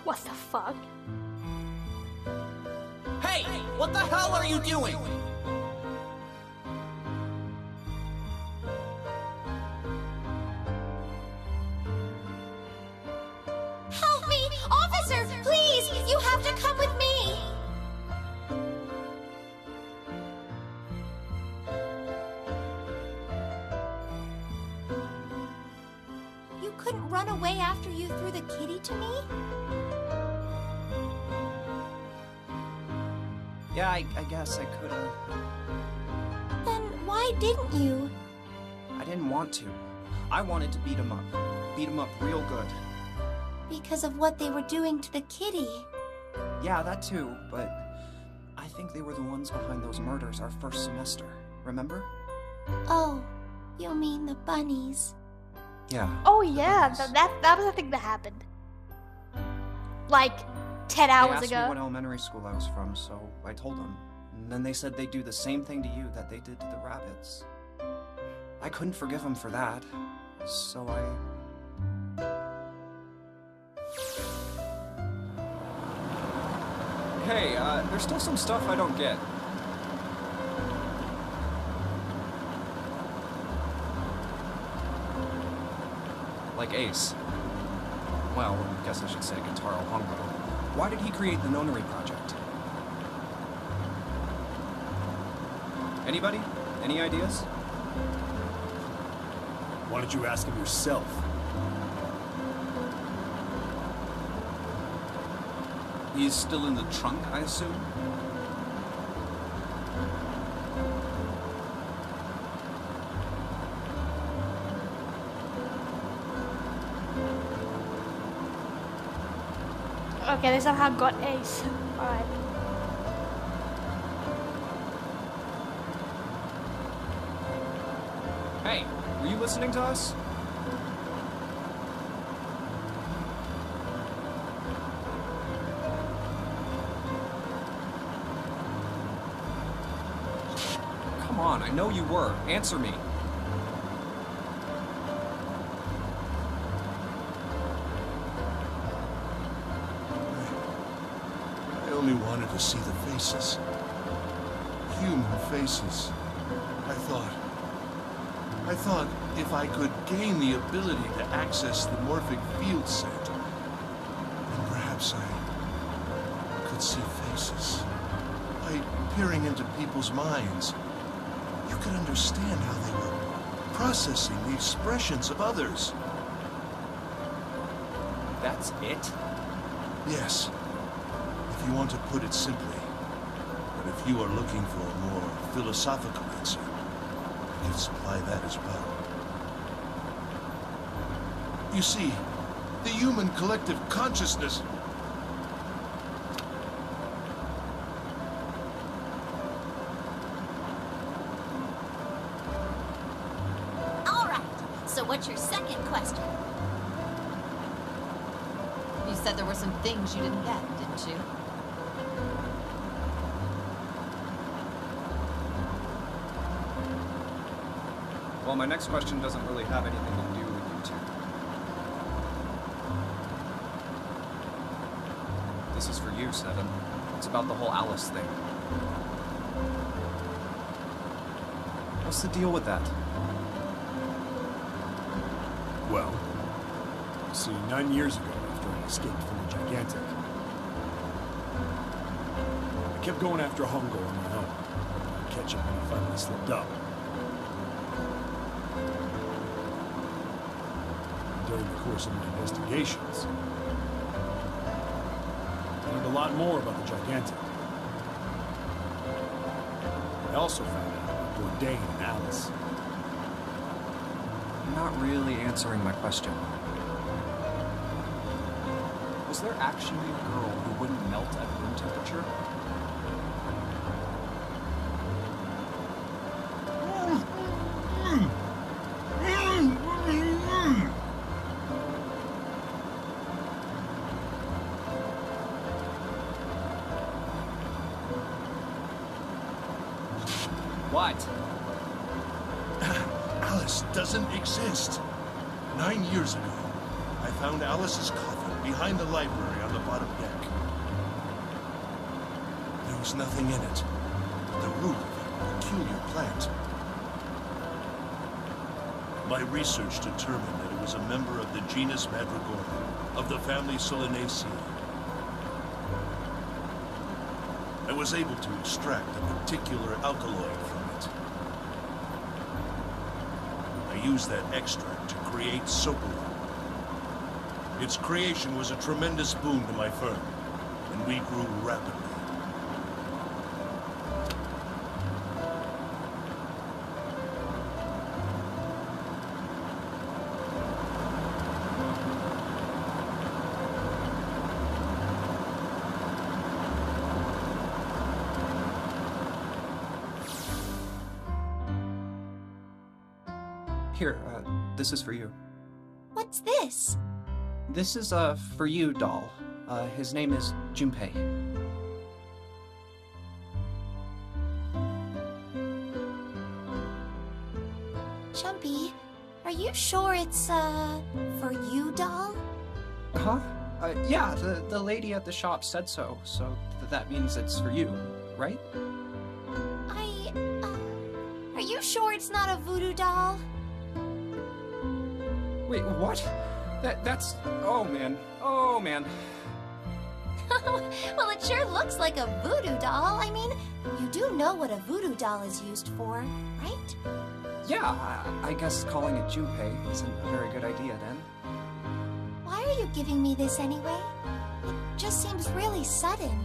What the fuck? Hey! What the hell are you doing? Help me! Officer, please! You have to come with me! couldn't run away after you threw the kitty to me? Yeah, I guess I could've. Then why didn't you? I didn't want to. I wanted to beat him up. Beat him up real good. Because of what they were doing to the kitty. Yeah, that too, but I think they were the ones behind those murders our first semester. Remember? Oh, you mean the bunnies. Yeah. Oh yeah, that was the thing that happened. Like 10 hours They asked ago. me what elementary school I was from, so I told them. And then they said they'd do the same thing to you that they did to the rabbits. I couldn't forgive them for that, so Hey, there's still some stuff I don't get. Like Ace. Well, I guess I should say Gentaro Hongo. Why did he create the Nonary Project? Anybody? Any ideas? Why don't you ask him yourself? He's still in the trunk, I assume? Okay, they somehow got Ace. Alright. Hey, were you listening to us? Come on, I know you were. Answer me. I only wanted to see the faces. Human faces. I thought if I could gain the ability to access the morphic field set, then perhaps I could see faces. By peering into people's minds, you could understand how they were processing the expressions of others. That's it? Yes, if you want to put it simply. But if you are looking for a more philosophical answer, I can supply that as well. You see, the human collective consciousness... All right, so what's your second question? You said there were some things you didn't get, didn't you? Well, my next question doesn't really have anything to do with you two. This is for you, Seven. It's about the whole Alice thing. What's the deal with that? Well, you see, 9 years ago, after I escaped from the Gigantic, I kept going after Hongo on my own. I'd catch him when he finally slipped up. During the course of my investigations, I learned a lot more about the Gigantic. I also found out about Bourdain and Alice. You're not really answering my question. Was there actually a girl who wouldn't melt at room temperature? What? Alice doesn't exist. 9 years ago, I found Alice's coffin behind the library on the bottom deck. There was nothing in it but the root of a peculiar plant. My research determined that it was a member of the genus Madrigorum, of the family Solanaceae. I was able to extract a particular alkaloid from it. I used that extract to create Sokolon, Its creation was a tremendous boon to my firm, and we grew rapidly. Here, this is for you. What's this? This is, for you, doll. His name is Junpei. Jumpy, are you sure it's, for you, doll? Huh? Yeah, the lady at the shop said so, so that means it's for you, right? Are you sure it's not a voodoo doll? Wait, what? That's... Oh, man. Oh, man. Well, it sure looks like a voodoo doll. I mean, you do know what a voodoo doll is used for, right? Yeah, I guess calling it Junpei isn't a very good idea, then. Why are you giving me this anyway? It just seems really sudden.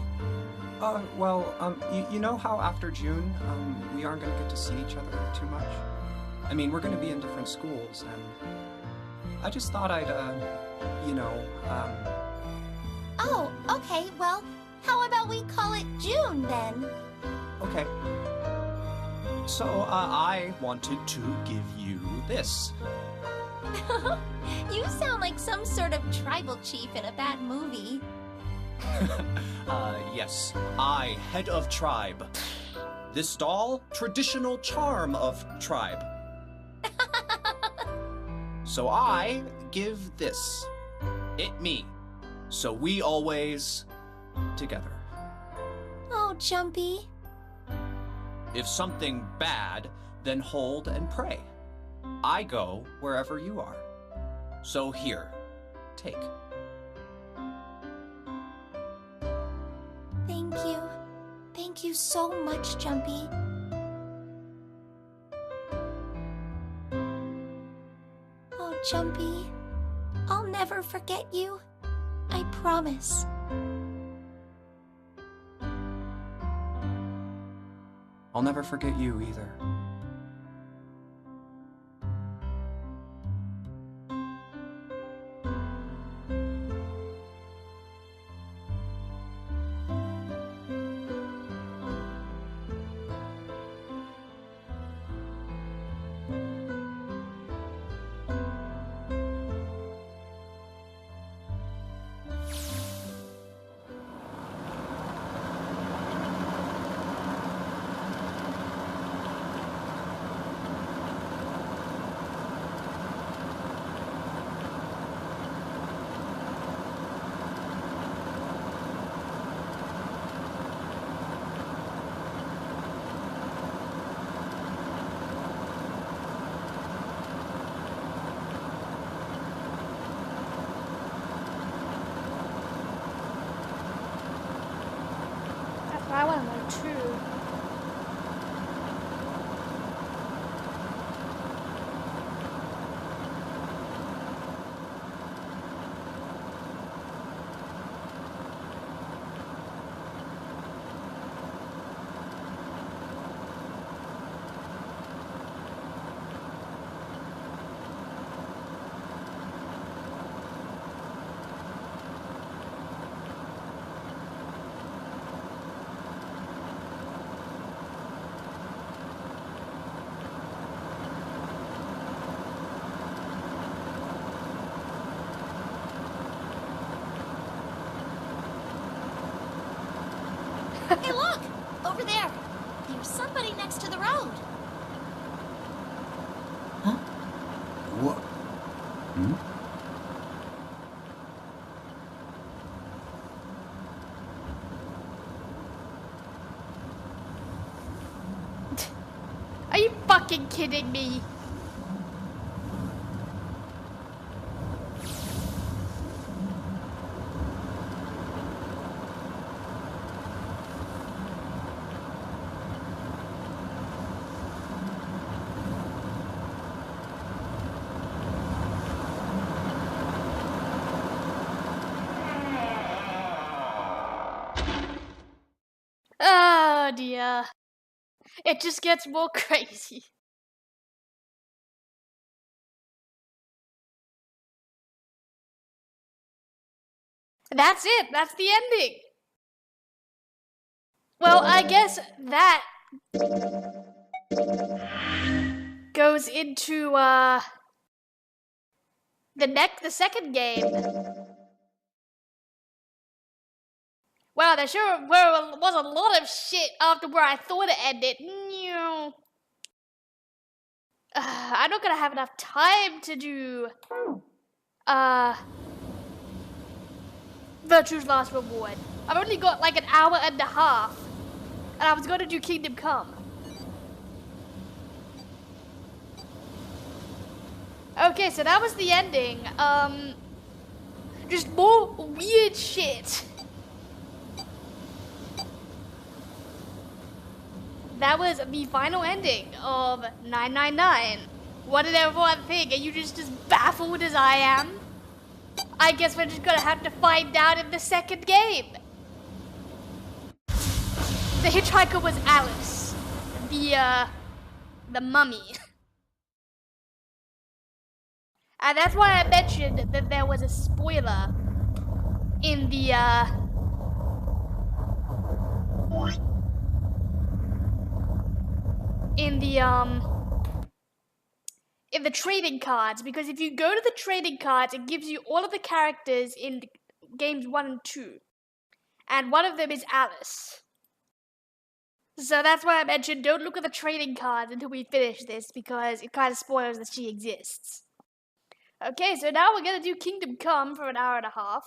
You know how after June, we aren't gonna get to see each other too much? I mean, we're gonna be in different schools, and I just thought I'd, Oh, okay, well, how about we call it June, then? Okay. So, I wanted to give you this. You sound like some sort of tribal chief in a bad movie. Yes. I, head of tribe. This doll, traditional charm of tribe. So I give this. It me. So we always together. Oh, Jumpy. If something bad, then hold and pray. I go wherever you are. So here, take. Thank you. Thank you so much, Jumpy. Oh, Jumpy. I'll never forget you. I promise. I'll never forget you either. I want to know too. Hey, look! Over there! There's somebody next to the road. Huh? What? Hmm? Are you fucking kidding me? Oh dear. It just gets more crazy. That's it. That's the ending. Well, I guess that goes into the second game. Wow, there sure was a lot of shit after where I thought it ended. I'm not gonna have enough time to do Virtue's Last Reward. I've only got like an hour and a half, and I was gonna do Kingdom Come. Okay, so that was the ending. Just more weird shit. That was the final ending of 999. What did everyone think? Are you just as baffled as I am? I guess we're just gonna have to find out in the second game. The hitchhiker was Alice, the mummy. And that's why I mentioned that there was a spoiler in the, in the trading cards, because if you go to the trading cards, it gives you all of the characters in games 1 and 2. And one of them is Alice. So that's why I mentioned don't look at the trading cards until we finish this, because it kind of spoils that she exists. Okay, so now we're gonna do Kingdom Come for an hour and a half.